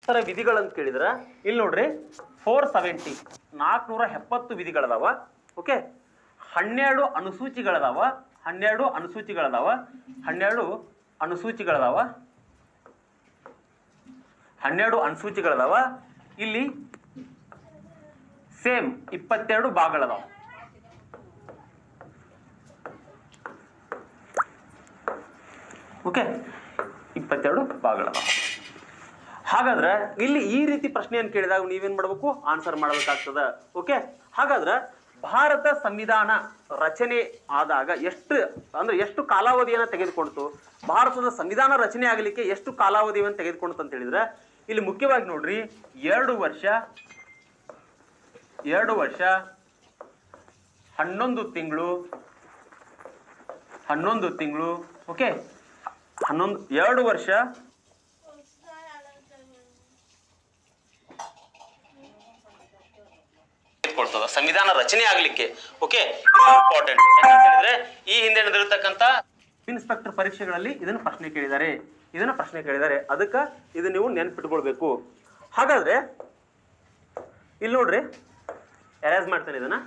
ತರ ವಿಧಿಗಳಂತ ಕೇಳಿದ್ರ ಇಲ್ಲಿ ನೋಡ್ರಿ 470 470 ವಿಧಿಗಳದಾವ. ಓಕೆ, 12 ಅನುಸೂಚಿಗಳದಾವ. 12 ಅನುಸೂಚಿಗಳದಾವ. 12 ಅನುಸೂಚಿಗಳದಾವ. 12 ಅನುಸೂಚಿಗಳದಾವ. ಇಲ್ಲಿ ಸೇಮ್ 22 ಭಾಗಗಳದಾವ. ಓಕೆ, 22 ಭಾಗಗಳದಾವ. ಹಾಗಾದ್ರೆ ಇಲ್ಲಿ ಈ ರೀತಿ ಪ್ರಶ್ನೆಯನ್ನು ಕೇಳಿದಾಗ ನೀವೇನ್ ಮಾಡ್ಬೇಕು? ಆನ್ಸರ್ ಮಾಡಬೇಕಾಗ್ತದ. ಓಕೆ, ಹಾಗಾದ್ರೆ ಭಾರತ ಸಂವಿಧಾನ ರಚನೆ ಆದಾಗ ಎಷ್ಟು ಕಾಲಾವಧಿಯನ್ನ ತೆಗೆದುಕೊಳ್ತು? ಭಾರತದ ಸಂವಿಧಾನ ರಚನೆ ಆಗಲಿಕ್ಕೆ ಎಷ್ಟು ಕಾಲಾವಧಿಯನ್ನು ತೆಗೆದುಕೊಳ್ತು ಅಂತ ಹೇಳಿದ್ರೆ ಇಲ್ಲಿ ಮುಖ್ಯವಾಗಿ ನೋಡ್ರಿ 2 ವರ್ಷ 11 ತಿಂಗಳು 11 ತಿಂಗಳು. ಓಕೆ, 2 ವರ್ಷ ಸಂವಿಧಾನ ರಚನೆ ಆಗ್ಲಿಕ್ಕೆ. ಓಕೆ, ಇಂಪಾರ್ಟೆಂಟ್ ಹೇಳಿದ್ರೆ ಈ ಹಿಂದೆ ನಡೆದಿರತಕ್ಕಂತ ಇನ್ಸ್ಪೆಕ್ಟರ್ ಪರೀಕ್ಷೆಗಳಲ್ಲಿ ಇದನ್ನು ಪ್ರಶ್ನೆ ಕೇಳಿದ್ದಾರೆ. ಅದಕ್ಕೆ ಇದು ನೀವು ನೆನ್ಪಿಟ್ಕೊಳ್ಬೇಕು. ಹಾಗಾದ್ರೆ ಇಲ್ಲಿ ನೋಡ್ರಿ, ಎರೇಸ್ ಮಾಡ್ತೇನೆ ಇದನ್ನ.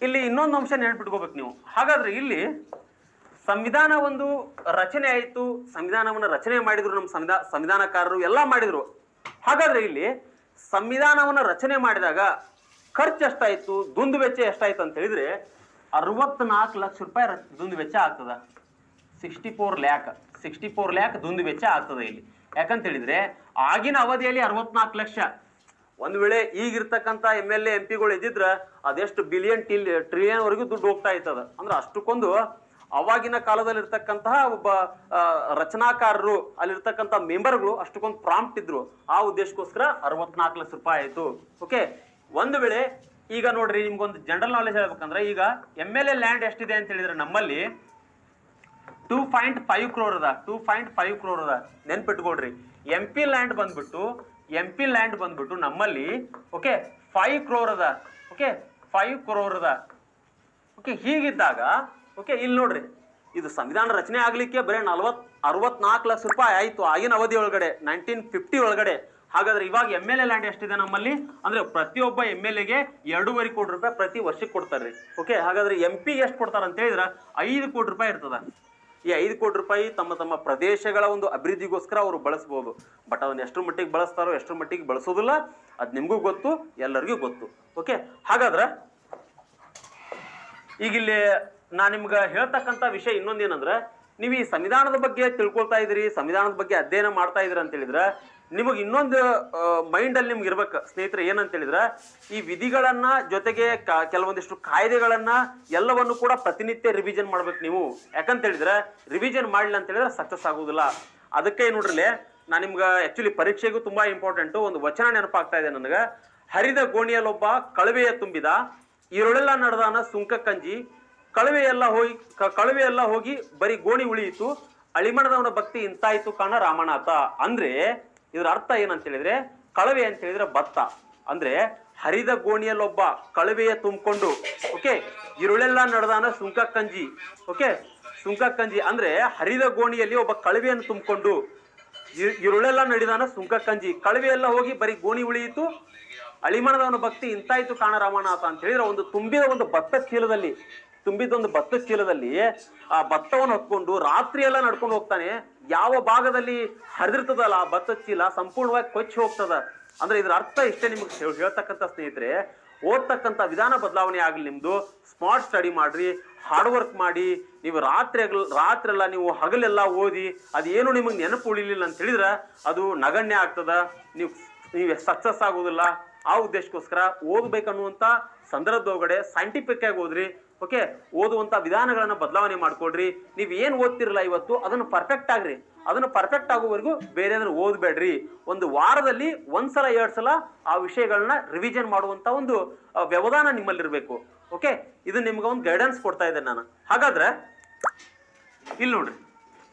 ಇಲ್ಲಿ ಇನ್ನೊಂದು ಅಂಶ ನೆನ್ಪಿಟ್ಕೋಬೇಕು ನೀವು. ಹಾಗಾದ್ರೆ ಇಲ್ಲಿ ಸಂವಿಧಾನ ಒಂದು ರಚನೆ ಆಯಿತು, ಸಂವಿಧಾನವನ್ನು ರಚನೆ ಮಾಡಿದ್ರು ನಮ್ಮ ಸಂವಿಧಾನಕಾರರು ಎಲ್ಲ ಮಾಡಿದ್ರು. ಹಾಗಾದ್ರೆ ಇಲ್ಲಿ ಸಂವಿಧಾನವನ್ನು ರಚನೆ ಮಾಡಿದಾಗ ಖರ್ಚು ಎಷ್ಟಾಯ್ತು, ದುಂದು ವೆಚ್ಚ ಎಷ್ಟಾಯ್ತು ಅಂತ ಹೇಳಿದ್ರೆ 64 ಲಕ್ಷ ರೂಪಾಯಿ ದುಂದು ವೆಚ್ಚ ಆಗ್ತದ. 64 ಲ್ಯಾಕ್ ದುಂದು ವೆಚ್ಚ ಆಗ್ತದೆ ಇಲ್ಲಿ. ಯಾಕಂತ ಹೇಳಿದ್ರೆ ಆಗಿನ ಅವಧಿಯಲ್ಲಿ 64 ಲಕ್ಷ. ಒಂದ್ ವೇಳೆ ಈಗಿರ್ತಕ್ಕಂಥ MLA MP ಗಳು ಇದ್ದಿದ್ರ ಅದೆಷ್ಟು ಬಿಲಿಯನ್ ಟ್ರಿಲಿಯನ್ ವರೆಗೂ ದುಡ್ಡು ಹೋಗ್ತಾ ಇರ್ತದ. ಅಂದ್ರೆ ಅಷ್ಟಕ್ಕೊಂದು ಅವಾಗಿನ ಕಾಲದಲ್ಲಿ ಇರ್ತಕ್ಕಂತಹ ಒಬ್ಬ ರಚನಾಕಾರರು, ಅಲ್ಲಿರ್ತಕ್ಕಂಥ ಮೆಂಬರ್ಗಳು ಅಷ್ಟಕ್ಕೊಂದು ಪ್ರಾಂಪ್ಟ್ ಇದ್ರು. ಆ ಉದ್ದೇಶಕ್ಕೋಸ್ಕರ 64 ಲಕ್ಷ ರೂಪಾಯಿ ಆಯ್ತು. ಓಕೆ, ಒಂದು ವೇಳೆ ಈಗ ನೋಡ್ರಿ, ನಿಮ್ಗೊಂದು ಜನರಲ್ ನಾಲೆಜ್ ಹೇಳ್ಬೇಕಂದ್ರೆ ಈಗ MLA ಲ್ಯಾಂಡ್ ಎಷ್ಟಿದೆ ಅಂತ ಹೇಳಿದ್ರೆ ನಮ್ಮಲ್ಲಿ 2.5 crore ಅದ. 2.5 crore ಅದ, ನೆನ್ಪಿಟ್ಕೊಳ್ರಿ. MP ಲ್ಯಾಂಡ್ ಬಂದ್ಬಿಟ್ಟು ನಮ್ಮಲ್ಲಿ ಓಕೆ 5 crore ಅದ. ಓಕೆ, 5 crore ಅದ. ಓಕೆ, ಹೀಗಿದ್ದಾಗ ಓಕೆ ಇಲ್ಲಿ ನೋಡ್ರಿ, ಇದು ಸಂವಿಧಾನ ರಚನೆ ಆಗ್ಲಿಕ್ಕೆ ಬರೀ 64 ಲಕ್ಷ ರೂಪಾಯಿ ಆಯ್ತು ಆಗಿನ ಅವಧಿ ಒಳಗಡೆ, 1950 ಒಳಗಡೆ. ಹಾಗಾದ್ರೆ ಇವಾಗ MLA ಲ್ಯಾಂಡ್ ಎಷ್ಟಿದೆ ನಮ್ಮಲ್ಲಿ ಅಂದ್ರೆ ಪ್ರತಿಯೊಬ್ಬ MLAಗೆ 2.5 ಕೋಟಿ ರೂಪಾಯಿ ಪ್ರತಿ ವರ್ಷಕ್ಕೆ ಕೊಡ್ತಾರ್ರಿ. ಓಕೆ, ಹಾಗಾದ್ರೆ MP ಎಷ್ಟು ಕೊಡ್ತಾರ ಅಂತ ಹೇಳಿದ್ರ 5 ಕೋಟಿ ರೂಪಾಯಿ ಇರ್ತದ. ಈ 5 ಕೋಟಿ ರೂಪಾಯಿ ತಮ್ಮ ಪ್ರದೇಶಗಳ ಒಂದು ಅಭಿವೃದ್ಧಿಗೋಸ್ಕರ ಅವರು ಬಳಸಬಹುದು. ಬಟ್ ಅದನ್ನ ಎಷ್ಟರ ಮಟ್ಟಿಗೆ ಬಳಸ್ತಾರೋ ಎಷ್ಟರ ಮಟ್ಟಿಗೆ ಬಳಸೋದಿಲ್ಲ ಅದು ನಿಮ್ಗೂ ಗೊತ್ತು, ಎಲ್ಲರಿಗೂ ಗೊತ್ತು. ಓಕೆ, ಹಾಗಾದ್ರೆ ಈಗ ಇಲ್ಲಿ ನಾನು ನಿಮ್ಗೆ ಹೇಳ್ತಕ್ಕಂಥ ವಿಷಯ ಇನ್ನೊಂದೇನಂದ್ರೆ, ನೀವು ಈ ಸಂವಿಧಾನದ ಬಗ್ಗೆ ತಿಳ್ಕೊಳ್ತಾ ಇದ್ರಿ, ಸಂವಿಧಾನದ ಬಗ್ಗೆ ಅಧ್ಯಯನ ಮಾಡ್ತಾ ಇದ್ರಿ ಅಂತ ಹೇಳಿದ್ರೆ ನಿಮಗೆ ಇನ್ನೊಂದು ಮೈಂಡ್ ಅಲ್ಲಿ ನಿಮ್ಗೆ ಇರ್ಬೇಕು ಸ್ನೇಹಿತರೆ. ಏನಂತ ಹೇಳಿದ್ರೆ ಈ ವಿಧಿಗಳನ್ನ ಜೊತೆಗೆ ಕೆಲವೊಂದಿಷ್ಟು ಕಾಯ್ದೆಗಳನ್ನ ಎಲ್ಲವನ್ನು ಕೂಡ ಪ್ರತಿನಿತ್ಯ ರಿವಿಷನ್ ಮಾಡ್ಬೇಕು ನೀವು. ಯಾಕಂತ ಹೇಳಿದ್ರೆ ರಿವಿಷನ್ ಮಾಡ್ಲಿಲ್ಲ ಅಂತ ಹೇಳಿದ್ರೆ ಸಕ್ಸಸ್ ಆಗುದಿಲ್ಲ. ಅದಕ್ಕೆ ನೋಡ್ರಿ, ನಾನು ನಿಮ್ಗೆ ಆಕ್ಚುಲಿ ಪರೀಕ್ಷೆಗೂ ತುಂಬಾ ಇಂಪಾರ್ಟೆಂಟ್ ಒಂದು ವಚನ ನೆನಪಾಗ್ತಾ ಇದೆ ನನಗೆ. ಹರಿದ ಗೋಣಿಯಲ್ಲೊಬ್ಬ ಕಳವೆಯ ತುಂಬಿದ, ಈರೊಳೆಲ್ಲ ನಡೆದಾನ ಸುಂಕ ಕಂಜಿ, ಕಳವೆಯೆಲ್ಲ ಹೋಗಿ ಬರೀ ಗೋಣಿ ಉಳಿಯಿತು, ಅಳಿಮಣದವನ ಭಕ್ತಿ ಇಂತಾಯ್ತು ಕಾಣ ರಾಮನಾಥ. ಅಂದ್ರೆ ಇದ್ರ ಅರ್ಥ ಏನಂತ ಹೇಳಿದ್ರೆ, ಕಳವೆ ಅಂತ ಹೇಳಿದ್ರೆ ಭತ್ತ. ಅಂದ್ರೆ ಹರಿದ ಗೋಣಿಯಲ್ಲೊಬ್ಬ ಕಳವೆಯ ತುಂಬಿಕೊಂಡು, ಓಕೆ, ಈರುಳೆಲ್ಲ ನಡೆದಾನ ಸುಂಕ ಕಂಜಿ. ಓಕೆ, ಸುಂಕ ಕಂಜಿ ಅಂದ್ರೆ ಹರಿದ ಗೋಣಿಯಲ್ಲಿ ಒಬ್ಬ ಕಳವೆಯನ್ನು ತುಂಬಿಕೊಂಡು, ಈರುಳೆಲ್ಲ ನಡೆದಾನ ಸುಂಕ ಕಂಜಿ, ಕಳವೆಯೆಲ್ಲ ಹೋಗಿ ಬರೀ ಗೋಣಿ ಉಳಿಯಿತು, ಅಳಿಮಣದವನ ಭಕ್ತಿ ಇಂತಾಯ್ತು ಕಾಣ ರಾಮನಾಥ ಅಂತ ಹೇಳಿದ್ರೆ ತುಂಬಿದ ಒಂದು ಭತ್ತದ ಚೀಲದಲ್ಲಿ ಆ ಭತ್ತವನ್ನು ಹೊತ್ಕೊಂಡು ರಾತ್ರಿ ಎಲ್ಲ ನಡ್ಕೊಂಡು ಹೋಗ್ತಾನೆ. ಯಾವ ಭಾಗದಲ್ಲಿ ಹರಿದಿರ್ತದಲ್ಲ ಆ ಭತ್ತದ ಚೀಲ ಸಂಪೂರ್ಣವಾಗಿ ಕೊಚ್ಚಿ ಹೋಗ್ತದ. ಅಂದ್ರೆ ಇದ್ರ ಅರ್ಥ ಇಷ್ಟೇ ನಿಮ್ಗೆ ಹೇಳ್ತಕ್ಕಂಥ ಸ್ನೇಹಿತರೆ. ಓದ್ತಕ್ಕಂಥ ವಿಧಾನ ಬದಲಾವಣೆ ಆಗಲಿ, ನಿಮ್ದು ಸ್ಮಾರ್ಟ್ ಸ್ಟಡಿ ಮಾಡ್ರಿ, ಹಾರ್ಡ್ ವರ್ಕ್ ಮಾಡಿ. ನೀವು ರಾತ್ರಿ ಎಲ್ಲ ನೀವು ಹಗಲೆಲ್ಲ ಓದಿ ಅದೇನು ನಿಮಗೆ ನೆನಪು ಉಳಿಲಿಲ್ಲ ಅಂತ ಹೇಳಿದ್ರೆ ಅದು ನಗಣ್ಯ ಆಗ್ತದ, ನೀವು ಸಕ್ಸಸ್ ಆಗೋದಿಲ್ಲ. ಆ ಉದ್ದೇಶಕ್ಕೋಸ್ಕರ ಓದ್ಬೇಕನ್ನುವಂತ ಸಂದರ್ಭದೊಳಗಡೆ ಸೈಂಟಿಫಿಕ್ ಆಗಿ ಓದ್ರಿ. ಓಕೆ, ಓದುವಂತ ವಿಧಾನಗಳನ್ನ ಬದಲಾವಣೆ ಮಾಡ್ಕೊಳ್ರಿ. ನೀವ್ ಏನ್ ಓದ್ತಿರಲ್ಲ ಇವತ್ತು ಅದನ್ನು ಪರ್ಫೆಕ್ಟ್ ಆಗ್ರಿ. ಅದನ್ನು ಪರ್ಫೆಕ್ಟ್ ಆಗೋವರೆಗೂ ಬೇರೆ ಓದ್ಬೇಡ್ರಿ. ಒಂದು ವಾರದಲ್ಲಿ 1 ಸಲ 2 ಸಲ ಆ ವಿಷಯಗಳನ್ನ ರಿವಿಷನ್ ಮಾಡುವಂತ ಒಂದು ವ್ಯವಧಾನ ನಿಮ್ಮಲ್ಲಿರ್ಬೇಕು. ಓಕೆ, ಇದು ನಿಮ್ಗೆ ಒಂದು ಗೈಡೆನ್ಸ್ ಕೊಡ್ತಾ ಇದ್ದೇನೆ ನಾನು. ಹಾಗಾದ್ರೆ ಇಲ್ಲಿ ನೋಡ್ರಿ,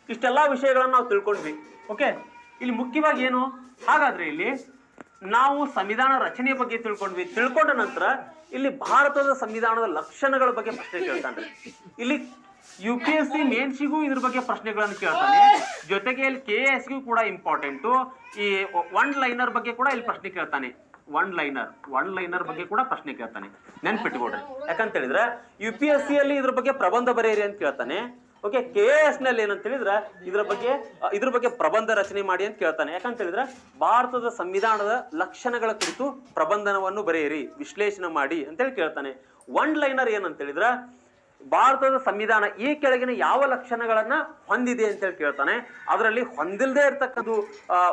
ಇಷ್ಟೆಲ್ಲಾ ವಿಷಯಗಳನ್ನ ನಾವು ತಿಳ್ಕೊಂಡ್ವಿ. ಓಕೆ, ಇಲ್ಲಿ ಮುಖ್ಯವಾಗಿ ಏನು, ಹಾಗಾದ್ರೆ ಇಲ್ಲಿ ನಾವು ಸಂವಿಧಾನ ರಚನೆಯ ಬಗ್ಗೆ ತಿಳ್ಕೊಂಡ ನಂತರ ಇಲ್ಲಿ ಭಾರತದ ಸಂವಿಧಾನದ ಲಕ್ಷಣಗಳ ಬಗ್ಗೆ ಪ್ರಶ್ನೆ ಕೇಳ್ತಾನೆ. ಇಲ್ಲಿ UPSC ಮೇನ್ಸಿಗೂ ಇದ್ರ ಬಗ್ಗೆ ಪ್ರಶ್ನೆಗಳನ್ನು ಕೇಳ್ತಾನೆ, ಜೊತೆಗೆ ಇಲ್ಲಿ KSಗೂ ಕೂಡ ಇಂಪಾರ್ಟೆಂಟು. ಈ ಒನ್ ಲೈನರ್ ಬಗ್ಗೆ ಕೂಡ ಇಲ್ಲಿ ಪ್ರಶ್ನೆ ಕೇಳ್ತಾನೆ. ಒನ್ ಲೈನರ್ ಬಗ್ಗೆ ಕೂಡ ಪ್ರಶ್ನೆ ಕೇಳ್ತಾನೆ, ನೆನ್ಪಿಟ್ಕೊಡ್ರಿ. ಯಾಕಂತ ಹೇಳಿದ್ರೆ UPSC ಅಲ್ಲಿ ಇದ್ರ ಬಗ್ಗೆ ಪ್ರಬಂಧ ಬರೆಯಿರಿ ಅಂತ ಕೇಳ್ತಾನೆ. ಓಕೆ, KS ನಲ್ಲಿ ಏನಂತ ಹೇಳಿದ್ರೆ ಇದ್ರ ಬಗ್ಗೆ ಪ್ರಬಂಧ ರಚನೆ ಮಾಡಿ ಅಂತ ಕೇಳ್ತಾನೆ. ಯಾಕಂತ ಹೇಳಿದ್ರೆ ಭಾರತದ ಸಂವಿಧಾನದ ಲಕ್ಷಣಗಳ ಕುರಿತು ಪ್ರಬಂಧನವನ್ನು ಬರೆಯಿರಿ, ವಿಶ್ಲೇಷಣೆ ಮಾಡಿ ಅಂತೇಳಿ ಕೇಳ್ತಾನೆ. ಒನ್ ಲೈನರ್ ಏನಂತ ಹೇಳಿದ್ರೆ ಭಾರತದ ಸಂವಿಧಾನ ಈ ಕೆಳಗಿನ ಯಾವ ಲಕ್ಷಣಗಳನ್ನ ಹೊಂದಿದೆ ಅಂತ ಹೇಳಿ ಕೇಳ್ತಾನೆ. ಅದರಲ್ಲಿ ಹೊಂದಿಲ್ಲದೆ ಇರ್ತಕ್ಕಂಥ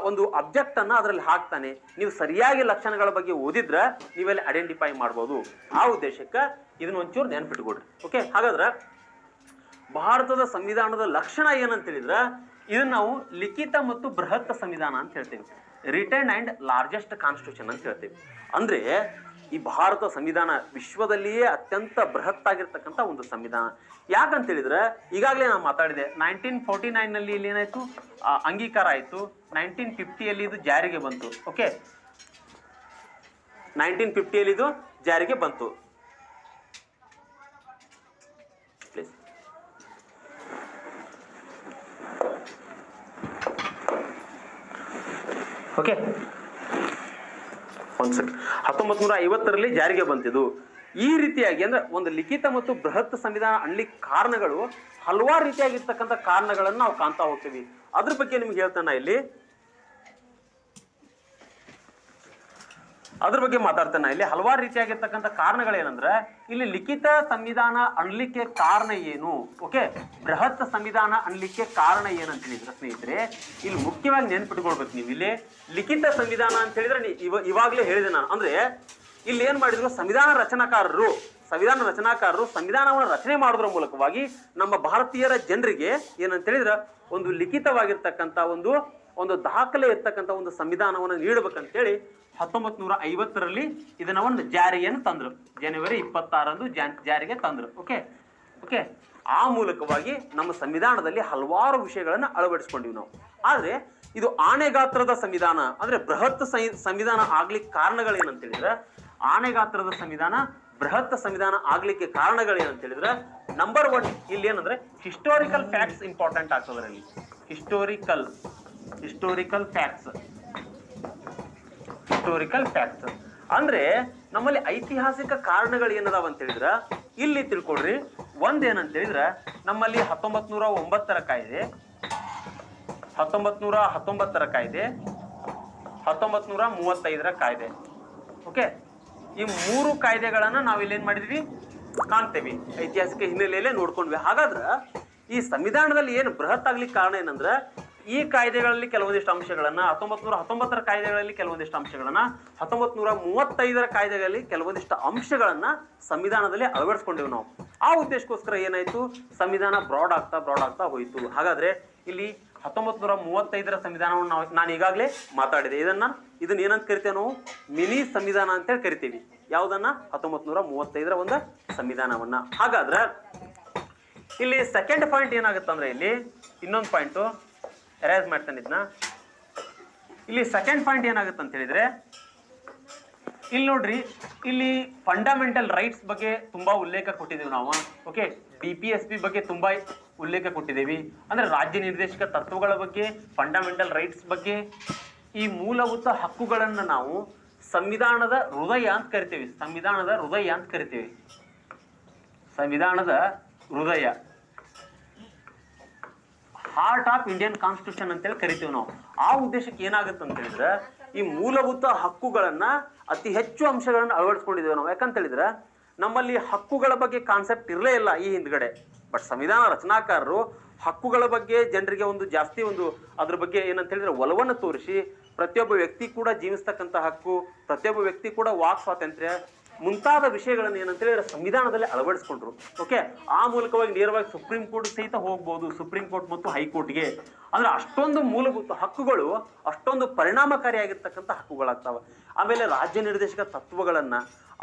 ಒಂದು ಅಬ್ಜೆಕ್ಟ್ ಅನ್ನ ಅದರಲ್ಲಿ ಹಾಕ್ತಾನೆ. ನೀವು ಸರಿಯಾಗಿ ಲಕ್ಷಣಗಳ ಬಗ್ಗೆ ಓದಿದ್ರೆ ನೀವೆಲ್ಲ ಐಡೆಂಟಿಫೈ ಮಾಡ್ಬೋದು. ಆ ಉದ್ದೇಶಕ್ಕೆ ಇದನ್ನ ಒಂಚೂರು ನೆನ್ಪಿಟ್ಕೊಡ್ರಿ. ಓಕೆ, ಹಾಗಾದ್ರೆ ಭಾರತದ ಸಂವಿಧಾನದ ಲಕ್ಷಣ ಏನಂತ ಹೇಳಿದ್ರೆ ಇದನ್ನ ನಾವು ಲಿಖಿತ ಮತ್ತು ಬೃಹತ್ ಸಂವಿಧಾನ ಅಂತ ಹೇಳ್ತೇವೆ. ರಿಟರ್ನ್ ಅಂಡ್ ಲಾರ್ಜೆಸ್ಟ್ ಕಾನ್ಸ್ಟಿಟ್ಯೂಷನ್ ಅಂತ ಹೇಳ್ತೇವೆ. ಅಂದ್ರೆ ಈ ಭಾರತ ಸಂವಿಧಾನ ವಿಶ್ವದಲ್ಲಿಯೇ ಅತ್ಯಂತ ಬೃಹತ್ ಆಗಿರ್ತಕ್ಕಂಥ ಒಂದು ಸಂವಿಧಾನ. ಯಾಕಂತ ಹೇಳಿದ್ರೆ ಈಗಾಗಲೇ ನಾನು ಮಾತಾಡಿದೆ, 1949 ನಲ್ಲಿ ಇಲ್ಲಿ ಏನಾಯ್ತು, ಅಂಗೀಕಾರ ಆಯಿತು. 1950 ಇದು ಜಾರಿಗೆ ಬಂತು. ಓಕೆ, 1950 ಇದು ಜಾರಿಗೆ ಬಂತು. ಓಕೆ, 1950ರಲ್ಲಿ ಜಾರಿಗೆ ಬಂತಿದ್ದು. ಈ ರೀತಿಯಾಗಿ ಅಂದ್ರೆ ಒಂದು ಲಿಖಿತ ಮತ್ತು ಬೃಹತ್ ಸಂವಿಧಾನ ಅನ್ಲಿಕ್ಕೆ ಕಾರಣಗಳು ಹಲವಾರು ರೀತಿಯಾಗಿರ್ತಕ್ಕಂಥ ಕಾರಣಗಳನ್ನು ನಾವು ಕಾಣ್ತಾ ಹೋಗ್ತೀವಿ. ಅದ್ರ ಬಗ್ಗೆ ನಿಮ್ಗೆ ಹೇಳ್ತಾನೆ ಇಲ್ಲಿ, ಅದ್ರ ಬಗ್ಗೆ ಮಾತಾಡ್ತಾನೆ ಇಲ್ಲಿ. ಹಲವಾರು ರೀತಿಯಾಗಿರ್ತಕ್ಕಂಥ ಕಾರಣಗಳೇನಂದ್ರೆ ಇಲ್ಲಿ ಲಿಖಿತ ಸಂವಿಧಾನ ಅನ್ಲಿಕ್ಕೆ ಕಾರಣ ಏನು, ಓಕೆ, ಬೃಹತ್ ಸಂವಿಧಾನ ಅನ್ಲಿಕ್ಕೆ ಕಾರಣ ಏನಂತ ಹೇಳಿದ್ರೆ ಸ್ನೇಹಿತರೆ ಇಲ್ಲಿ ಮುಖ್ಯವಾಗಿ ನೆನ್ಪಿಟ್ಕೊಳ್ಬೇಕು ನೀವು. ಇಲ್ಲಿ ಲಿಖಿತ ಸಂವಿಧಾನ ಅಂತ ಹೇಳಿದ್ರೆ ಇವಾಗಲೇ ಹೇಳಿದೆ ನಾನು. ಅಂದ್ರೆ ಇಲ್ಲಿ ಏನ್ ಮಾಡಿದ್ರು, ಸಂವಿಧಾನ ರಚನಾಕಾರರು ಸಂವಿಧಾನವನ್ನು ರಚನೆ ಮಾಡೋದ್ರ ಮೂಲಕವಾಗಿ ನಮ್ಮ ಭಾರತೀಯರ ಜನರಿಗೆ ಏನಂತ ಹೇಳಿದ್ರೆ ಒಂದು ಲಿಖಿತವಾಗಿರ್ತಕ್ಕಂಥ ಒಂದು ದಾಖಲೆ ಇರ್ತಕ್ಕಂಥ ಒಂದು ಸಂವಿಧಾನವನ್ನು ನೀಡಬೇಕಂತೇಳಿ 1950ರಲ್ಲಿ ಇದನ್ನ ಒಂದು ಜಾರಿಯನ್ನು ತಂದ್ರು. ಜನವರಿ 26ರಂದು ಜಾರಿಗೆ ತಂದ್ರು. ಓಕೆ, ಆ ಮೂಲಕವಾಗಿ ನಮ್ಮ ಸಂವಿಧಾನದಲ್ಲಿ ಹಲವಾರು ವಿಷಯಗಳನ್ನ ಅಳವಡಿಸ್ಕೊಂಡಿವಿ ನಾವು. ಆದ್ರೆ ಇದು ಆಣೆಗಾತ್ರದ ಸಂವಿಧಾನ ಅಂದ್ರೆ ಬೃಹತ್ ಸಂವಿಧಾನ ಆಗ್ಲಿಕ್ಕೆ ಕಾರಣಗಳೇನಂತ ಹೇಳಿದ್ರೆ, ಆಣೆಗಾತ್ರದ ಸಂವಿಧಾನ ಬೃಹತ್ ಸಂವಿಧಾನ ಆಗ್ಲಿಕ್ಕೆ ಕಾರಣಗಳೇನಂತ ಹೇಳಿದ್ರೆ, ನಂಬರ್ 1 ಇಲ್ಲಿ ಏನಂದ್ರೆ ಹಿಸ್ಟೋರಿಕಲ್ ಫ್ಯಾಕ್ಟ್ಸ್ ಇಂಪಾರ್ಟೆಂಟ್ ಆಗ್ತದ್ರಲ್ಲಿ. ಹಿಸ್ಟೋರಿಕಲ್ ಫ್ಯಾಕ್ಟ್ಸ್ ಅಂದ್ರೆ ನಮ್ಮಲ್ಲಿ ಐತಿಹಾಸಿಕ ಕಾರಣಗಳು ಏನದಾವ ಅಂತ ಹೇಳಿದ್ರೆ ಇಲ್ಲಿ ತಿಳ್ಕೊಡ್ರಿ. ಒಂದೇನಂತ ಹೇಳಿದ್ರೆ ನಮ್ಮಲ್ಲಿ 1909ರ ಕಾಯ್ದೆ, 1919ರ ಕಾಯ್ದೆ, 1935ರ ಕಾಯ್ದೆ. ಓಕೆ, ಈ 3 ಕಾಯ್ದೆಗಳನ್ನ ನಾವು ಇಲ್ಲಿ ಏನ್ ಮಾಡಿದ್ವಿ ಕಾಣ್ತೇವಿ, ಐತಿಹಾಸಿಕ ಹಿನ್ನೆಲೆಯಲ್ಲೇ ನೋಡ್ಕೊಂಡ್ವಿ. ಹಾಗಾದ್ರೆ ಈ ಸಂವಿಧಾನದಲ್ಲಿ ಏನು ಬೃಹತ್ ಆಗ್ಲಿಕ್ಕೆ ಕಾರಣ ಏನಂದ್ರೆ ಈ ಕಾಯ್ದೆಗಳಲ್ಲಿ ಕೆಲವೊಂದಿಷ್ಟು ಅಂಶಗಳನ್ನ, 1919ರ ಕಾಯ್ದೆಗಳಲ್ಲಿ ಕೆಲವೊಂದಿಷ್ಟು ಅಂಶಗಳನ್ನ, 1935ರ ಕಾಯ್ದೆಗಳಲ್ಲಿ ಕೆಲವೊಂದಿಷ್ಟು ಅಂಶಗಳನ್ನ ಸಂವಿಧಾನದಲ್ಲಿ ಅಳವಡಿಸ್ಕೊಂಡಿವಿ ನಾವು. ಆ ಉದ್ದೇಶಕ್ಕೋಸ್ಕರ ಏನಾಯ್ತು, ಸಂವಿಧಾನ ಬ್ರಾಡ್ ಆಗ್ತಾ ಹೋಯಿತು. ಹಾಗಾದ್ರೆ ಇಲ್ಲಿ 1935ರ ಸಂವಿಧಾನವನ್ನು ನಾನು ಈಗಾಗಲೇ ಮಾತಾಡಿದೆ. ಇದನ್ನ ಏನಂತ ಕರಿತೇವೆ ನಾವು, ಮಿನಿ ಸಂವಿಧಾನ ಅಂತೇಳಿ ಕರಿತೀವಿ. ಯಾವುದನ್ನ, 1935ರ ಒಂದು ಸಂವಿಧಾನವನ್ನ. ಹಾಗಾದ್ರೆ ಇಲ್ಲಿ ಸೆಕೆಂಡ್ ಪಾಯಿಂಟ್ ಏನಾಗುತ್ತಂದ್ರೆ ಇಲ್ಲಿ ಇನ್ನೊಂದು ಪಾಯಿಂಟು ಎರೇಸ್ ಮಾಡ್ತಾನೆ ಇದನ್ನ. ಇಲ್ಲಿ ಸೆಕೆಂಡ್ ಪಾಯಿಂಟ್ ಏನಾಗುತ್ತೆ ಅಂತ ಹೇಳಿದ್ರೆ ಇಲ್ಲಿ ನೋಡ್ರಿ, ಇಲ್ಲಿ ಫಂಡಮೆಂಟಲ್ ರೈಟ್ಸ್ ಬಗ್ಗೆ ತುಂಬಾ ಉಲ್ಲೇಖ ಕೊಟ್ಟಿದ್ದೀವಿ ನಾವು. ಓಕೆ, DPSP ಬಗ್ಗೆ ತುಂಬಾ ಉಲ್ಲೇಖ ಕೊಟ್ಟಿದ್ದೀವಿ. ಅಂದ್ರೆ ರಾಜ್ಯ ನಿರ್ದೇಶಕ ತತ್ವಗಳ ಬಗ್ಗೆ, ಫಂಡಮೆಂಟಲ್ ರೈಟ್ಸ್ ಬಗ್ಗೆ, ಈ ಮೂಲಭೂತ ಹಕ್ಕುಗಳನ್ನ ನಾವು ಸಂವಿಧಾನದ ಹೃದಯ ಅಂತ ಕರಿತೀವಿ. ಸಂವಿಧಾನದ ಹೃದಯ, ಹಾರ್ಟ್ ಆಫ್ ಇಂಡಿಯನ್ ಕಾನ್ಸ್ಟಿಟ್ಯೂಷನ್ ಅಂತೇಳಿ ಕರಿತೀವಿ ನಾವು. ಆ ಉದ್ದೇಶಕ್ಕೆ ಏನಾಗುತ್ತೆ ಅಂತ ಹೇಳಿದ್ರೆ ಈ ಮೂಲಭೂತ ಹಕ್ಕುಗಳನ್ನ ಅತಿ ಹೆಚ್ಚು ಅಂಶಗಳನ್ನ ಅಳವಡಿಸ್ಕೊಂಡಿದ್ದೇವೆ ನಾವು. ಯಾಕಂತ ಹೇಳಿದ್ರೆ ನಮ್ಮಲ್ಲಿ ಹಕ್ಕುಗಳ ಬಗ್ಗೆ ಕಾನ್ಸೆಪ್ಟ್ ಇರಲೇ ಇಲ್ಲ ಈ ಹಿಂದ್ಗಡೆ. ಬಟ್ ಸಂವಿಧಾನ ರಚನಾಕಾರರು ಹಕ್ಕುಗಳ ಬಗ್ಗೆ ಜನರಿಗೆ ಜಾಸ್ತಿ ಅದ್ರ ಬಗ್ಗೆ ಏನಂತ ಹೇಳಿದ್ರೆ ಒಲವನ್ನು ತೋರಿಸಿ ಪ್ರತಿಯೊಬ್ಬ ವ್ಯಕ್ತಿ ಕೂಡ ಜೀವಿಸ್ತಕ್ಕಂಥ ಹಕ್ಕು, ಪ್ರತಿಯೊಬ್ಬ ವ್ಯಕ್ತಿ ಕೂಡ ವಾಕ್ ಸ್ವಾತಂತ್ರ್ಯ ಮುಂತಾದ ವಿಷಯಗಳನ್ನು ಏನಂತ ಹೇಳಿದ್ರೆ ಸಂವಿಧಾನದಲ್ಲಿ ಅಳವಡಿಸ್ಕೊಂಡ್ರು. ಓಕೆ, ಆ ಮೂಲಕವಾಗಿ ನೇರವಾಗಿ ಸುಪ್ರೀಂ ಕೋರ್ಟ್ ಸಹಿತ ಹೋಗ್ಬೋದು, ಸುಪ್ರೀಂ ಕೋರ್ಟ್ ಮತ್ತು ಹೈಕೋರ್ಟ್ಗೆ. ಅಂದ್ರೆ ಅಷ್ಟೊಂದು ಮೂಲಭೂತ ಹಕ್ಕುಗಳು ಅಷ್ಟೊಂದು ಪರಿಣಾಮಕಾರಿಯಾಗಿರ್ತಕ್ಕಂಥ ಹಕ್ಕುಗಳಾಗ್ತವೆ. ಆಮೇಲೆ ರಾಜ್ಯ ನಿರ್ದೇಶಕ ತತ್ವಗಳನ್ನ,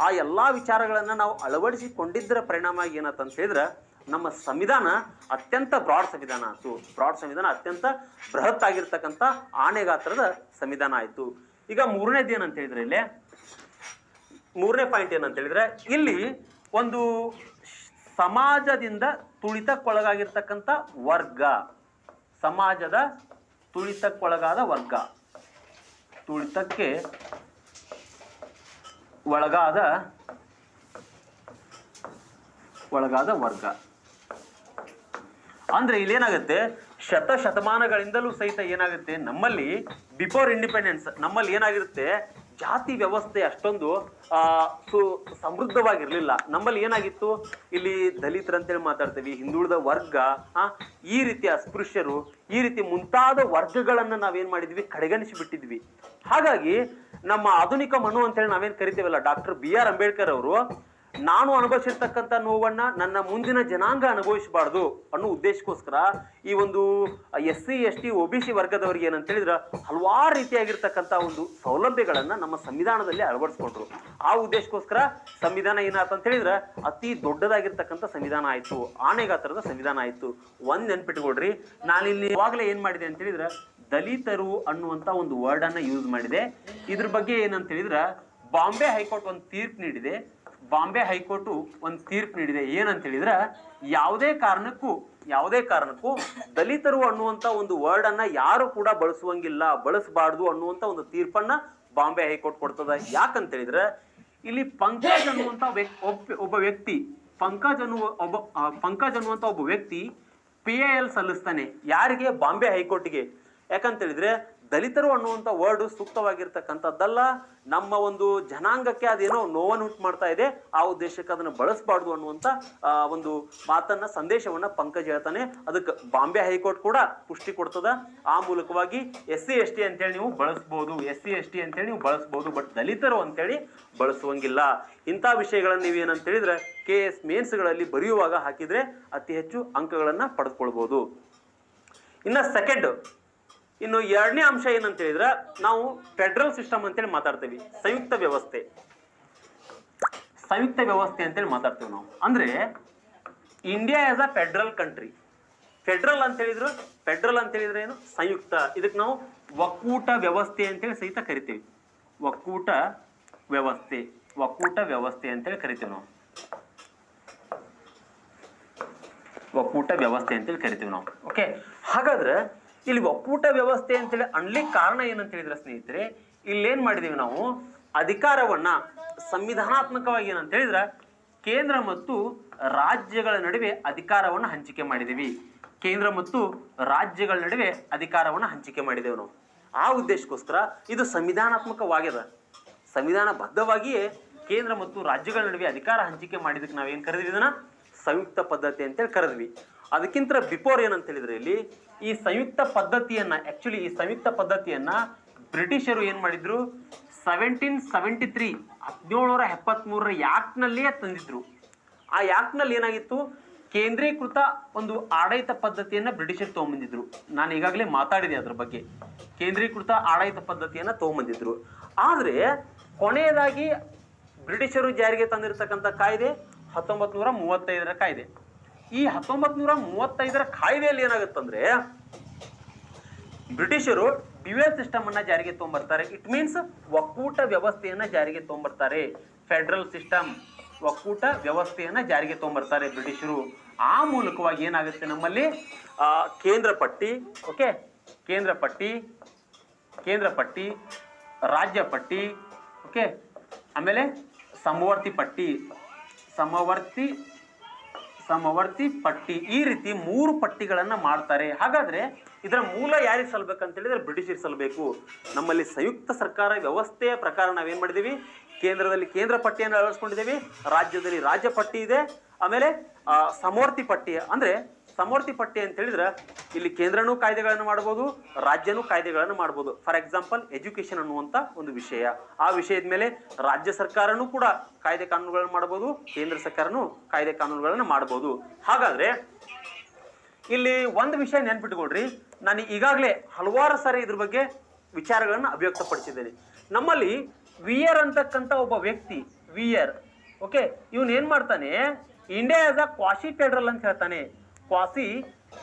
ಆ ಎಲ್ಲಾ ವಿಚಾರಗಳನ್ನ ನಾವು ಅಳವಡಿಸಿಕೊಂಡಿದ್ದರ ಪರಿಣಾಮ ಏನಂತ ಹೇಳಿದ್ರೆ ನಮ್ಮ ಸಂವಿಧಾನ ಅತ್ಯಂತ ಬ್ರಾಡ್ ಸಂವಿಧಾನ ಆಯ್ತು. ಅತ್ಯಂತ ಬೃಹತ್ ಆಗಿರ್ತಕ್ಕಂಥ ಆಣೆಗಾತ್ರದ ಸಂವಿಧಾನ ಆಯ್ತು. ಈಗ ಮೂರನೇದು ಏನಂತ ಹೇಳಿದ್ರೆ ಇಲ್ಲಿ ಮೂರನೇ ಪಾಯಿಂಟ್ ಏನಂತ ಹೇಳಿದ್ರೆ ಇಲ್ಲಿ ಒಂದು ಸಮಾಜದಿಂದ ತುಳಿತಕ್ಕೊಳಗಾಗಿರ್ತಕ್ಕಂಥ ವರ್ಗ, ಸಮಾಜದ ತುಳಿತಕ್ಕೊಳಗಾದ ವರ್ಗ, ತುಳಿತಕ್ಕೆ ಒಳಗಾದ ವರ್ಗ. ಅಂದ್ರೆ ಇಲ್ಲೇನಾಗುತ್ತೆ, ಶತಮಾನಗಳಿಂದಲೂ ಸಹಿತ ಏನಾಗುತ್ತೆ, ನಮ್ಮಲ್ಲಿ ಬಿಫೋರ್ ಇಂಡಿಪೆಂಡೆನ್ಸ್ ನಮ್ಮಲ್ಲಿ ಏನಾಗಿರುತ್ತೆ, ಜಾತಿ ವ್ಯವಸ್ಥೆ ಅಷ್ಟೊಂದು ಸಮೃದ್ಧವಾಗಿರ್ಲಿಲ್ಲ. ನಮ್ಮಲ್ಲಿ ಏನಾಗಿತ್ತು, ಇಲ್ಲಿ ದಲಿತರಂತೇಳಿ ಮಾತಾಡ್ತೀವಿ, ಹಿಂದುಳಿದ ವರ್ಗ, ಈ ರೀತಿ ಅಸ್ಪೃಶ್ಯರು, ಈ ರೀತಿ ಮುಂತಾದ ವರ್ಗಗಳನ್ನ ನಾವೇನ್ ಮಾಡಿದ್ವಿ, ಕಡೆಗಣಿಸಿ ಬಿಟ್ಟಿದ್ವಿ. ಹಾಗಾಗಿ ನಮ್ಮ ಆಧುನಿಕ ಮನು ಅಂತೇಳಿ ನಾವೇನ್ ಕರಿತೀವಲ್ಲ, ಡಾಕ್ಟರ್ BR ಅಂಬೇಡ್ಕರ್ ಅವರು, ನಾನು ಅನುಭವಿಸಿರ್ತಕ್ಕಂಥ ನೋವನ್ನ ನನ್ನ ಮುಂದಿನ ಜನಾಂಗ ಅನುಭವಿಸಬಾರ್ದು ಅನ್ನೋ ಉದ್ದೇಶಕ್ಕೋಸ್ಕರ ಈ ಒಂದು SC ST OBC ವರ್ಗದವರಿಗೆ ಏನಂತ ಹೇಳಿದ್ರೆ ಹಲವಾರು ರೀತಿಯಾಗಿರ್ತಕ್ಕಂಥ ಒಂದು ಸೌಲಭ್ಯಗಳನ್ನ ನಮ್ಮ ಸಂವಿಧಾನದಲ್ಲಿ ಅಳವಡಿಸ್ಕೊಂಡ್ರು. ಆ ಉದ್ದೇಶಕ್ಕೋಸ್ಕರ ಸಂವಿಧಾನ ಏನಾಯ್ತು ಅಂತ ಹೇಳಿದ್ರೆ ಅತಿ ದೊಡ್ಡದಾಗಿರ್ತಕ್ಕಂಥ ಸಂವಿಧಾನ ಆಯ್ತು, ಆಣೆಗಾತ್ರದ ಸಂವಿಧಾನ ಆಯ್ತು. ಒಂದ್ ನೆನ್ಪಿಟ್ಕೊಡ್ರಿ, ನಾನಿಲ್ಲಿ ಯಾವಾಗಲೇ ಏನ್ ಮಾಡಿದೆ ಅಂತ ಹೇಳಿದ್ರೆ ದಲಿತರು ಅನ್ನುವಂತ ಒಂದು ವರ್ಡ್ ಅನ್ನ ಯೂಸ್ ಮಾಡಿದೆ. ಇದ್ರ ಬಗ್ಗೆ ಏನಂತ ಹೇಳಿದ್ರೆ ಬಾಂಬೆ ಹೈಕೋರ್ಟ್ ಒಂದು ತೀರ್ಪು ನೀಡಿದೆ. ಬಾಂಬೆ ಹೈಕೋರ್ಟ್ ಒಂದು ತೀರ್ಪು ನೀಡಿದೆ. ಏನಂತ ಹೇಳಿದ್ರೆ ಯಾವುದೇ ಕಾರಣಕ್ಕೂ ದಲಿತರು ಅನ್ನುವಂತ ಒಂದು ವರ್ಡ್ ಅನ್ನ ಯಾರು ಕೂಡ ಬಳಸುವಂಗಿಲ್ಲ, ಬಳಸಬಾರ್ದು ಅನ್ನುವಂತ ಒಂದು ತೀರ್ಪನ್ನ ಬಾಂಬೆ ಹೈಕೋರ್ಟ್ ಕೊಡ್ತದ. ಯಾಕಂತ ಹೇಳಿದ್ರೆ ಇಲ್ಲಿ ಪಂಕಜ್ ಅನ್ನುವಂತ ಒಬ್ಬ ವ್ಯಕ್ತಿ PIL ಸಲ್ಲಿಸ್ತಾನೆ. ಯಾರಿಗೆ? ಬಾಂಬೆ ಹೈಕೋರ್ಟ್ಗೆ. ಯಾಕಂತ ಹೇಳಿದ್ರೆ ದಲಿತರು ಅನ್ನುವಂಥ ವರ್ಡ್ ಸೂಕ್ತವಾಗಿರ್ತಕ್ಕಂಥದ್ದಲ್ಲ, ನಮ್ಮ ಒಂದು ಜನಾಂಗಕ್ಕೆ ಅದೇನೋ ನೋವನ್ನು ಉಂಟು ಮಾಡ್ತಾ ಇದೆ, ಆ ಉದ್ದೇಶಕ್ಕೆ ಅದನ್ನು ಬಳಸಬಾರ್ದು ಅನ್ನುವಂಥ ಒಂದು ಮಾತನ್ನ, ಸಂದೇಶವನ್ನ ಪಂಕಜ್ ಹೇಳ್ತಾನೆ. ಅದಕ್ಕೆ ಬಾಂಬೆ ಹೈಕೋರ್ಟ್ ಕೂಡ ಪುಷ್ಟಿ ಕೊಡ್ತದ. ಆ ಮೂಲಕವಾಗಿ SC ST ಅಂತೇಳಿ ನೀವು ಬಳಸ್ಬೋದು, SC ST ಅಂತೇಳಿ ನೀವು ಬಳಸ್ಬೋದು, ಬಟ್ ದಲಿತರು ಅಂತೇಳಿ ಬಳಸುವಂಗಿಲ್ಲ. ಇಂಥ ವಿಷಯಗಳನ್ನ ನೀವೇನಂತ ಹೇಳಿದ್ರೆ KS ಮೇನ್ಸ್ಗಳಲ್ಲಿ ಬರೆಯುವಾಗ ಹಾಕಿದ್ರೆ ಅತಿ ಹೆಚ್ಚು ಅಂಕಗಳನ್ನ ಪಡೆದುಕೊಳ್ಬಹುದು. ಇನ್ನು ಎರಡನೇ ಅಂಶ ಏನಂತ ಹೇಳಿದ್ರೆ ನಾವು ಫೆಡರಲ್ ಸಿಸ್ಟಮ್ ಅಂತೇಳಿ ಮಾತಾಡ್ತೀವಿ, ಸಂಯುಕ್ತ ವ್ಯವಸ್ಥೆ ಅಂತೇಳಿ ಮಾತಾಡ್ತೀವಿ ನಾವು. ಅಂದ್ರೆ India as a federal country. Federal ಅಂತ ಹೇಳಿದ್ರೆ ಏನು? ಸಂಯುಕ್ತ. ಇದಕ್ಕೆ ನಾವು ಒಕ್ಕೂಟ ವ್ಯವಸ್ಥೆ ಅಂತೇಳಿ ಸಹಿತ ಕರಿತೀವಿ. ಒಕ್ಕೂಟ ವ್ಯವಸ್ಥೆ ಅಂತೇಳಿ ಕರಿತೀವಿ ನಾವು. ಒಕ್ಕೂಟ ವ್ಯವಸ್ಥೆ ಅಂತೇಳಿ ಕರಿತೀವಿ ನಾವು. ಓಕೆ, ಹಾಗಾದ್ರೆ ಇಲ್ಲಿ ಒಕ್ಕೂಟ ವ್ಯವಸ್ಥೆ ಅಂತೇಳಿ ಅನ್ಲಿಕ್ಕೆ ಕಾರಣ ಏನಂತ ಹೇಳಿದ್ರೆ ಸ್ನೇಹಿತರೆ, ಇಲ್ಲೇನ್ ಮಾಡಿದೀವಿ ನಾವು, ಅಧಿಕಾರವನ್ನ ಸಂವಿಧಾನಾತ್ಮಕವಾಗಿ ಏನಂತ ಹೇಳಿದ್ರೆ ಕೇಂದ್ರ ಮತ್ತು ರಾಜ್ಯಗಳ ನಡುವೆ ಅಧಿಕಾರವನ್ನು ಹಂಚಿಕೆ ಮಾಡಿದೀವಿ. ನಾವು ಆ ಉದ್ದೇಶಕ್ಕೋಸ್ಕರ ಇದು ಸಂವಿಧಾನಾತ್ಮಕವಾಗ್ಯದ. ಸಂವಿಧಾನಬದ್ಧವಾಗಿಯೇ ಕೇಂದ್ರ ಮತ್ತು ರಾಜ್ಯಗಳ ನಡುವೆ ಅಧಿಕಾರ ಹಂಚಿಕೆ ಮಾಡಿದಕ್ಕೆ ನಾವೇನ್ ಕರೆದ್ವಿ, ಇದನ್ನ ಸಂಯುಕ್ತ ಪದ್ಧತಿ ಅಂತೇಳಿ ಕರೆದ್ವಿ. ಅದಕ್ಕಿಂತ ಬಿಫೋರ್ ಏನಂತ ಹೇಳಿದ್ರೆ ಇಲ್ಲಿ ಈ ಸಂಯುಕ್ತ ಪದ್ಧತಿಯನ್ನ ಬ್ರಿಟಿಷರು ಏನ್ ಮಾಡಿದ್ರು, 1773 1773 ಆಕ್ಟ್ ನಲ್ಲಿಯೇ ತಂದಿದ್ರು. ಆ ಆಕ್ಟ್ ನಲ್ಲಿ ಏನಾಗಿತ್ತು, ಕೇಂದ್ರೀಕೃತ ಒಂದು ಆಡಳಿತ ಪದ್ಧತಿಯನ್ನ ಬ್ರಿಟಿಷರು ತಗೊಂಬಂದಿದ್ರು. ನಾನು ಈಗಾಗಲೇ ಮಾತಾಡಿದೆ ಅದ್ರ ಬಗ್ಗೆ. ಕೇಂದ್ರೀಕೃತ ಆಡಳಿತ ಪದ್ಧತಿಯನ್ನ ತಗೊಂಬಂದಿದ್ರು. ಆದ್ರೆ ಕೊನೆಯದಾಗಿ ಬ್ರಿಟಿಷರು ಜಾರಿಗೆ ತಂದಿರತಕ್ಕಂಥ ಕಾಯ್ದೆ 1935 ಕಾಯ್ದೆ. ಈ 1935 ಕಾಯ್ದೆಯಲ್ಲಿ ಏನಾಗುತ್ತಂದ್ರೆ ಬ್ರಿಟಿಷರು ಡ್ಯುಯಲ್ ಸಿಸ್ಟಮ್ ಅನ್ನ ಜಾರಿಗೆ ತಗೊಂಡ್ಬರ್ತಾರೆ. ಇಟ್ ಮೀನ್ಸ್ ಒಕ್ಕೂಟ ವ್ಯವಸ್ಥೆಯನ್ನ ಜಾರಿಗೆ ತಗೊಂಡ್ಬರ್ತಾರೆ. ಫೆಡರಲ್ ಸಿಸ್ಟಮ್, ಒಕ್ಕೂಟ ವ್ಯವಸ್ಥೆಯನ್ನ ಜಾರಿಗೆ ತಗೊಂಡ್ಬರ್ತಾರೆ ಬ್ರಿಟಿಷರು. ಆ ಮೂಲಕವಾಗಿ ಏನಾಗುತ್ತೆ, ನಮ್ಮಲ್ಲಿ ಕೇಂದ್ರ ಪಟ್ಟಿ, ರಾಜ್ಯ ಪಟ್ಟಿ, ಓಕೆ, ಆಮೇಲೆ ಸಮವರ್ತಿ ಪಟ್ಟಿ, ಈ ರೀತಿ 3 ಪಟ್ಟಿಗಳನ್ನ ಮಾಡ್ತಾರೆ. ಹಾಗಾದ್ರೆ ಇದರ ಮೂಲ ಯಾರಿಗೆ ಸಲ್ಲಬೇಕಂತ ಹೇಳಿದ್ರೆ ಬ್ರಿಟಿಷರಿಗೆ ಸಲ್ಲಬೇಕು. ನಮ್ಮಲ್ಲಿ ಸಂಯುಕ್ತ ಸರ್ಕಾರ ವ್ಯವಸ್ಥೆಯ ಪ್ರಕಾರ ನಾವೇನ್ ಮಾಡಿದೀವಿ, ಕೇಂದ್ರದಲ್ಲಿ ಕೇಂದ್ರ ಪಟ್ಟಿಯನ್ನು ಅಳವಡಿಸ್ಕೊಂಡಿದ್ದೀವಿ, ರಾಜ್ಯದಲ್ಲಿ ರಾಜ್ಯ ಪಟ್ಟಿ ಇದೆ, ಆಮೇಲೆ ಸಮವರ್ತಿ ಪಟ್ಟಿ. ಅಂದ್ರೆ ಸಮವರ್ತಿ ಪಟ್ಟಿ ಅಂತ ಹೇಳಿದ್ರೆ ಇಲ್ಲಿ ಕೇಂದ್ರನೂ ಕಾಯ್ದೆಗಳನ್ನು ಮಾಡಬಹುದು, ರಾಜ್ಯನೂ ಕಾಯ್ದೆಗಳನ್ನು ಮಾಡಬಹುದು. ಫಾರ್ ಎಕ್ಸಾಂಪಲ್ ಎಜುಕೇಶನ್ ಅನ್ನುವಂತ ಒಂದು ವಿಷಯ, ಆ ವಿಷಯದ ಮೇಲೆ ರಾಜ್ಯ ಸರ್ಕಾರನೂ ಕೂಡ ಕಾಯ್ದೆ ಕಾನೂನುಗಳನ್ನು ಮಾಡಬಹುದು, ಕೇಂದ್ರ ಸರ್ಕಾರನೂ ಕಾಯ್ದೆ ಕಾನೂನುಗಳನ್ನು ಮಾಡಬಹುದು. ಹಾಗಾದ್ರೆ ಇಲ್ಲಿ ಒಂದು ವಿಷಯ ನೆನ್ಪಿಟ್ಕೊಡ್ರಿ, ನಾನು ಈಗಾಗಲೇ ಹಲವಾರು ಸಾರಿ ಇದ್ರ ಬಗ್ಗೆ ವಿಚಾರಗಳನ್ನು ಅಭಿವ್ಯಕ್ತಪಡಿಸಿದ್ದೇನೆ. ನಮ್ಮಲ್ಲಿ ವಿಯರ್ ಅಂತಕ್ಕಂಥ ಒಬ್ಬ ವ್ಯಕ್ತಿ, ವಿಯರ್, ಓಕೆ, ಇವನ್ ಏನ್ ಮಾಡ್ತಾನೆ, India as a quasi federal ಅಂತ ಹೇಳ್ತಾನೆ. ಕ್ವಾಸಿ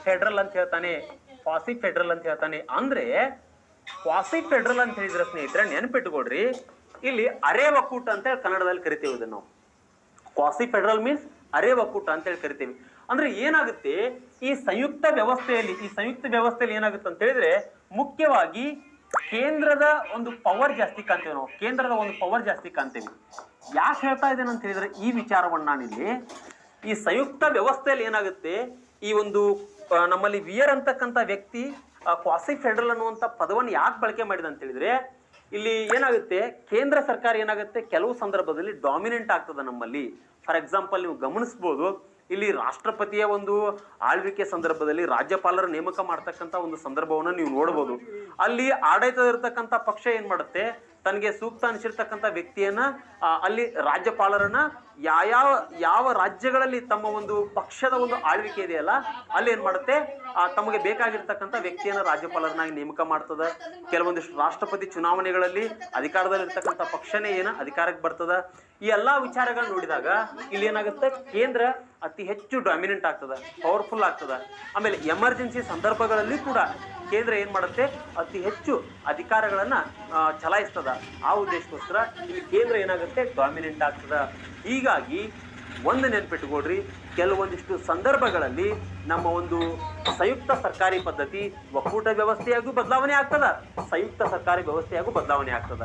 ಫೆಡರಲ್ ಅಂತ ಹೇಳ್ತಾನೆ. ಅಂದ್ರೆ ಕ್ವಾಸಿ ಫೆಡರಲ್ ಅಂತ ಹೇಳಿದ್ರೆ ಸ್ನೇಹಿತರೆ ನೆನ್ಪಿಟ್ಕೊಡ್ರಿ, ಇಲ್ಲಿ ಅರೆ ಒಕ್ಕೂಟ ಅಂತ ಹೇಳಿ ಕನ್ನಡದಲ್ಲಿ ಕರಿತೀವಿ ಇದನ್ನು ನಾವು. ಕ್ವಾಸಿ ಫೆಡರಲ್ ಮೀನ್ಸ್ ಅರೆ ಒಕ್ಕೂಟ ಅಂತ ಹೇಳಿ ಕರಿತೀವಿ. ಅಂದ್ರೆ ಏನಾಗುತ್ತೆ ಈ ಸಂಯುಕ್ತ ವ್ಯವಸ್ಥೆಯಲ್ಲಿ ಏನಾಗುತ್ತೆ ಅಂತ ಹೇಳಿದ್ರೆ ಮುಖ್ಯವಾಗಿ ಕೇಂದ್ರದ ಒಂದು ಪವರ್ ಜಾಸ್ತಿ ಕಾಣ್ತೇವೆ ನಾವು. ಕೇಂದ್ರದ ಒಂದು ಪವರ್ ಜಾಸ್ತಿ ಕಾಣ್ತೇವೆ. ಯಾಕೆ ಹೇಳ್ತಾ ಇದ್ದೇನೆ ಅಂತ ಹೇಳಿದ್ರೆ ಈ ವಿಚಾರವನ್ನು ನಾನಿಲ್ಲಿ ಈ ಸಂಯುಕ್ತ ವ್ಯವಸ್ಥೆಯಲ್ಲಿ ಏನಾಗುತ್ತೆ ಈ ಒಂದು ನಮ್ಮಲ್ಲಿ ವಿಯರ್ ಅಂತಕ್ಕಂಥ ವ್ಯಕ್ತಿ ಕ್ವಾಸಿ ಫೆಡರಲ್ ಅನ್ನುವಂಥ ಪದವನ್ನು ಯಾಕೆ ಬಳಕೆ ಮಾಡಿದ ಅಂತ ಹೇಳಿದ್ರೆ ಇಲ್ಲಿ ಏನಾಗುತ್ತೆ ಕೇಂದ್ರ ಸರ್ಕಾರ ಏನಾಗುತ್ತೆ ಕೆಲವು ಸಂದರ್ಭದಲ್ಲಿ ಡಾಮಿನೆಂಟ್ ಆಗ್ತದೆ ನಮ್ಮಲ್ಲಿ. ಫಾರ್ ಎಕ್ಸಾಂಪಲ್ ನೀವು ಗಮನಿಸ್ಬೋದು, ಇಲ್ಲಿ ರಾಷ್ಟ್ರಪತಿಯ ಒಂದು ಆಳ್ವಿಕೆ ಸಂದರ್ಭದಲ್ಲಿ ರಾಜ್ಯಪಾಲರ ನೇಮಕ ಮಾಡ್ತಕ್ಕಂಥ ಒಂದು ಸಂದರ್ಭವನ್ನು ನೀವು ನೋಡ್ಬೋದು. ಅಲ್ಲಿ ಆಡಳಿತ ಇರತಕ್ಕಂಥ ಪಕ್ಷ ಏನ್ ಮಾಡುತ್ತೆ, ತನಗೆ ಸೂಕ್ತ ಅನಿಸಿರ್ತಕ್ಕಂಥ ವ್ಯಕ್ತಿಯನ್ನ ಅಲ್ಲಿ ರಾಜ್ಯಪಾಲರನ್ನ ಯಾವ ರಾಜ್ಯಗಳಲ್ಲಿ ತಮ್ಮ ಒಂದು ಪಕ್ಷದ ಒಂದು ಆಳ್ವಿಕೆ ಇದೆಯಲ್ಲ ಅಲ್ಲಿ ಏನ್ ಮಾಡುತ್ತೆ ತಮಗೆ ಬೇಕಾಗಿರ್ತಕ್ಕಂಥ ವ್ಯಕ್ತಿಯನ್ನ ರಾಜ್ಯಪಾಲರನ್ನಾಗಿ ನೇಮಕ ಮಾಡ್ತದ. ಕೆಲವೊಂದಿಷ್ಟು ರಾಷ್ಟ್ರಪತಿ ಚುನಾವಣೆಗಳಲ್ಲಿ ಅಧಿಕಾರದಲ್ಲಿರ್ತಕ್ಕಂಥ ಪಕ್ಷನೇ ಅಧಿಕಾರಕ್ಕೆ ಬರ್ತದ. ಈ ಎಲ್ಲಾ ವಿಚಾರಗಳು ನೋಡಿದಾಗ ಇಲ್ಲಿ ಏನಾಗುತ್ತೆ ಕೇಂದ್ರ ಅತಿ ಹೆಚ್ಚು ಡಾಮಿನೆಂಟ್ ಆಗ್ತದ, ಪವರ್ಫುಲ್ ಆಗ್ತದ. ಆಮೇಲೆ ಎಮರ್ಜೆನ್ಸಿ ಸಂದರ್ಭಗಳಲ್ಲಿ ಕೂಡ ಕೇಂದ್ರ ಏನ್ ಮಾಡುತ್ತೆ ಅತಿ ಹೆಚ್ಚು ಅಧಿಕಾರಗಳನ್ನ ಚಲಾಯಿಸ್ತದ. ಆ ಉದ್ದೇಶಕ್ಕೋಸ್ಕರ ಇಲ್ಲಿ ಕೇಂದ್ರ ಏನಾಗುತ್ತೆ ಡಾಮಿನೆಂಟ್ ಆಗ್ತದ. ಹೀಗಾಗಿ ಒಂದು ನೆನ್ಪಿಟ್ಟುಕೊಡ್ರಿ, ಕೆಲವೊಂದಿಷ್ಟು ಸಂದರ್ಭಗಳಲ್ಲಿ ನಮ್ಮ ಒಂದು ಸಂಯುಕ್ತ ಸರ್ಕಾರಿ ಪದ್ಧತಿ ಒಕ್ಕೂಟ ವ್ಯವಸ್ಥೆಯಾಗೂ ಬದಲಾವಣೆ ಆಗ್ತದ, ಸಂಯುಕ್ತ ಸರ್ಕಾರಿ ವ್ಯವಸ್ಥೆಯಾಗೂ ಬದಲಾವಣೆ ಆಗ್ತದ.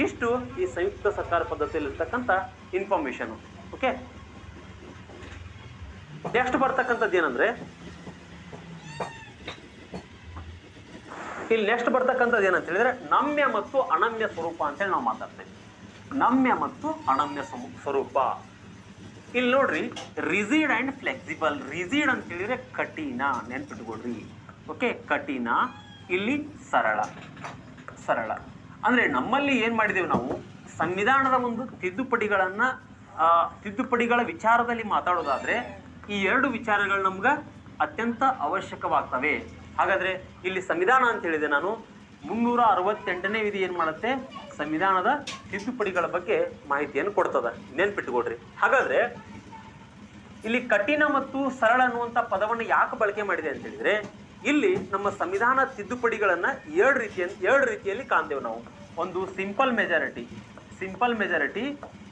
ಇಷ್ಟು ಈ ಸಂಯುಕ್ತ ಸರ್ಕಾರ ಪದ್ಧತಿಯಲ್ಲಿರ್ತಕ್ಕಂಥ ಇನ್ಫಾರ್ಮೇಶನ್. ಓಕೆ, ನೆಕ್ಸ್ಟ್ ಬರ್ತಕ್ಕಂಥದ್ದು ಏನಂದ್ರೆ ಇಲ್ಲಿ ನೆಕ್ಸ್ಟ್ ಬರ್ತಕ್ಕಂಥದ್ದು ಏನಂತ ಹೇಳಿದ್ರೆ ನಮ್ಯ ಮತ್ತು ಅನಮ್ಯ ಸ್ವರೂಪ ಅಂತೇಳಿ ನಾವು ಮಾತಾಡ್ತೇವೆ. ನಮ್ಯ ಮತ್ತು ಅನಮ್ಯ ಸ್ವರೂಪ. ಇಲ್ಲಿ ನೋಡ್ರಿ, ರಿಜಿಡ್ ಅಂಡ್ ಫ್ಲೆಕ್ಸಿಬಲ್. ರಿಜಿಡ್ ಅಂತ ಹೇಳಿದ್ರೆ ಕಠಿಣ, ನೆನ್ಪಿಟ್ಕೊಡ್ರಿ. ಓಕೆ, ಕಠಿಣ. ಇಲ್ಲಿ ಸರಳ. ಅಂದ್ರೆ ನಮ್ಮಲ್ಲಿ ಏನ್ ಮಾಡಿದೇವೆ ನಾವು ಸಂವಿಧಾನದ ಒಂದು ತಿದ್ದುಪಡಿಗಳ ವಿಚಾರದಲ್ಲಿ ಮಾತಾಡೋದಾದ್ರೆ ಈ ಎರಡು ವಿಚಾರಗಳು ನಮ್ಗೆ ಅತ್ಯಂತ ಅವಶ್ಯಕವಾಗ್ತವೆ. ಹಾಗಾದ್ರೆ ಇಲ್ಲಿ ಸಂವಿಧಾನ ಅಂತ ಹೇಳಿದೆ ನಾನು, 368ನೇ ವಿಧಿ ಏನ್ ಮಾಡುತ್ತೆ ಸಂವಿಧಾನದ ತಿದ್ದುಪಡಿಗಳ ಬಗ್ಗೆ ಮಾಹಿತಿಯನ್ನು ಕೊಡ್ತದ, ನೆನ್ಪಿಟ್ಟುಕೊಡ್ರಿ. ಹಾಗಾದ್ರೆ ಇಲ್ಲಿ ಕಠಿಣ ಮತ್ತು ಸರಳ ಅನ್ನುವಂಥ ಪದವನ್ನು ಯಾಕೆ ಬಳಕೆ ಮಾಡಿದೆ ಅಂತ ಹೇಳಿದ್ರೆ ಇಲ್ಲಿ ನಮ್ಮ ಸಂವಿಧಾನ ತಿದ್ದುಪಡಿಗಳನ್ನ ಎರಡು ರೀತಿಯಲ್ಲಿ ಕಾಣ್ತೇವೆ ನಾವು. ಒಂದು ಸಿಂಪಲ್ ಮೆಜಾರಿಟಿ,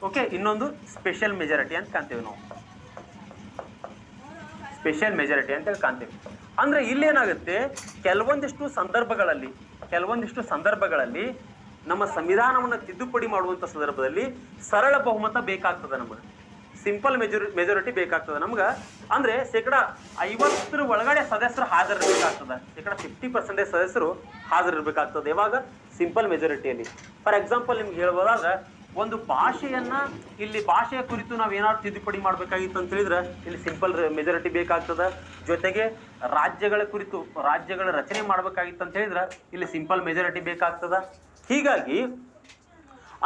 ಓಕೆ, ಇನ್ನೊಂದು ಸ್ಪೆಷಲ್ ಮೆಜಾರಿಟಿ ಅಂತ ಕಾಣ್ತೇವೆ ನಾವು. ಸ್ಪೆಷಲ್ ಮೆಜಾರಿಟಿ ಅಂತ ಕಾಣ್ತೇವೆ. ಅಂದ್ರೆ ಇಲ್ಲೇನಾಗುತ್ತೆ ಕೆಲವೊಂದಿಷ್ಟು ಸಂದರ್ಭಗಳಲ್ಲಿ ನಮ್ಮ ಸಂವಿಧಾನವನ್ನು ತಿದ್ದುಪಡಿ ಮಾಡುವಂತ ಸಂದರ್ಭದಲ್ಲಿ ಸರಳ ಬಹುಮತ ಬೇಕಾಗ್ತದೆ ನಮಗೆ, ಸಿಂಪಲ್ ಮೆಜಾರಿಟಿ ಬೇಕಾಗ್ತದೆ ನಮ್ಗೆ. ಅಂದ್ರೆ 50% ಒಳಗಡೆ ಸದಸ್ಯರು ಹಾಜರಿರ್ಬೇಕಾಗ್ತದೆ, 50% ಸದಸ್ಯರು ಹಾಜರಿರ್ಬೇಕಾಗ್ತದೆ. ಯಾವಾಗ ಸಿಂಪಲ್ ಮೆಜಾರಿಟಿಯಲ್ಲಿ. ಫಾರ್ ಎಕ್ಸಾಂಪಲ್ ನಿಮ್ಗೆ ಹೇಳ್ಬೋದಾದ್ರೆ ಒಂದು ಭಾಷೆಯ ಕುರಿತು ನಾವು ಏನಾದ್ರು ತಿದ್ದುಪಡಿ ಮಾಡ್ಬೇಕಾಗಿತ್ತು ಅಂತ ಹೇಳಿದ್ರೆ ಇಲ್ಲಿ ಸಿಂಪಲ್ ಮೆಜಾರಿಟಿ ಬೇಕಾಗ್ತದ. ಜೊತೆಗೆ ರಾಜ್ಯಗಳ ರಚನೆ ಮಾಡ್ಬೇಕಾಗಿತ್ತು ಅಂತ ಹೇಳಿದ್ರೆ ಇಲ್ಲಿ ಸಿಂಪಲ್ ಮೆಜಾರಿಟಿ ಬೇಕಾಗ್ತದ. ಹೀಗಾಗಿ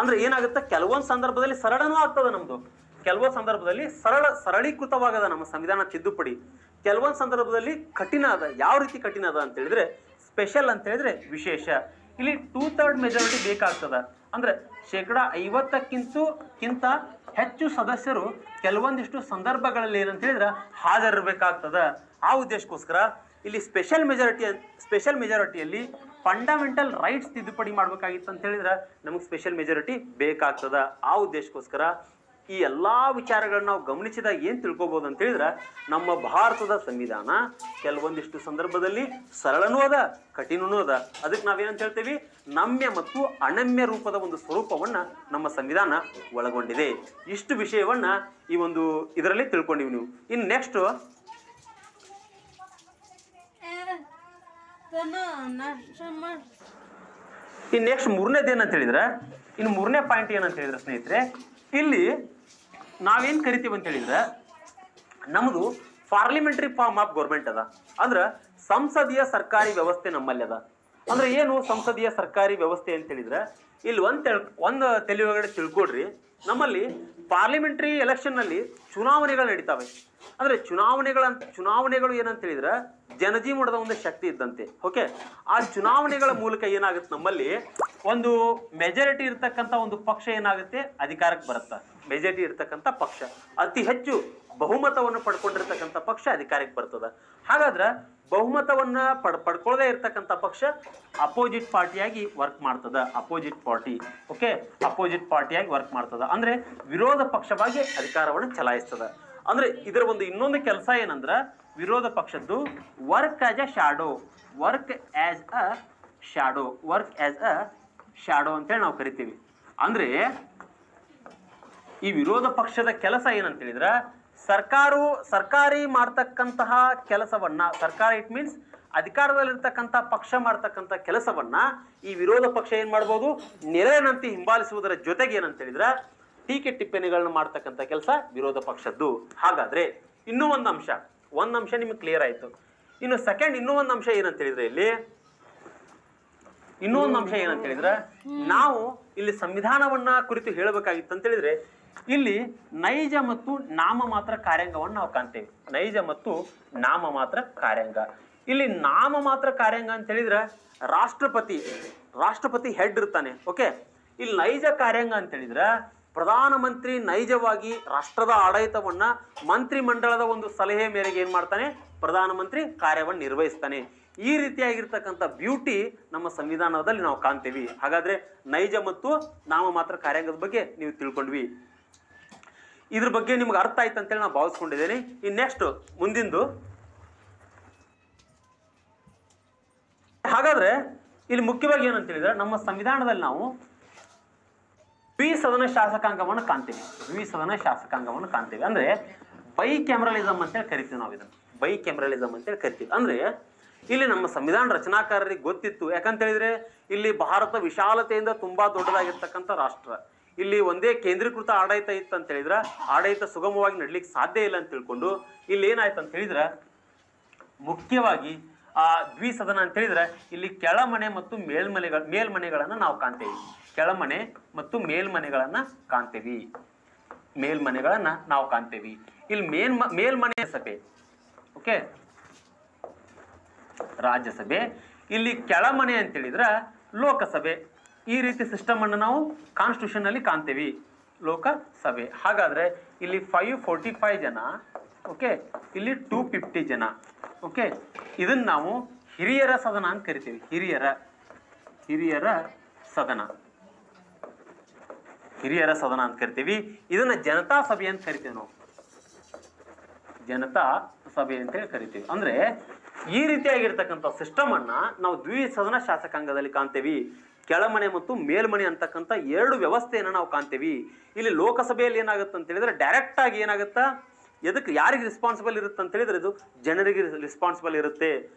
ಅಂದ್ರೆ ಏನಾಗುತ್ತೆ ಕೆಲವೊಂದು ಸಂದರ್ಭದಲ್ಲಿ ಸರಳನೂ ಆಗ್ತದ ನಮ್ದು, ಕೆಲವೊಂದು ಸಂದರ್ಭದಲ್ಲಿ ಸರಳೀಕೃತವಾಗದ ನಮ್ಮ ಸಂವಿಧಾನ ತಿದ್ದುಪಡಿ, ಕೆಲವೊಂದು ಸಂದರ್ಭದಲ್ಲಿ ಕಠಿಣ ಅದ. ಯಾವ ರೀತಿ ಕಠಿಣ ಅದ ಅಂತ ಹೇಳಿದ್ರೆ ಸ್ಪೆಷಲ್ ಅಂತ ಹೇಳಿದ್ರೆ ವಿಶೇಷ. ಇಲ್ಲಿ 2/3 ಮೆಜಾರಿಟಿ ಬೇಕಾಗ್ತದ. ಅಂದ್ರೆ 50%ಕ್ಕಿಂತ ಹೆಚ್ಚು ಸದಸ್ಯರು ಕೆಲವೊಂದಿಷ್ಟು ಸಂದರ್ಭಗಳಲ್ಲಿ ಏನಂತ ಹೇಳಿದ್ರೆ ಹಾಜರಿರ್ಬೇಕಾಗ್ತದ. ಆ ಉದ್ದೇಶಕ್ಕೋಸ್ಕರ ಇಲ್ಲಿ ಸ್ಪೆಷಲ್ ಮೆಜಾರಿಟಿಯಲ್ಲಿ ಫಂಡಮೆಂಟಲ್ ರೈಟ್ಸ್ ತಿದ್ದುಪಡಿ ಮಾಡ್ಬೇಕಾಗಿತ್ತು ಅಂತ ಹೇಳಿದ್ರೆ ನಮಗೆ ಸ್ಪೆಷಲ್ ಮೆಜಾರಿಟಿ ಬೇಕಾಗ್ತದ. ಆ ಉದ್ದೇಶಕ್ಕೋಸ್ಕರ ಈ ಎಲ್ಲಾ ವಿಚಾರಗಳನ್ನ ನಾವು ಗಮನಿಸಿದಾಗ ಏನ್ ತಿಳ್ಕೊಬಹುದು ಅಂತ ಹೇಳಿದ್ರೆ ನಮ್ಮ ಭಾರತದ ಸಂವಿಧಾನ ಕೆಲವೊಂದಿಷ್ಟು ಸಂದರ್ಭದಲ್ಲಿ ಸರಳನೂ ಅದ, ಕಠಿಣನೂ ಅದ. ಅದಕ್ಕೆ ನಾವೇನಂತ ಹೇಳ್ತೀವಿ, ನಮ್ಯ ಮತ್ತು ಅನಮ್ಯ ರೂಪದ ಒಂದು ಸ್ವರೂಪವನ್ನ ನಮ್ಮ ಸಂವಿಧಾನ ಒಳಗೊಂಡಿದೆ. ಇಷ್ಟು ವಿಷಯವನ್ನ ಈ ಒಂದು ಇದರಲ್ಲಿ ತಿಳ್ಕೊಂಡಿವಿ ನೀವು. ಇನ್ನು ನೆಕ್ಸ್ಟ್ ಮೂರನೇದು ಏನಂತ ಹೇಳಿದ್ರೆ, ಇನ್ನು ಮೂರನೇ ಪಾಯಿಂಟ್ ಏನಂತ ಹೇಳಿದ್ರೆ ಸ್ನೇಹಿತರೆ, ಇಲ್ಲಿ ನಾವೇನ್ ಕರಿತೀವಿ ಅಂತ ಹೇಳಿದ್ರೆ ನಮ್ದು ಪಾರ್ಲಿಮೆಂಟರಿ ಫಾರ್ಮ್ ಆಫ್ ಗೌರ್ಮೆಂಟ್ ಅದ. ಅಂದ್ರ ಸಂಸದೀಯ ಸರ್ಕಾರಿ ವ್ಯವಸ್ಥೆ ನಮ್ಮಲ್ಲಿ ಅದ. ಅಂದ್ರೆ ಏನು ಸಂಸದೀಯ ಸರ್ಕಾರಿ ವ್ಯವಸ್ಥೆ ಅಂತ ಹೇಳಿದ್ರೆ ಇಲ್ಲಿ ಒಂದು ತಲೆ ಒಳಗಡೆ ತಿಳ್ಕೊಡ್ರಿ, ನಮ್ಮಲ್ಲಿ ಪಾರ್ಲಿಮೆಂಟರಿ ಎಲೆಕ್ಷನ್ ನಲ್ಲಿ ಚುನಾವಣೆಗಳು ನಡೀತಾವೆ. ಅಂದ್ರೆ ಚುನಾವಣೆಗಳು ಏನಂತ ಹೇಳಿದ್ರೆ ಜನಜೀವನದ ಒಂದು ಶಕ್ತಿ ಇದ್ದಂತೆ. ಓಕೆ, ಆ ಚುನಾವಣೆಗಳ ಮೂಲಕ ಏನಾಗುತ್ತೆ ನಮ್ಮಲ್ಲಿ ಒಂದು ಮೆಜಾರಿಟಿ ಇರ್ತಕ್ಕಂಥ ಒಂದು ಪಕ್ಷ ಏನಾಗುತ್ತೆ ಅಧಿಕಾರಕ್ಕೆ ಬರುತ್ತೆ. ಮೆಜಾರಿಟಿ ಇರ್ತಕ್ಕಂಥ ಪಕ್ಷ, ಅತಿ ಹೆಚ್ಚು ಬಹುಮತವನ್ನು ಪಡ್ಕೊಂಡಿರ್ತಕ್ಕಂಥ ಪಕ್ಷ ಅಧಿಕಾರಕ್ಕೆ ಬರ್ತದ. ಹಾಗಾದ್ರೆ ಬಹುಮತವನ್ನ ಪಡ್ಕೊಳ್ಳದೆ ಇರ್ತಕ್ಕಂಥ ಪಕ್ಷ ಅಪೋಸಿಟ್ ಪಾರ್ಟಿಯಾಗಿ ವರ್ಕ್ ಮಾಡ್ತದ. ಅಪೋಸಿಟ್ ಪಾರ್ಟಿಯಾಗಿ ವರ್ಕ್ ಮಾಡ್ತದ. ಅಂದ್ರೆ ವಿರೋಧ ಪಕ್ಷವಾಗಿ ಅಧಿಕಾರವನ್ನು ಚಲಾಯಿಸ್ತದ. ಅಂದ್ರೆ ಇದರ ಒಂದು ಇನ್ನೊಂದು ಕೆಲಸ ಏನಂದ್ರ ವಿರೋಧ ಪಕ್ಷದ್ದು work as a shadow, work as a shadow, work as a shadow ಅಂತೇಳಿ ನಾವು ಕರಿತೀವಿ. ಅಂದ್ರೆ ಈ ವಿರೋಧ ಪಕ್ಷದ ಕೆಲಸ ಏನಂತ ಹೇಳಿದ್ರ ಸರ್ಕಾರಿ ಮಾಡ್ತಕ್ಕಂತಹ ಕೆಲಸವನ್ನ, ಸರ್ಕಾರ ಇಟ್ ಮೀನ್ಸ್ ಅಧಿಕಾರದಲ್ಲಿರ್ತಕ್ಕಂಥ ಪಕ್ಷ ಮಾಡ್ತಕ್ಕಂಥ ಕೆಲಸವನ್ನ ಈ ವಿರೋಧ ಪಕ್ಷ ಏನ್ ಮಾಡ್ಬೋದು, ನೆರಳಿನಂತೆ ಹಿಂಬಾಲಿಸುವುದರ ಜೊತೆಗೆ ಏನಂತ ಹೇಳಿದ್ರ ಟೀಕೆ ಟಿಪ್ಪಣಿಗಳನ್ನ ಮಾಡ್ತಕ್ಕಂಥ ಕೆಲಸ ವಿರೋಧ ಪಕ್ಷದ್ದು. ಹಾಗಾದ್ರೆ ಇನ್ನೂ ಒಂದು ಅಂಶ ನಿಮಗೆ ಕ್ಲಿಯರ್ ಆಯ್ತು. ಇನ್ನು ಸೆಕೆಂಡ್ ಇನ್ನೂ ಒಂದು ಅಂಶ ಏನಂತ ಹೇಳಿದ್ರೆ ನಾವು ಇಲ್ಲಿ ಸಂವಿಧಾನವನ್ನ ಕುರಿತು ಹೇಳಬೇಕಾಗಿತ್ತು ಅಂತ ಹೇಳಿದ್ರೆ ಇಲ್ಲಿ ನೈಜ ಮತ್ತು ನಾಮಮಾತ್ರ ಕಾರ್ಯಾಂಗವನ್ನು ನಾವು ಕಾಣ್ತೇವೆ. ನೈಜ ಮತ್ತು ನಾಮಮಾತ್ರ ಕಾರ್ಯಾಂಗ. ಇಲ್ಲಿ ನಾಮಮಾತ್ರ ಕಾರ್ಯಾಂಗ ಅಂತ ಹೇಳಿದ್ರೆ ರಾಷ್ಟ್ರಪತಿ ಹೆಡ್ ಇರ್ತಾನೆ. ಓಕೆ, ಇಲ್ಲಿ ನೈಜ ಕಾರ್ಯಾಂಗ ಅಂತ ಹೇಳಿದ್ರೆ ಪ್ರಧಾನಮಂತ್ರಿ ನೈಜವಾಗಿ ರಾಷ್ಟ್ರದ ಆಡಳಿತವನ್ನ ಮಂತ್ರಿ ಮಂಡಲದ ಒಂದು ಸಲಹೆ ಮೇರೆಗೆ ಏನ್ ಮಾಡ್ತಾನೆ, ಪ್ರಧಾನಮಂತ್ರಿ ಕಾರ್ಯವನ್ನು ನಿರ್ವಹಿಸ್ತಾನೆ. ಈ ರೀತಿಯಾಗಿರ್ತಕ್ಕಂಥ ಬ್ಯೂಟಿ ನಮ್ಮ ಸಂವಿಧಾನದಲ್ಲಿ ನಾವು ಕಾಣ್ತೇವಿ. ಹಾಗಾದ್ರೆ ನೈಜ ಮತ್ತು ನಾಮಮಾತ್ರ ಕಾರ್ಯಾಂಗದ ಬಗ್ಗೆ ನೀವು ತಿಳ್ಕೊಂಡ್ವಿ. ಇದ್ರ ಬಗ್ಗೆ ನಿಮ್ಗೆ ಅರ್ಥ ಆಯ್ತು ಅಂತೇಳಿ ನಾನು ಭಾವಿಸ್ಕೊಂಡಿದ್ದೇನೆ. ಇನ್ ನೆಕ್ಸ್ಟ್ ಮುಂದಿಂದು, ಹಾಗಾದ್ರೆ ಇಲ್ಲಿ ಮುಖ್ಯವಾಗಿ ಏನಂತ ಹೇಳಿದ್ರೆ ನಮ್ಮ ಸಂವಿಧಾನದಲ್ಲಿ ನಾವು ದ್ವಿಸದನ ಶಾಸಕಾಂಗವನ್ನು ಕಾಣ್ತೇವೆ. ಅಂದ್ರೆ ಬೈ ಕ್ಯಾಮರಲಿಸಮ್ ಅಂತೇಳಿ ಕರಿತೀವಿ ನಾವು ಇದನ್ನು, ಬೈ ಕ್ಯಾಮರಲಿಸಮ್ ಅಂತೇಳಿ ಕರಿತೀವಿ. ಅಂದ್ರೆ ಇಲ್ಲಿ ನಮ್ಮ ಸಂವಿಧಾನ ರಚನಾಕಾರರಿಗೆ ಗೊತ್ತಿತ್ತು. ಯಾಕಂತ ಹೇಳಿದ್ರೆ ಇಲ್ಲಿ ಭಾರತ ವಿಶಾಲತೆಯಿಂದ ತುಂಬಾ ದೊಡ್ಡದಾಗಿರ್ತಕ್ಕಂಥ ರಾಷ್ಟ್ರ. ಇಲ್ಲಿ ಒಂದೇ ಕೇಂದ್ರೀಕೃತ ಆಡಳಿತ ಇತ್ತು ಅಂತ ಹೇಳಿದ್ರೆ ಆಡಳಿತ ಸುಗಮವಾಗಿ ನಡ್ಲಿಕ್ಕೆ ಸಾಧ್ಯ ಇಲ್ಲ ಅಂತ ತಿಳ್ಕೊಂಡು ಇಲ್ಲಿ ಏನಾಯ್ತು ಅಂತ ಹೇಳಿದ್ರೆ ಮುಖ್ಯವಾಗಿ ದ್ವಿಸದನ ಅಂತ ಹೇಳಿದ್ರೆ ಇಲ್ಲಿ ಕೆಳಮನೆ ಮತ್ತು ಮೇಲ್ಮನೆಗಳನ್ನ ನಾವು ಕಾಣ್ತೇವೆ. ಕೆಳಮನೆ ಮತ್ತು ಮೇಲ್ಮನೆಗಳನ್ನ ಕಾಣ್ತೇವಿ. ಇಲ್ಲಿ ಮೇಲ್ಮನೆ ಸಭೆ, ಓಕೆ, ರಾಜ್ಯಸಭೆ. ಇಲ್ಲಿ ಕೆಳಮನೆ ಅಂತ ಹೇಳಿದ್ರೆ ಲೋಕಸಭೆ. ಈ ರೀತಿ ಸಿಸ್ಟಮ್ ಅನ್ನು ನಾವು ಕಾನ್ಸ್ಟಿಟ್ಯೂಷನ್ ಅಲ್ಲಿ ಕಾಣ್ತೇವಿ, ಲೋಕಸಭೆ. ಹಾಗಾದ್ರೆ ಇಲ್ಲಿ 545 ಜನ, ಓಕೆ, ಇಲ್ಲಿ 250 ಜನ. ಓಕೆ, ಇದನ್ನ ನಾವು ಹಿರಿಯರ ಸದನ ಅಂತ ಕರಿತೀವಿ. ಹಿರಿಯರ ಸದನ ಅಂತ ಕರಿತೀವಿ. ಇದನ್ನ ಜನತಾ ಸಭೆ ಅಂತ ಕರಿತೀವಿ ನಾವು, ಜನತಾ ಸಭೆ ಅಂತೇಳಿ ಕರಿತೀವಿ. ಅಂದ್ರೆ ಈ ರೀತಿಯಾಗಿರ್ತಕ್ಕಂಥ ಸಿಸ್ಟಮ್ ಅನ್ನ ನಾವು ದ್ವಿಸದನ ಶಾಸಕಾಂಗದಲ್ಲಿ ಕಾಣ್ತೇವಿ. ಕೆಳಮನೆ ಮತ್ತು ಮೇಲ್ಮನೆ ಅಂತಕ್ಕಂಥ ಎರಡು ವ್ಯವಸ್ಥೆಯನ್ನು ನಾವು ಕಾಣ್ತೇವಿ. ಇಲ್ಲಿ ಲೋಕಸಭೆಯಲ್ಲಿ ಏನಾಗುತ್ತೆ ಅಂತ ಹೇಳಿದ್ರೆ ಡೈರೆಕ್ಟ್ ಆಗಿ ಏನಾಗುತ್ತಾ, ಎದಕ್ಕೆ ಯಾರಿಗೆ ರೆಸ್ಪಾನ್ಸಿಬಲ್ ಇರುತ್ತೆ ಅಂತ ಹೇಳಿದ್ರೆ ಇದು ಜನರಿಗೆ ರೆಸ್ಪಾನ್ಸಿಬಲ್ ಇರುತ್ತೆ.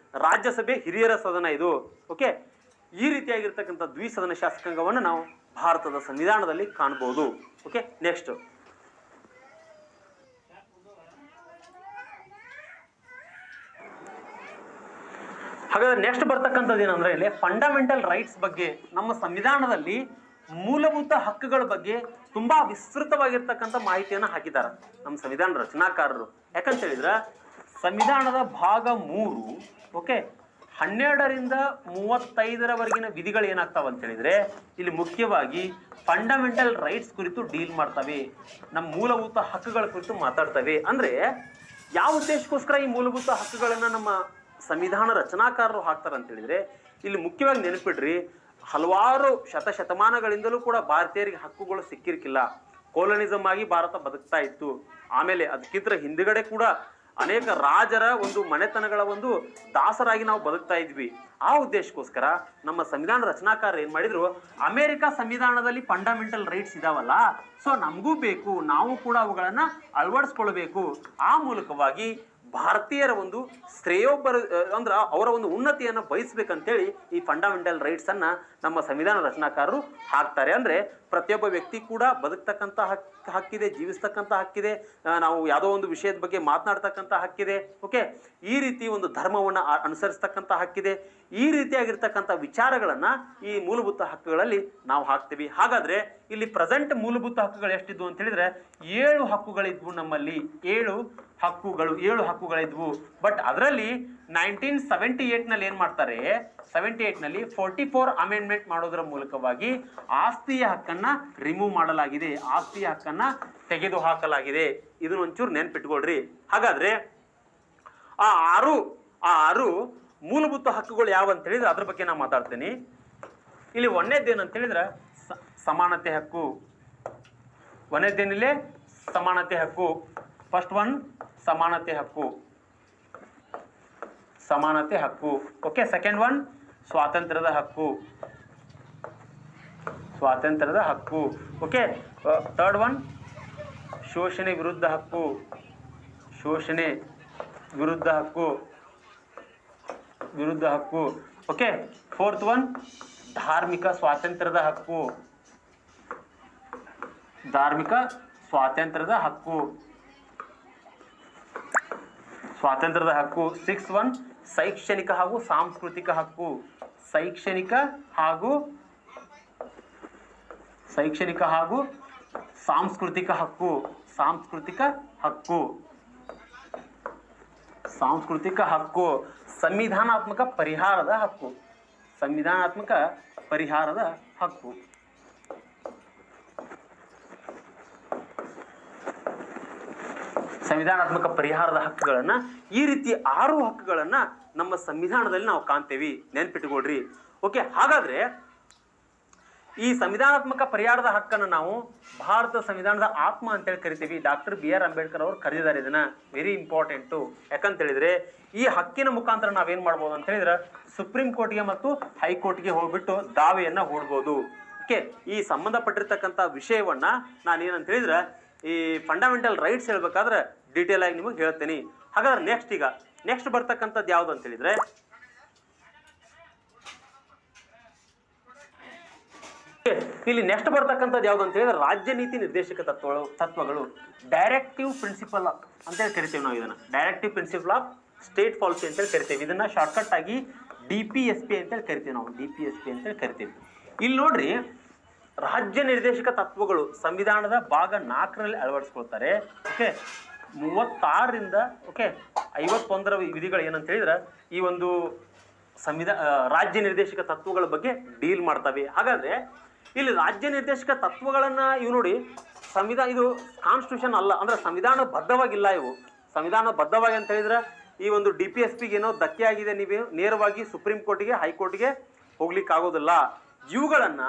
ರಾಜ್ಯಸಭೆ ಹಿರಿಯರ ಸದನ ಇದು. ಓಕೆ, ಈ ರೀತಿಯಾಗಿರ್ತಕ್ಕಂಥ ದ್ವಿಸದನ ಶಾಸಕಾಂಗವನ್ನು ನಾವು ಭಾರತದ ಸಂವಿಧಾನದಲ್ಲಿ ಕಾಣಬಹುದು. ಓಕೆ, ನೆಕ್ಸ್ಟ್ ಹಾಗಾದ್ರೆ ನೆಕ್ಸ್ಟ್ ಬರ್ತಕ್ಕಂಥದ್ದು ಏನಂದ್ರೆ ಇಲ್ಲಿ ಫಂಡಮೆಂಟಲ್ ರೈಟ್ಸ್ ಬಗ್ಗೆ. ನಮ್ಮ ಸಂವಿಧಾನದಲ್ಲಿ ಮೂಲಭೂತ ಹಕ್ಕುಗಳ ಬಗ್ಗೆ ತುಂಬಾ ವಿಸ್ತೃತವಾಗಿರ್ತಕ್ಕಂಥ ಮಾಹಿತಿಯನ್ನು ಹಾಕಿದ್ದಾರೆ ನಮ್ಮ ಸಂವಿಧಾನ ರಚನಾಕಾರರು. ಯಾಕಂತ ಹೇಳಿದ್ರೆ ಸಂವಿಧಾನದ ಭಾಗ 3, ಓಕೆ, 12ರಿಂದ 35ರವರೆಗಿನ ವಿಧಿಗಳು ಏನಾಗ್ತಾವ ಅಂತ ಹೇಳಿದ್ರೆ ಇಲ್ಲಿ ಮುಖ್ಯವಾಗಿ ಫಂಡಮೆಂಟಲ್ ರೈಟ್ಸ್ ಕುರಿತು ಡೀಲ್ ಮಾಡ್ತವೆ, ನಮ್ಮ ಮೂಲಭೂತ ಹಕ್ಕುಗಳ ಕುರಿತು ಮಾತಾಡ್ತವೆ. ಅಂದ್ರೆ ಯಾವ ಉದ್ದೇಶಕ್ಕೋಸ್ಕರ ಈ ಮೂಲಭೂತ ಹಕ್ಕುಗಳನ್ನ ನಮ್ಮ ಸಂವಿಧಾನ ರಚನಾಕಾರರು ಹಾಕ್ತಾರೆ ಅಂತ ಹೇಳಿದ್ರೆ ಇಲ್ಲಿ ಮುಖ್ಯವಾಗಿ ನೆನಪಿಡ್ರಿ, ಹಲವಾರು ಶತಮಾನಗಳಿಂದಲೂ ಕೂಡ ಭಾರತೀಯರಿಗೆ ಹಕ್ಕುಗಳು ಸಿಕ್ಕಿರ್ಕಿಲ್ಲ. ಕೋಲನಿಸಮ್ ಆಗಿ ಭಾರತ ಬದುಕ್ತಾ ಇತ್ತು. ಆಮೇಲೆ ಅದಕ್ಕಿಂತ ಹಿಂದುಗಡೆ ಕೂಡ ಅನೇಕ ರಾಜರ ಒಂದು ಮನೆತನಗಳ ಒಂದು ದಾಸರಾಗಿ ನಾವು ಬದುಕ್ತಾ ಇದ್ವಿ. ಆ ಉದ್ದೇಶಕ್ಕೋಸ್ಕರ ನಮ್ಮ ಸಂವಿಧಾನ ರಚನಾಕಾರರು ಏನ್ ಮಾಡಿದ್ರು, ಅಮೆರಿಕ ಸಂವಿಧಾನದಲ್ಲಿ ಫಂಡಮೆಂಟಲ್ ರೈಟ್ಸ್ ಇದಾವಲ್ಲ, ಸೊ ನಮಗೂ ಬೇಕು, ನಾವು ಕೂಡ ಅವುಗಳನ್ನ ಅಳವಡಿಸ್ಕೊಳ್ಬೇಕು. ಆ ಮೂಲಕವಾಗಿ ಭಾರತೀಯರ ಒಂದು ಅಂದ್ರೆ ಅವರ ಒಂದು ಉನ್ನತಿಯನ್ನು ಬಯಸ್ಬೇಕಂತೇಳಿ ಈ ಫಂಡಮೆಂಟಲ್ ರೈಟ್ಸ್ ಅನ್ನ ನಮ್ಮ ಸಂವಿಧಾನ ರಚನಾಕಾರರು ಹಾಕ್ತಾರೆ. ಅಂದ್ರೆ ಪ್ರತಿಯೊಬ್ಬ ವ್ಯಕ್ತಿ ಕೂಡ ಬದುಕ್ತಕ್ಕಂಥ ಹಕ್ಕಿದೆ, ಜೀವಿಸ್ತಕ್ಕಂಥ ಹಕ್ಕಿದೆ, ನಾವು ಯಾವುದೋ ಒಂದು ವಿಷಯದ ಬಗ್ಗೆ ಮಾತನಾಡ್ತಕ್ಕಂಥ ಹಕ್ಕಿದೆ. ಓಕೆ, ಈ ರೀತಿ ಒಂದು ಧರ್ಮವನ್ನು ಅನುಸರಿಸ್ತಕ್ಕಂಥ ಹಕ್ಕಿದೆ. ಈ ರೀತಿಯಾಗಿರ್ತಕ್ಕಂಥ ವಿಚಾರಗಳನ್ನ ಈ ಮೂಲಭೂತ ಹಕ್ಕುಗಳಲ್ಲಿ ನಾವು ಹಾಕ್ತೀವಿ. ಹಾಗಾದ್ರೆ ಇಲ್ಲಿ ಪ್ರೆಸೆಂಟ್ ಮೂಲಭೂತ ಹಕ್ಕುಗಳು ಎಷ್ಟಿದ್ವು ಅಂತ ಹೇಳಿದ್ರೆ 7 ಹಕ್ಕುಗಳಿದ್ವು ನಮ್ಮಲ್ಲಿ. 7 ಹಕ್ಕುಗಳಿದ್ವು. ಬಟ್ ಅದರಲ್ಲಿ 1978 ನಲ್ಲಿ ಏನ್ ಮಾಡ್ತಾರೆ, 78 ನಲ್ಲಿ 44 ಅಮೆಂಡ್ಮೆಂಟ್ ಮಾಡೋದ್ರ ಮೂಲಕವಾಗಿ ಆಸ್ತಿಯ ಹಕ್ಕನ್ನ ರಿಮೂವ್ ಮಾಡಲಾಗಿದೆ, ಆಸ್ತಿಯ ಹಕ್ಕನ್ನ ತೆಗೆದು ಹಾಕಲಾಗಿದೆ. ಇದನ್ನ ಒಂಚೂರು ನೆನ್ಪಿಟ್ಕೊಳ್ರಿ. ಹಾಗಾದ್ರೆ ಆ ಆರು ಮೂಲಭೂತ ಹಕ್ಕುಗಳು ಯಾವ ಅಂತ ಹೇಳಿದ್ರೆ ಅದ್ರ ಬಗ್ಗೆ ನಾನು ಮಾತಾಡ್ತೀನಿ. ಇಲ್ಲಿ ಒಂದೇದೇನಂತ ಹೇಳಿದ್ರೆ ಸಮಾನತೆ ಹಕ್ಕು. ಒಂದೇದೇನಿಲ್ಲ, ಸಮಾನತೆ ಹಕ್ಕು. ಫಸ್ಟ್ ಒನ್ ಸಮಾನತೆ ಹಕ್ಕು, ಸಮಾನತೆ ಹಕ್ಕು. ಓಕೆ, ಸೆಕೆಂಡ್ ಒನ್ ಸ್ವಾತಂತ್ರ್ಯದ ಹಕ್ಕು, ಸ್ವಾತಂತ್ರ್ಯದ ಹಕ್ಕು. ಓಕೆ, ಥರ್ಡ್ ಒನ್ ಶೋಷಣೆ ವಿರುದ್ಧ ಹಕ್ಕು, ಶೋಷಣೆ ವಿರುದ್ಧ ಹಕ್ಕು, ವಿರುದ್ಧ ಹಕ್ಕು. ಓಕೆ, ಫೋರ್ತ್ ಒನ್ ಧಾರ್ಮಿಕ ಸ್ವಾತಂತ್ರ್ಯದ ಹಕ್ಕು, ಧಾರ್ಮಿಕ ಸ್ವಾತಂತ್ರ್ಯದ ಹಕ್ಕು, ಸ್ವಾತಂತ್ರ್ಯದ ಹಕ್ಕು. ಸಿಕ್ಸ್ ಒನ್ ಶೈಕ್ಷಣಿಕ ಹಾಗೂ ಸಾಂಸ್ಕೃತಿಕ ಹಕ್ಕು, ಶೈಕ್ಷಣಿಕ ಹಾಗೂ ಸಾಂಸ್ಕೃತಿಕ ಹಕ್ಕು, ಸಾಂಸ್ಕೃತಿಕ ಹಕ್ಕು, ಸಾಂಸ್ಕೃತಿಕ ಹಕ್ಕು. ಸಂವಿಧಾನಾತ್ಮಕ ಪರಿಹಾರದ ಹಕ್ಕು, ಸಂವಿಧಾನಾತ್ಮಕ ಪರಿಹಾರದ ಹಕ್ಕು. ಸಂವಿಧಾನಾತ್ಮಕ ಪರಿಹಾರದ ಹಕ್ಕುಗಳನ್ನ, ಈ ರೀತಿ 6 ಹಕ್ಕುಗಳನ್ನ ನಮ್ಮ ಸಂವಿಧಾನದಲ್ಲಿ ನಾವು ಕಾಣ್ತೇವೆ, ನೆನ್ಪಿಟ್ಕೊಳ್ರಿ. ಓಕೆ, ಹಾಗಾದ್ರೆ ಈ ಸಂವಿಧಾನಾತ್ಮಕ ಪರಿಹಾರದ ಹಕ್ಕನ್ನು ನಾವು ಭಾರತ ಸಂವಿಧಾನದ ಆತ್ಮ ಅಂತೇಳಿ ಕರಿತೀವಿ. ಡಾಕ್ಟರ್ BR ಅಂಬೇಡ್ಕರ್ ಅವರು ಕರೆದಿದ್ದಾರೆ ಇದನ್ನ. Very important. ಯಾಕಂತ ಹೇಳಿದ್ರೆ ಈ ಹಕ್ಕಿನ ಮುಖಾಂತರ ನಾವೇನ್ ಮಾಡ್ಬೋದು ಅಂತ ಹೇಳಿದ್ರೆ ಸುಪ್ರೀಂ ಕೋರ್ಟ್ಗೆ ಮತ್ತು ಹೈಕೋರ್ಟ್ಗೆ ಹೋಗ್ಬಿಟ್ಟು ದಾವೆಯನ್ನ ಹೂಡ್ಬೋದು. ಓಕೆ, ಈ ಸಂಬಂಧಪಟ್ಟಿರ್ತಕ್ಕಂಥ ವಿಷಯವನ್ನ ನಾನೇನಂತ ಹೇಳಿದ್ರೆ ಈ ಫಂಡಮೆಂಟಲ್ ರೈಟ್ಸ್ ಹೇಳ್ಬೇಕಾದ್ರೆ ಡೀಟೇಲ್ ಆಗಿ ನಿಮಗೆ ಹೇಳ್ತೀನಿ. ಹಾಗಾದ್ರೆ ನೆಕ್ಸ್ಟ್ ಬರ್ತಕ್ಕಂಥದ್ದು ಯಾವ್ದು ಅಂತ ಹೇಳಿದ್ರೆ ಇಲ್ಲಿ ನೆಕ್ಸ್ಟ್ ಬರ್ತಕ್ಕಂಥದ್ದು ಯಾವ್ದು ಅಂತ ಹೇಳಿದ್ರೆ ರಾಜ್ಯ ನೀತಿ ನಿರ್ದೇಶಕ ತತ್ವಗಳು, ಡೈರೆಕ್ಟಿವ್ ಪ್ರಿನ್ಸಿಪಲ್ ಅಂತೇಳಿ ಕರಿತೀವಿ ನಾವು ಇದನ್ನ. Directive principle of state policy ಅಂತೇಳಿ ಕರಿತೀವಿ. ಇದನ್ನ ಶಾರ್ಟ್ಕಟ್ ಆಗಿ DPSP ಅಂತೇಳಿ ಕರಿತೀವಿ ನಾವು, DPSP ಅಂತೇಳಿ ಕರಿತೀವಿ. ಇಲ್ಲಿ ನೋಡ್ರಿ, ರಾಜ್ಯ ನಿರ್ದೇಶಕ ತತ್ವಗಳು ಸಂವಿಧಾನದ ಭಾಗ 4ರಲ್ಲಿ ಅಳವಡಿಸ್ಕೊಳ್ತಾರೆ. ಓಕೆ, 36ರಿಂದ 51ರ ವಿಧಿಗಳು ಏನಂತ ಹೇಳಿದ್ರೆ ಈ ಒಂದು ರಾಜ್ಯ ನಿರ್ದೇಶಕ ತತ್ವಗಳ ಬಗ್ಗೆ ಡೀಲ್ ಮಾಡ್ತವೆ. ಹಾಗಾದ್ರೆ ಇಲ್ಲಿ ರಾಜ್ಯ ನಿರ್ದೇಶಕ ತತ್ವಗಳನ್ನ ಇವು ನೋಡಿ, ಇದು ಕಾನ್ಸ್ಟಿಟ್ಯೂಷನ್ ಅಲ್ಲ, ಅಂದ್ರೆ ಸಂವಿಧಾನ ಬದ್ಧವಾಗಿಲ್ಲ. ಇವು ಸಂವಿಧಾನ ಬದ್ಧವಾಗಿ ಅಂತ ಹೇಳಿದ್ರೆ ಈ ಒಂದು DPSPಗೆ ಏನೋ ಧಕ್ಕೆ ಆಗಿದೆ, ನೀವು ನೇರವಾಗಿ ಸುಪ್ರೀಂ ಕೋರ್ಟ್ಗೆ ಹೈಕೋರ್ಟ್ಗೆ ಹೋಗ್ಲಿಕ್ಕೆ ಆಗೋದಿಲ್ಲ. ಇವುಗಳನ್ನ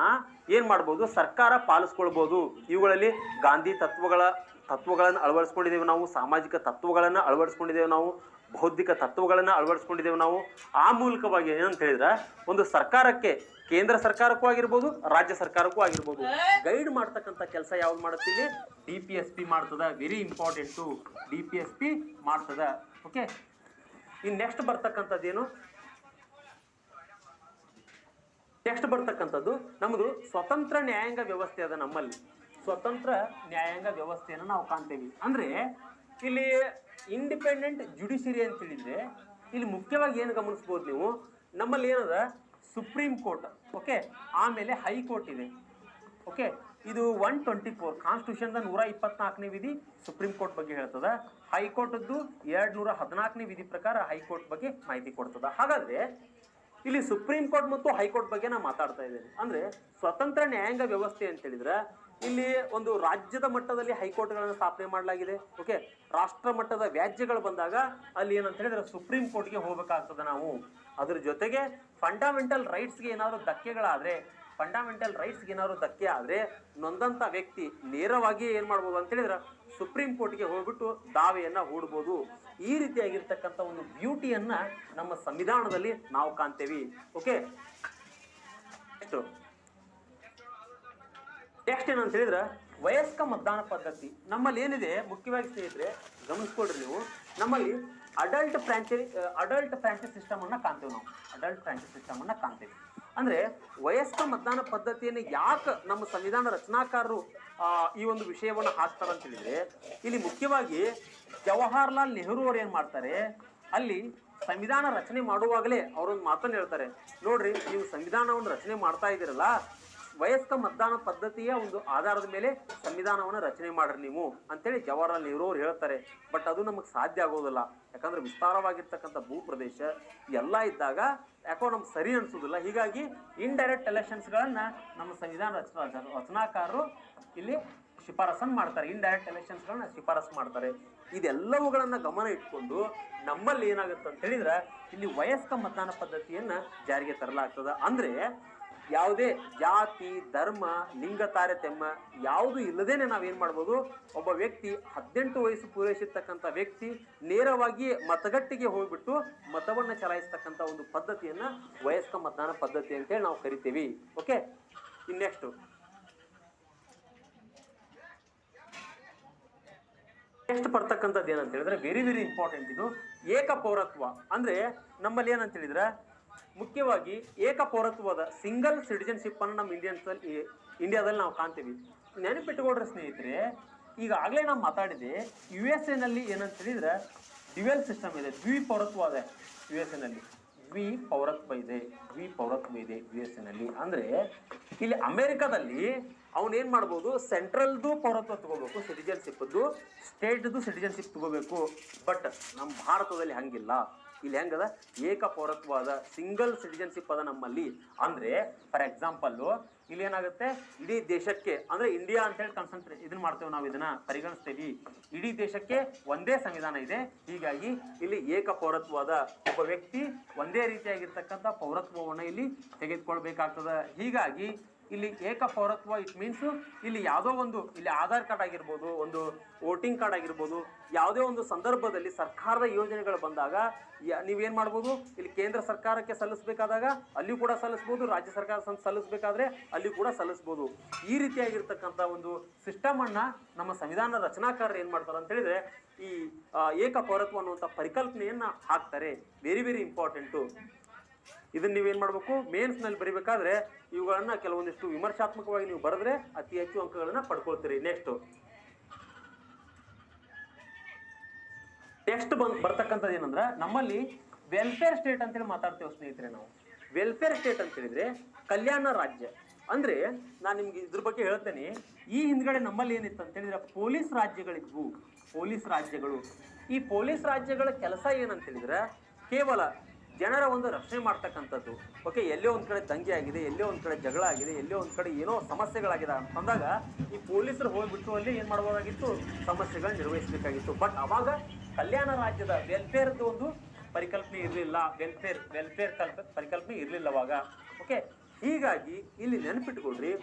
ಏನ್ ಮಾಡ್ಬೋದು, ಸರ್ಕಾರ ಪಾಲಿಸ್ಕೊಳ್ಬಹುದು. ಇವುಗಳಲ್ಲಿ ಗಾಂಧಿ ತತ್ವಗಳನ್ನು ಅಳವಡಿಸ್ಕೊಂಡಿದ್ದೇವೆ ನಾವು, ಸಾಮಾಜಿಕ ತತ್ವಗಳನ್ನು ಅಳವಡಿಸ್ಕೊಂಡಿದ್ದೇವೆ ನಾವು, ಬೌದ್ಧಿಕ ತತ್ವಗಳನ್ನು ಅಳವಡಿಸ್ಕೊಂಡಿದ್ದೇವೆ ನಾವು. ಆ ಮೂಲಕವಾಗಿ ಏನಂತ ಹೇಳಿದ್ರೆ ಒಂದು ಸರ್ಕಾರಕ್ಕೆ, ಕೇಂದ್ರ ಸರ್ಕಾರಕ್ಕೂ ಆಗಿರ್ಬೋದು, ರಾಜ್ಯ ಸರ್ಕಾರಕ್ಕೂ ಆಗಿರ್ಬೋದು, ಗೈಡ್ ಮಾಡ್ತಕ್ಕಂಥ ಕೆಲಸ ಯಾವ್ದು ಮಾಡುತ್ತಿಲ್ಲಿ DPSP ಮಾಡ್ತದ. ವೆರಿ ಇಂಪಾರ್ಟೆಂಟು, DPSP ಮಾಡ್ತದ. ಓಕೆ, ಇನ್ನು ನೆಕ್ಸ್ಟ್ ಬರ್ತಕ್ಕಂಥದ್ದೇನು, ನೆಕ್ಸ್ಟ್ ಬರ್ತಕ್ಕಂಥದ್ದು ನಮ್ಮದು ಸ್ವತಂತ್ರ ನ್ಯಾಯಾಂಗ ವ್ಯವಸ್ಥೆ ಅದ. ನಮ್ಮಲ್ಲಿ ಸ್ವತಂತ್ರ ನ್ಯಾಯಾಂಗ ವ್ಯವಸ್ಥೆಯನ್ನು ನಾವು ಕಾಣ್ತೇವೆ. ಅಂದ್ರೆ ಇಲ್ಲಿ ಇಂಡಿಪೆಂಡೆಂಟ್ ಜುಡಿಷಿಯರಿ ಅಂತ ಹೇಳಿದ್ರೆ ಇಲ್ಲಿ ಮುಖ್ಯವಾಗಿ ಏನು ಗಮನಿಸ್ಬೋದು ನೀವು, ನಮ್ಮಲ್ಲಿ ಏನದ ಸುಪ್ರೀಂ ಕೋರ್ಟ್, ಓಕೆ, ಆಮೇಲೆ ಹೈಕೋರ್ಟ್ ಇದೆ. ಓಕೆ, ಇದು 124 ಕಾನ್ಸ್ಟಿಟ್ಯೂಷನ್ 124ನೇ ವಿಧಿ ಸುಪ್ರೀಂ ಕೋರ್ಟ್ ಬಗ್ಗೆ ಹೇಳ್ತದ. ಹೈಕೋರ್ಟ್ದ್ದು 214ನೇ ವಿಧಿ ಪ್ರಕಾರ ಹೈಕೋರ್ಟ್ ಬಗ್ಗೆ ಮಾಹಿತಿ ಕೊಡ್ತದ. ಹಾಗಾದ್ರೆ ಇಲ್ಲಿ ಸುಪ್ರೀಂ ಕೋರ್ಟ್ ಮತ್ತು ಹೈಕೋರ್ಟ್ ಬಗ್ಗೆ ನಾನು ಮಾತಾಡ್ತಾ ಇದ್ದೇನೆ. ಅಂದ್ರೆ ಸ್ವತಂತ್ರ ನ್ಯಾಯಾಂಗ ವ್ಯವಸ್ಥೆ ಅಂತ ಹೇಳಿದ್ರೆ ಇಲ್ಲಿ ಒಂದು ರಾಜ್ಯದ ಮಟ್ಟದಲ್ಲಿ ಹೈಕೋರ್ಟ್ಗಳನ್ನು ಸ್ಥಾಪನೆ ಮಾಡಲಾಗಿದೆ. ಓಕೆ, ರಾಷ್ಟ್ರ ಮಟ್ಟದ ವ್ಯಾಜ್ಯಗಳು ಬಂದಾಗ ಅಲ್ಲಿ ಏನಂತ ಹೇಳಿದ್ರೆ ಸುಪ್ರೀಂ ಕೋರ್ಟ್ಗೆ ಹೋಗ್ಬೇಕಾಗ್ತದೆ ನಾವು. ಅದ್ರ ಜೊತೆಗೆ ಫಂಡಮೆಂಟಲ್ ರೈಟ್ಸ್ಗೆ ಏನಾದ್ರು ಧಕ್ಕೆ ಆದ್ರೆ ನೊಂದಂತ ವ್ಯಕ್ತಿ ನೇರವಾಗಿ ಏನ್ ಮಾಡ್ಬೋದು ಅಂತ ಹೇಳಿದ್ರೆ ಸುಪ್ರೀಂ ಕೋರ್ಟ್ಗೆ ಹೋಗ್ಬಿಟ್ಟು ದಾವೆಯನ್ನ ಹೂಡ್ಬೋದು. ಈ ರೀತಿಯಾಗಿರ್ತಕ್ಕಂಥ ಒಂದು ಬ್ಯೂಟಿಯನ್ನ ನಮ್ಮ ಸಂವಿಧಾನದಲ್ಲಿ ನಾವು ಕಾಣ್ತೇವೆ. ಓಕೆ, ನೆಕ್ಸ್ಟ್ ಏನಂತ ಹೇಳಿದ್ರೆ ವಯಸ್ಕ ಮತದಾನ ಪದ್ಧತಿ ನಮ್ಮಲ್ಲಿ ಏನಿದೆ. ಮುಖ್ಯವಾಗಿ ಸ್ನೇಹಿತರೆ ಗಮನಿಸ್ಕೊಳ್ರಿ ನೀವು, ನಮ್ಮಲ್ಲಿ ಅಡಲ್ಟ್ ಫ್ರಾಂಚೈಸ್ ಸಿಸ್ಟಮ್ ಅನ್ನ ಕಾಣ್ತೇವೆ ನಾವು. ಅಡಲ್ಟ್ ಫ್ರಾಂಚೈಸ್ ಸಿಸ್ಟಮ್ ಅನ್ನ ಕಾಣ್ತೇವೆ. ಅಂದ್ರೆ ವಯಸ್ಕ ಮತದಾನ ಪದ್ಧತಿಯನ್ನು ಯಾಕೆ ನಮ್ಮ ಸಂವಿಧಾನ ರಚನಾಕಾರರು ಈ ಒಂದು ವಿಷಯವನ್ನು ಹಾಕ್ತಾರೆ ಅಂತ ಹೇಳಿದ್ರೆ, ಇಲ್ಲಿ ಮುಖ್ಯವಾಗಿ ಜವಾಹರ್ಲಾಲ್ ನೆಹರು ಅವರು ಏನ್ ಮಾಡ್ತಾರೆ, ಅಲ್ಲಿ ಸಂವಿಧಾನ ರಚನೆ ಮಾಡುವಾಗಲೇ ಅವರೊಂದು ಮಾತನ್ನು ಹೇಳ್ತಾರೆ. ನೋಡ್ರಿ, ನೀವು ಸಂವಿಧಾನವನ್ನು ರಚನೆ ಮಾಡ್ತಾ ಇದ್ದೀರಲ್ಲ, ವಯಸ್ಕ ಮತದಾನ ಪದ್ಧತಿಯ ಒಂದು ಆಧಾರದ ಮೇಲೆ ಸಂವಿಧಾನವನ್ನು ರಚನೆ ಮಾಡ್ರಿ ನೀವು ಅಂತೇಳಿ ಜವಾಹರ್ಲಾಲ್ ನೆಹರು ಅವರು ಹೇಳ್ತಾರೆ. ಬಟ್ ಅದು ನಮಗೆ ಸಾಧ್ಯ ಆಗೋದಿಲ್ಲ. ಯಾಕಂದ್ರೆ ವಿಸ್ತಾರವಾಗಿರ್ತಕ್ಕಂಥ ಭೂ ಪ್ರದೇಶ ಎಲ್ಲ ಇದ್ದಾಗ ಯಾಕೋ ನಮ್ಗೆ ಸರಿ ಅನ್ಸೋದಿಲ್ಲ. ಹೀಗಾಗಿ ಇಂಡೈರೆಕ್ಟ್ ಎಲೆಕ್ಷನ್ಸ್ಗಳನ್ನ ನಮ್ಮ ಸಂವಿಧಾನ ರಚನಾಕಾರರು ಇಲ್ಲಿ ಶಿಫಾರಸನ್ನು ಮಾಡ್ತಾರೆ. ಇಂಡೈರೆಕ್ಟ್ ಎಲೆಕ್ಷನ್ಸ್ಗಳನ್ನ ಶಿಫಾರಸು ಮಾಡ್ತಾರೆ. ಇದೆಲ್ಲವುಗಳನ್ನ ಗಮನ ಇಟ್ಕೊಂಡು ನಮ್ಮಲ್ಲಿ ಏನಾಗುತ್ತೆ ಅಂತ ಹೇಳಿದ್ರೆ ಇಲ್ಲಿ ವಯಸ್ಕ ಮತದಾನ ಪದ್ಧತಿಯನ್ನ ಜಾರಿಗೆ ತರಲಾಗ್ತದೆ. ಅಂದ್ರೆ ಯಾವುದೇ ಜಾತಿ ಧರ್ಮ ಲಿಂಗ ತಾರತಮ್ಯ ಯಾವುದು ಇಲ್ಲದೇನೆ ನಾವೇನ್ ಮಾಡ್ಬೋದು, ಒಬ್ಬ ವ್ಯಕ್ತಿ 18 ವಯಸ್ಸು ಪೂರೈಸಿರ್ತಕ್ಕಂಥ ವ್ಯಕ್ತಿ ನೇರವಾಗಿ ಮತಗಟ್ಟೆಗೆ ಹೋಗ್ಬಿಟ್ಟು ಮತವನ್ನ ಚಲಾಯಿಸ್ತಕ್ಕಂಥ ಒಂದು ಪದ್ಧತಿಯನ್ನ ವಯಸ್ಕ ಮತದಾನ ಪದ್ಧತಿ ಅಂತೇಳಿ ನಾವು ಕರಿತೀವಿ. ಓಕೆ, ನೆಕ್ಸ್ಟ್ ಬರ್ತಕ್ಕಂಥದ್ದು ಏನಂತ ಹೇಳಿದ್ರೆ ವೆರಿ ವೆರಿ ಇಂಪಾರ್ಟೆಂಟ್, ಇದು ಏಕ ಪೌರತ್ವ. ಅಂದ್ರೆ ನಮ್ಮಲ್ಲಿ ಏನಂತ ಹೇಳಿದ್ರೆ ಮುಖ್ಯವಾಗಿ ಏಕ ಪೌರತ್ವದ ಸಿಂಗಲ್ ಸಿಟಿಜನ್ಶಿಪ್ ಅನ್ನು ನಮ್ಮ ಇಂಡಿಯಾದಲ್ಲಿ ನಾವು ಕಾಣ್ತೀವಿ. ನೆನಪಿಟ್ಟುಕೊಡ್ರಿ ಸ್ನೇಹಿತರೆ, ಈಗಾಗಲೇ ನಾವು ಮಾತಾಡಿದೆ USA ನಲ್ಲಿ ಏನಂತ ಹೇಳಿದ್ರೆ ಡ್ಯುಯಲ್ ಸಿಸ್ಟಮ್ ಇದೆ, ದ್ವಿಪೌರತ್ವ ಇದೆ USA ನಲ್ಲಿ, ದ್ವಿಪೌರತ್ವ ಇದೆ USA ನಲ್ಲಿ. ಅಂದ್ರೆ ಇಲ್ಲಿ ಅಮೆರಿಕದಲ್ಲಿ ಅವನೇನ್ ಮಾಡ್ಬೋದು, ಸೆಂಟ್ರಲ್ದು ಪೌರತ್ವ ತಗೋಬೇಕು ಸಿಟಿಜನ್ಶಿಪ್ದು, ಸ್ಟೇಟ್ದು ಸಿಟಿಜನ್ಶಿಪ್ ತಗೋಬೇಕು. ಬಟ್ ನಮ್ಮ ಭಾರತದಲ್ಲಿ ಹಂಗಿಲ್ಲ. ಇಲ್ಲಿ ಹೆಂಗದ ಏಕ ಪೌರತ್ವದ ಸಿಂಗಲ್ ಸಿಟಿಜನ್ಶಿಪ್ ಅದ ನಮ್ಮಲ್ಲಿ. ಅಂದ್ರೆ ಫಾರ್ ಎಕ್ಸಾಂಪಲ್ ಇಲ್ಲಿ ಏನಾಗುತ್ತೆ, ಇಡೀ ದೇಶಕ್ಕೆ ಅಂದ್ರೆ ಇಂಡಿಯಾ ಅಂತ ಹೇಳಿ ಇದನ್ನ ಮಾಡ್ತೇವೆ ನಾವು, ಇದನ್ನ ಪರಿಗಣಿಸ್ತೇವೆ. ಇಡೀ ದೇಶಕ್ಕೆ ಒಂದೇ ಸಂವಿಧಾನ ಇದೆ. ಹೀಗಾಗಿ ಇಲ್ಲಿ ಏಕ ಪೌರತ್ವದ ಒಬ್ಬ ವ್ಯಕ್ತಿ ಒಂದೇ ರೀತಿಯಾಗಿರ್ತಕ್ಕಂಥ ಪೌರತ್ವವನ್ನು ಇಲ್ಲಿ ತೆಗೆದುಕೊಳ್ಬೇಕಾಗ್ತದ. ಹೀಗಾಗಿ ಇಲ್ಲಿ ಏಕ ಪೌರತ್ವ ಇಟ್ ಮೀನ್ಸ್ ಇಲ್ಲಿ ಯಾವುದೋ ಒಂದು, ಇಲ್ಲಿ ಆಧಾರ್ ಕಾರ್ಡ್ ಆಗಿರ್ಬೋದು, ಒಂದು ವೋಟಿಂಗ್ ಕಾರ್ಡ್ ಆಗಿರ್ಬೋದು, ಯಾವುದೇ ಒಂದು ಸಂದರ್ಭದಲ್ಲಿ ಸರ್ಕಾರದ ಯೋಜನೆಗಳು ಬಂದಾಗ ನೀವೇನ್ ಮಾಡ್ಬೋದು, ಇಲ್ಲಿ ಕೇಂದ್ರ ಸರ್ಕಾರಕ್ಕೆ ಸಲ್ಲಿಸಬೇಕಾದಾಗ ಅಲ್ಲಿ ಕೂಡ ಸಲ್ಲಿಸ್ಬೋದು, ರಾಜ್ಯ ಸರ್ಕಾರ ಸಲ್ಲಿಸಬೇಕಾದ್ರೆ ಅಲ್ಲಿ ಕೂಡ ಸಲ್ಲಿಸ್ಬೋದು. ಈ ರೀತಿಯಾಗಿರ್ತಕ್ಕಂಥ ಒಂದು ಸಿಸ್ಟಮ್ ಅನ್ನ ನಮ್ಮ ಸಂವಿಧಾನ ರಚನಾಕಾರರು ಏನ್ ಮಾಡ್ತಾರೆ ಅಂತ ಹೇಳಿದ್ರೆ ಈ ಏಕ ಪೌರತ್ವ ಅನ್ನುವಂಥ ಪರಿಕಲ್ಪನೆಯನ್ನ ಹಾಕ್ತಾರೆ. Very very important. ಇದನ್ನ ನೀವೇನ್ ಮಾಡ್ಬೇಕು, ಮೇನ್ಸ್ ನಲ್ಲಿ ಬರಿಬೇಕಾದ್ರೆ ಇವುಗಳನ್ನ ಕೆಲವೊಂದಿಷ್ಟು ವಿಮರ್ಶಾತ್ಮಕವಾಗಿ ನೀವು ಬರೆದ್ರೆ ಅತಿ ಹೆಚ್ಚು ಅಂಕಗಳನ್ನ ಪಡ್ಕೊಳ್ತೀರಿ. ನೆಕ್ಸ್ಟ್ ಬರ್ತಕ್ಕಂಥದ್ದು ಏನಂದ್ರೆ ನಮ್ಮಲ್ಲಿ ವೆಲ್ಫೇರ್ ಸ್ಟೇಟ್ ಅಂತೇಳಿ ಮಾತಾಡ್ತೇವೆ ಸ್ನೇಹಿತರೆ. ನಾವು ವೆಲ್ಫೇರ್ ಸ್ಟೇಟ್ ಅಂತ ಹೇಳಿದ್ರೆ ಕಲ್ಯಾಣ ರಾಜ್ಯ. ಅಂದ್ರೆ ನಾನು ನಿಮ್ಗೆ ಇದ್ರ ಬಗ್ಗೆ ಹೇಳ್ತೇನೆ. ಈ ಹಿಂದ್ಗಡೆ ನಮ್ಮಲ್ಲಿ ಏನಿತ್ತು ಅಂತ ಹೇಳಿದ್ರೆ ಪೊಲೀಸ್ ರಾಜ್ಯಗಳಿದ್ವು, ಪೊಲೀಸ್ ರಾಜ್ಯಗಳು. ಈ ಪೊಲೀಸ್ ರಾಜ್ಯಗಳ ಕೆಲಸ ಏನಂತ ಹೇಳಿದ್ರೆ ಕೇವಲ ಜನರ ಒಂದು ರಕ್ಷಣೆ ಮಾಡ್ತಕ್ಕಂಥದ್ದು. ಓಕೆ, ಎಲ್ಲೋ ಒಂದ್ ಕಡೆ ದಂಗೆ ಆಗಿದೆ, ಎಲ್ಲೋ ಒಂದ್ ಕಡೆ ಜಗಳ ಆಗಿದೆ, ಎಲ್ಲೋ ಒಂದ್ ಕಡೆ ಏನೋ ಸಮಸ್ಯೆಗಳಾಗಿದೆ ಅಂತಂದಾಗ ಈ ಪೊಲೀಸರು ಹೋಗ್ಬಿಟ್ಟು ಅಲ್ಲಿ ಏನ್ ಮಾಡ್ಬೋದಾಗಿತ್ತು, ಸಮಸ್ಯೆಗಳನ್ನ ನಿರ್ವಹಿಸಬೇಕಾಗಿತ್ತು. ಬಟ್ ಅವಾಗ ಕಲ್ಯಾಣ ರಾಜ್ಯದ ವೆಲ್ಫೇರ್ದು ಒಂದು ಪರಿಕಲ್ಪನೆ ಇರಲಿಲ್ಲ, ವೆಲ್ಫೇರ್ ಪರಿಕಲ್ಪನೆ ಇರಲಿಲ್ಲ ಅವಾಗ. ಓಕೆ, ಹೀಗಾಗಿ ಇಲ್ಲಿ ನೆನಪಿಟ್ಕೊಳ್ರಿ,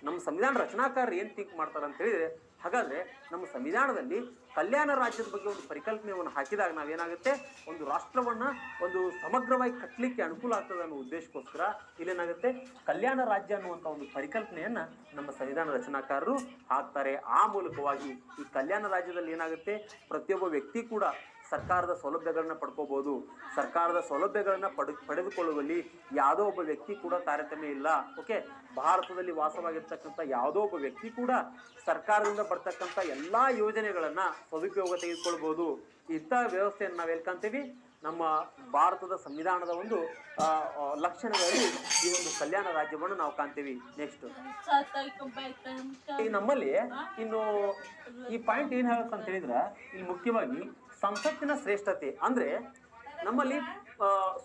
ನಮ್ಮ ಸಂವಿಧಾನ ರಚನಾಕಾರರು ಏನ್ ಥಿಂಕ್ ಮಾಡ್ತಾರೆ ಅಂತ ಹೇಳಿದ್ರೆ, ಹಾಗಾದ್ರೆ ನಮ್ಮ ಸಂವಿಧಾನದಲ್ಲಿ ಕಲ್ಯಾಣ ರಾಜ್ಯದ ಬಗ್ಗೆ ಒಂದು ಪರಿಕಲ್ಪನೆಯನ್ನು ಹಾಕಿದಾಗ ನಾವೇನಾಗುತ್ತೆ, ಒಂದು ರಾಷ್ಟ್ರವನ್ನ ಒಂದು ಸಮಗ್ರವಾಗಿ ಕಟ್ಟಲಿಕ್ಕೆ ಅನುಕೂಲ ಆಗ್ತದೆ ಅನ್ನೋ ಉದ್ದೇಶಕ್ಕೋಸ್ಕರ ಇಲ್ಲೇನಾಗುತ್ತೆ, ಕಲ್ಯಾಣ ರಾಜ್ಯ ಅನ್ನುವಂಥ ಒಂದು ಪರಿಕಲ್ಪನೆಯನ್ನ ನಮ್ಮ ಸಂವಿಧಾನ ರಚನಾಕಾರರು ಹಾಕ್ತಾರೆ. ಆ ಮೂಲಕವಾಗಿ ಈ ಕಲ್ಯಾಣ ರಾಜ್ಯದಲ್ಲಿ ಏನಾಗುತ್ತೆ, ಪ್ರತಿಯೊಬ್ಬ ವ್ಯಕ್ತಿ ಕೂಡ ಸರ್ಕಾರದ ಸೌಲಭ್ಯಗಳನ್ನ ಪಡ್ಕೋಬಹುದು. ಸರ್ಕಾರದ ಸೌಲಭ್ಯಗಳನ್ನ ಪಡೆದುಕೊಳ್ಳುವಲ್ಲಿ ಯಾವುದೋ ಒಬ್ಬ ವ್ಯಕ್ತಿ ಕೂಡ ತಾರತಮ್ಯ ಇಲ್ಲ. ಓಕೆ, ಭಾರತದಲ್ಲಿ ವಾಸವಾಗಿರ್ತಕ್ಕಂಥ ಯಾವುದೋ ಒಬ್ಬ ವ್ಯಕ್ತಿ ಕೂಡ ಸರ್ಕಾರದಿಂದ ಬರ್ತಕ್ಕಂಥ ಎಲ್ಲಾ ಯೋಜನೆಗಳನ್ನ ಸದುಪಯೋಗ ತೆಗೆದುಕೊಳ್ಬಹುದು. ಇಂಥ ವ್ಯವಸ್ಥೆಯನ್ನು ನಾವು ಕಾಣ್ತೀವಿ ನಮ್ಮ ಭಾರತದ ಸಂವಿಧಾನದ ಒಂದು ಲಕ್ಷಣಗಳಲ್ಲಿ ಈ ಒಂದು ಕಲ್ಯಾಣ ರಾಜ್ಯವನ್ನು ನಾವು ಕಾಣ್ತೀವಿ. ನೆಕ್ಸ್ಟ್ ಈ ನಮ್ಮಲ್ಲಿ ಇನ್ನು ಈ ಪಾಯಿಂಟ್ ಏನ್ ಹೇಳುತ್ತೆ ಅಂತ ಹೇಳಿದ್ರೆ, ಇಲ್ಲಿ ಮುಖ್ಯವಾಗಿ ಸಂಸತ್ತಿನ ಶ್ರೇಷ್ಠತೆ. ಅಂದ್ರೆ ನಮ್ಮಲ್ಲಿ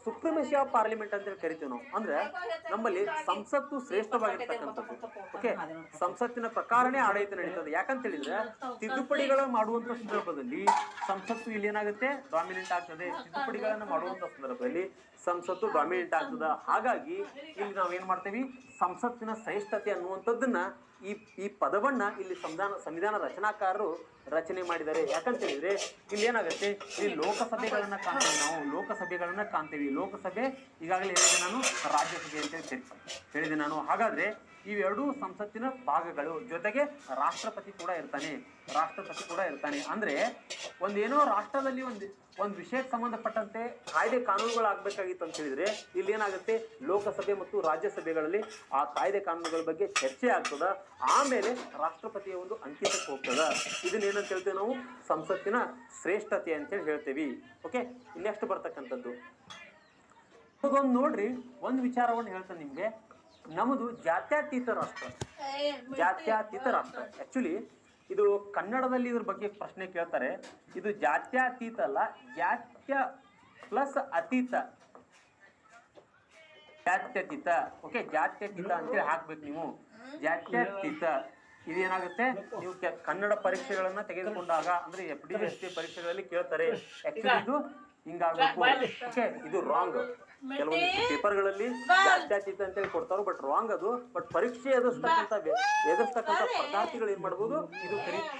ಸುಪ್ರೀಮೇಸಿ ಆಫ್ ಪಾರ್ಲಿಮೆಂಟ್ ಅಂತೇಳಿ ಕರಿತೀವಿ ನಾವು. ಅಂದ್ರೆ ನಮ್ಮಲ್ಲಿ ಸಂಸತ್ತು ಶ್ರೇಷ್ಠವಾಗಿರ್ತಕ್ಕಂಥದ್ದು. ಓಕೆ, ಸಂಸತ್ತಿನ ಪ್ರಕಾರನೇ ಆಡಳಿತ ನಡೀತದೆ. ಯಾಕಂತ ಹೇಳಿದ್ರೆ ತಿದ್ದುಪಡಿಗಳ ಮಾಡುವಂತ ಸಂದರ್ಭದಲ್ಲಿ ಸಂಸತ್ತು ಇಲ್ಲಿ ಏನಾಗುತ್ತೆ, ಡಾಮಿನೆಂಟ್ ಆಗ್ತದೆ. ತಿದ್ದುಪಡಿಗಳನ್ನ ಮಾಡುವಂತ ಸಂದರ್ಭದಲ್ಲಿ ಸಂಸತ್ತು ಡಾಮಿನೆಂಟ್ ಆಗ್ತದ. ಹಾಗಾಗಿ ಇಲ್ಲಿ ನಾವೇನ್ ಮಾಡ್ತೇವಿ, ಸಂಸತ್ತಿನ ಶ್ರೇಷ್ಠತೆ ಅನ್ನುವಂಥದ್ದನ್ನ ಈ ಪದವನ್ನ ಇಲ್ಲಿ ಸಂವಿಧಾನ ರಚನಾಕಾರರು ರಚನೆ ಮಾಡಿದ್ದಾರೆ. ಯಾಕಂತ ಹೇಳಿದ್ರೆ ಇಲ್ಲಿ ಏನಾಗುತ್ತೆ, ಇಲ್ಲಿ ಲೋಕಸಭೆಗಳನ್ನ ಕಾಣ್ತೇವೆ, ನಾವು ಲೋಕಸಭೆಗಳನ್ನ ಕಾಣ್ತೇವೆ. ಲೋಕಸಭೆ ಈಗಾಗಲೇ ಹೇಳಿದೆ ನಾನು, ರಾಜ್ಯಸಭೆ ಅಂತ ಹೇಳಿದೆ ನಾನು. ಹಾಗಾದ್ರೆ ಇವೆರಡೂ ಸಂಸತ್ತಿನ ಭಾಗಗಳು. ಜೊತೆಗೆ ರಾಷ್ಟ್ರಪತಿ ಕೂಡ ಇರ್ತಾನೆ. ಅಂದ್ರೆ ಒಂದೇನೋ ರಾಷ್ಟ್ರದಲ್ಲಿ ಒಂದು ವಿಷಯಕ್ಕೆ ಸಂಬಂಧಪಟ್ಟಂತೆ ಕಾಯ್ದೆ ಕಾನೂನುಗಳಾಗಬೇಕಾಗಿತ್ತು ಅಂತ ಹೇಳಿದ್ರೆ ಇಲ್ಲಿ ಏನಾಗುತ್ತೆ, ಲೋಕಸಭೆ ಮತ್ತು ರಾಜ್ಯಸಭೆಗಳಲ್ಲಿ ಆ ಕಾಯ್ದೆ ಕಾನೂನುಗಳ ಬಗ್ಗೆ ಚರ್ಚೆ ಆಗ್ತದ. ಆಮೇಲೆ ರಾಷ್ಟ್ರಪತಿಯ ಒಂದು ಅಂಕಿತಕ್ಕೆ ಹೋಗ್ತದ. ಇದನ್ನೇನಂತ ಹೇಳ್ತೇವೆ ನಾವು, ಸಂಸತ್ತಿನ ಶ್ರೇಷ್ಠತೆ ಅಂತೇಳಿ ಹೇಳ್ತೇವಿ. ಓಕೆ, ನೆಕ್ಸ್ಟ್ ಬರ್ತಕ್ಕಂಥದ್ದು ನೋಡ್ರಿ, ಒಂದು ವಿಚಾರವನ್ನು ಹೇಳ್ತೇನೆ ನಿಮ್ಗೆ. ನಮ್ಮದು ಜಾತ್ಯತೀತ ರಾಷ್ಟ್ರ. ಆಕ್ಚುಲಿ ಇದು ಕನ್ನಡದಲ್ಲಿ ಇದ್ರ ಬಗ್ಗೆ ಪ್ರಶ್ನೆ ಕೇಳ್ತಾರೆ. ಇದು ಜಾತ್ಯತೀತ ಅಲ್ಲ, ಜಾತ್ಯ ಪ್ಲಸ್ ಅತೀತ, ಜಾತ್ಯತೀತ. ಓಕೆ, ಜಾತ್ಯತೀತ ಅಂತೇಳಿ ಹಾಕ್ಬೇಕು ನೀವು, ಜಾತ್ಯತೀತ. ಇದೇನಾಗುತ್ತೆ, ನೀವು ಕನ್ನಡ ಪರೀಕ್ಷೆಗಳನ್ನ ತೆಗೆದುಕೊಂಡಾಗ ಅಂದ್ರೆ FD ST ಪರೀಕ್ಷೆಗಳಲ್ಲಿ ಕೇಳ್ತಾರೆ. ಆಕ್ಚುಲಿ ಇದು ಹಿಂಗಾಗಬೇಕು. ಓಕೆ, ಇದು ರಾಂಗ್. ಕೆಲವೊಂದು ಪೇಪರ್ಗಳಲ್ಲಿ ಜಾತ್ಯತೀತ ಅಂತೇಳಿ ಕೊಡ್ತಾರೋ, ಬಟ್ ರಾಂಗ್ ಅದು. ಬಟ್ ಪರೀಕ್ಷೆ ಎದುರಿಸ್ತಕ್ಕಂಥ ಸ್ಪರ್ಧಾರ್ಥಿಗಳು ಏನ್ ಮಾಡ್ಬೋದು, ಇದು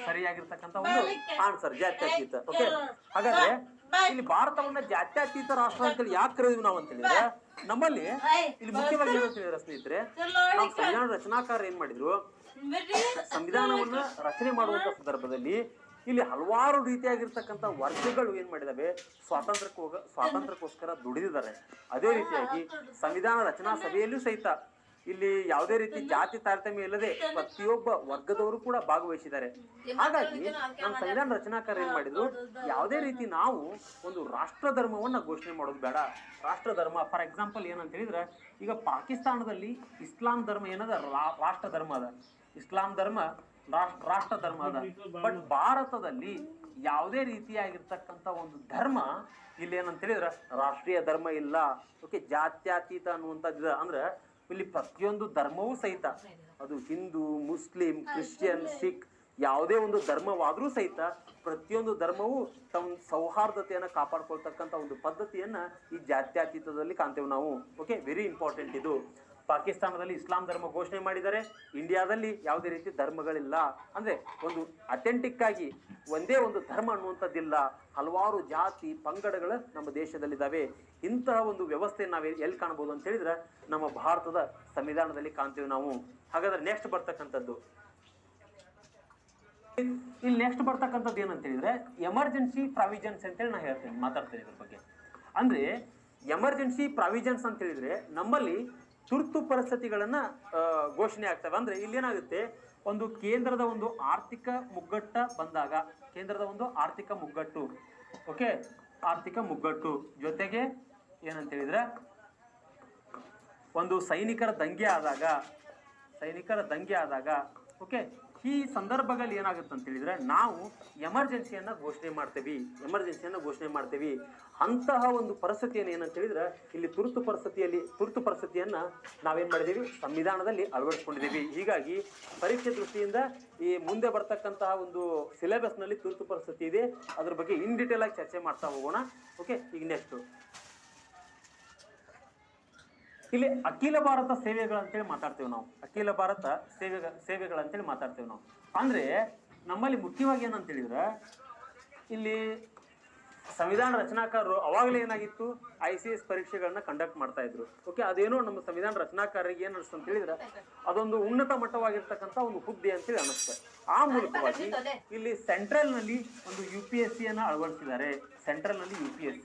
ಸರಿಯಾಗಿರ್ತಕ್ಕಂಥ ಒಂದು ಆನ್ಸರ್ ಜಾತ್ಯತೀತ. ಓಕೆ, ಹಾಗಾದ್ರೆ ಇಲ್ಲಿ ಭಾರತವನ್ನ ಜಾತ್ಯತೀತ ರಾಷ್ಟ್ರ ಅಂತೇಳಿ ಯಾಕೆ ಕರೆದಿವಿ ನಾವು ಅಂತ ಹೇಳಿದ್ರೆ, ನಮ್ಮಲ್ಲಿ ಇಲ್ಲಿ ಮುಖ್ಯವಾಗಿ ಏನಂತ ಹೇಳಿದ್ರೆ ಸ್ನೇಹಿತರೆ, ನಾವು ಸಂವಿಧಾನ ರಚನಾಕಾರ ಏನ್ ಮಾಡಿದ್ರು, ಸಂವಿಧಾನವನ್ನ ರಚನೆ ಮಾಡುವಂತ ಸಂದರ್ಭದಲ್ಲಿ ಇಲ್ಲಿ ಹಲವಾರು ರೀತಿಯಾಗಿರ್ತಕ್ಕಂಥ ವರ್ಗಗಳು ಏನ್ ಮಾಡಿದಾವೆ, ಸ್ವಾತಂತ್ರ್ಯಕ್ಕೋಸ್ಕರ ದುಡಿದಿದ್ದಾರೆ. ಅದೇ ರೀತಿಯಾಗಿ ಸಂವಿಧಾನ ರಚನಾ ಸಭೆಯಲ್ಲೂ ಸಹಿತ ಇಲ್ಲಿ ಯಾವುದೇ ರೀತಿ ಜಾತಿ ತಾರತಮ್ಯ ಇಲ್ಲದೆ ಪ್ರತಿಯೊಬ್ಬ ವರ್ಗದವರು ಕೂಡ ಭಾಗವಹಿಸಿದ್ದಾರೆ. ಹಾಗಾಗಿ ನಮ್ಮ ಸಂವಿಧಾನ ರಚನಾಕಾರ ಏನ್ ಮಾಡಿದ್ರು, ಯಾವುದೇ ರೀತಿ ನಾವು ಒಂದು ರಾಷ್ಟ್ರ ಧರ್ಮವನ್ನ ಘೋಷಣೆ ಮಾಡೋದು ಬೇಡ. ರಾಷ್ಟ್ರ ಧರ್ಮ ಫಾರ್ ಎಕ್ಸಾಂಪಲ್ ಏನಂತ ಹೇಳಿದ್ರೆ, ಈಗ ಪಾಕಿಸ್ತಾನದಲ್ಲಿ ಇಸ್ಲಾಂ ಧರ್ಮ ಏನದ ರಾಷ್ಟ್ರ ಧರ್ಮ ಅದ, ಇಸ್ಲಾಂ ಧರ್ಮ ರಾಷ್ಟ್ರ ಧರ್ಮ ಅದ. ಬಟ್ ಭಾರತದಲ್ಲಿ ಯಾವುದೇ ರೀತಿಯಾಗಿರ್ತಕ್ಕಂಥ ಒಂದು ಧರ್ಮ ಇಲ್ಲಿ ಏನಂತ ಹೇಳಿದ್ರೆ ರಾಷ್ಟ್ರೀಯ ಧರ್ಮ ಇಲ್ಲ. ಓಕೆ, ಜಾತ್ಯತೀತ ಅನ್ನುವಂಥದ್ದು ಅಂದ್ರೆ ಇಲ್ಲಿ ಪ್ರತಿಯೊಂದು ಧರ್ಮವೂ ಸಹಿತ, ಅದು ಹಿಂದೂ, ಮುಸ್ಲಿಂ, ಕ್ರಿಶ್ಚಿಯನ್, ಸಿಖ್ ಯಾವುದೇ ಒಂದು ಧರ್ಮವಾದ್ರೂ ಸಹಿತ ಪ್ರತಿಯೊಂದು ಧರ್ಮವೂ ತಮ್ಮ ಸೌಹಾರ್ದತೆಯನ್ನ ಕಾಪಾಡ್ಕೊಳ್ತಕ್ಕಂಥ ಒಂದು ಪದ್ಧತಿಯನ್ನ ಈ ಜಾತ್ಯತೀತದಲ್ಲಿ ಕಾಣ್ತೇವೆ ನಾವು. ಓಕೆ, ವೆರಿ ಇಂಪಾರ್ಟೆಂಟ್ ಇದು. ಪಾಕಿಸ್ತಾನದಲ್ಲಿ ಇಸ್ಲಾಂ ಧರ್ಮ ಘೋಷಣೆ ಮಾಡಿದ್ದಾರೆ, ಇಂಡಿಯಾದಲ್ಲಿ ಯಾವುದೇ ರೀತಿ ಧರ್ಮಗಳಿಲ್ಲ. ಅಂದ್ರೆ ಒಂದು ಅಥೆಂಟಿಕ್ ಆಗಿ ಒಂದೇ ಒಂದು ಧರ್ಮ ಅನ್ನುವಂಥದ್ದಿಲ್ಲ, ಹಲವಾರು ಜಾತಿ ಪಂಗಡಗಳು ನಮ್ಮ ದೇಶದಲ್ಲಿದ್ದಾವೆ. ಇಂತಹ ಒಂದು ವ್ಯವಸ್ಥೆ ನಾವು ಎಲ್ಲಿ ಕಾಣಬಹುದು ಅಂತ ಹೇಳಿದ್ರೆ ನಮ್ಮ ಭಾರತದ ಸಂವಿಧಾನದಲ್ಲಿ ಕಾಣ್ತೀವಿ ನಾವು. ಹಾಗಾದ್ರೆ ನೆಕ್ಸ್ಟ್ ಬರ್ತಕ್ಕಂಥದ್ದು, ಇಲ್ಲಿ ನೆಕ್ಸ್ಟ್ ಬರ್ತಕ್ಕಂಥದ್ದು ಏನಂತ ಹೇಳಿದ್ರೆ ಎಮರ್ಜೆನ್ಸಿ ಪ್ರಾವಿಷನ್ಸ್ ಅಂತೇಳಿ ನಾ ಹೇಳ್ತೇನೆ, ಮಾತಾಡ್ತೇನೆ ಇದ್ರ ಬಗ್ಗೆ. ಅಂದ್ರೆ ಎಮರ್ಜೆನ್ಸಿ ಪ್ರಾವಿಷನ್ಸ್ ಅಂತ ಹೇಳಿದ್ರೆ ನಮ್ಮಲ್ಲಿ ತುರ್ತು ಪರಿಸ್ಥಿತಿಗಳನ್ನ ಘೋಷಣೆ ಆಗ್ತವೆ. ಅಂದ್ರೆ ಇಲ್ಲೇನಾಗುತ್ತೆ, ಒಂದು ಕೇಂದ್ರದ ಒಂದು ಆರ್ಥಿಕ ಮುಗ್ಗಟ್ಟ ಬಂದಾಗ, ಕೇಂದ್ರದ ಒಂದು ಆರ್ಥಿಕ ಮುಗ್ಗಟ್ಟು, ಓಕೆ, ಆರ್ಥಿಕ ಮುಗ್ಗಟ್ಟು ಜೊತೆಗೆ ಏನಂತ ಹೇಳಿದ್ರೆ ಒಂದು ಸೈನಿಕರ ದಂಗೆ ಆದಾಗ, ಓಕೆ, ಈ ಸಂದರ್ಭಗಳಲ್ಲಿ ಏನಾಗುತ್ತೆ ಅಂತ ಹೇಳಿದ್ರೆ ನಾವು ಎಮರ್ಜೆನ್ಸಿಯನ್ನ ಘೋಷಣೆ ಮಾಡ್ತೇವಿ. ಅಂತಹ ಒಂದು ಪರಿಸ್ಥಿತಿಯನ್ನು ಏನಂತ ಹೇಳಿದ್ರೆ ಇಲ್ಲಿ ತುರ್ತು ಪರಿಸ್ಥಿತಿಯನ್ನ ನಾವೇನ್ ಮಾಡಿದೀವಿ, ಸಂವಿಧಾನದಲ್ಲಿ ಅಳವಡಿಸ್ಕೊಂಡಿದ್ದೀವಿ. ಹೀಗಾಗಿ ಪರೀಕ್ಷೆ ದೃಷ್ಟಿಯಿಂದ ಈ ಮುಂದೆ ಬರ್ತಕ್ಕಂತಹ ಒಂದು ಸಿಲೆಬಸ್ ನಲ್ಲಿ ತುರ್ತು ಪರಿಸ್ಥಿತಿ ಇದೆ, ಅದ್ರ ಬಗ್ಗೆ ಇನ್ ಡೀಟೇಲ್ ಆಗಿ ಚರ್ಚೆ ಮಾಡ್ತಾ ಹೋಗೋಣ. ಓಕೆ, ಈಗ ನೆಕ್ಸ್ಟ್ ಇಲ್ಲಿ ಅಖಿಲ ಭಾರತ ಸೇವೆಗಳಂತೇಳಿ ಮಾತಾಡ್ತೇವೆ ನಾವು. ಅಖಿಲ ಭಾರತ ಸೇವೆಗಳಂತೇಳಿ ಮಾತಾಡ್ತೇವೆ ನಾವು. ಅಂದ್ರೆ ನಮ್ಮಲ್ಲಿ ಮುಖ್ಯವಾಗಿ ಏನಂತ ಹೇಳಿದ್ರೆ ಇಲ್ಲಿ ಸಂವಿಧಾನ ರಚನಾಕಾರರು ಅವಾಗಲೇ ಏನಾಗಿತ್ತು, ICS ಪರೀಕ್ಷೆಗಳನ್ನ ಕಂಡಕ್ಟ್ ಮಾಡ್ತಾ ಇದ್ರು. ಓಕೆ, ಅದೇನೋ ನಮ್ಮ ಸಂವಿಧಾನ ರಚನಾಕಾರರಿಗೆ ಏನ್ ಅನಿಸ್ತು ಅಂತ ಹೇಳಿದ್ರೆ ಅದೊಂದು ಉನ್ನತ ಮಟ್ಟವಾಗಿರ್ತಕ್ಕಂಥ ಒಂದು ಹುದ್ದೆ ಅಂತೇಳಿ ಅನಿಸ್ತದೆ. ಆ ಮೂಲಕವಾಗಿ ಇಲ್ಲಿ ಸೆಂಟ್ರಲ್ ನಲ್ಲಿ ಒಂದು UPSC ಅನ್ನ ಅಳವಡಿಸಿದ್ದಾರೆ. ಸೆಂಟ್ರಲ್ ನಲ್ಲಿ UPSC,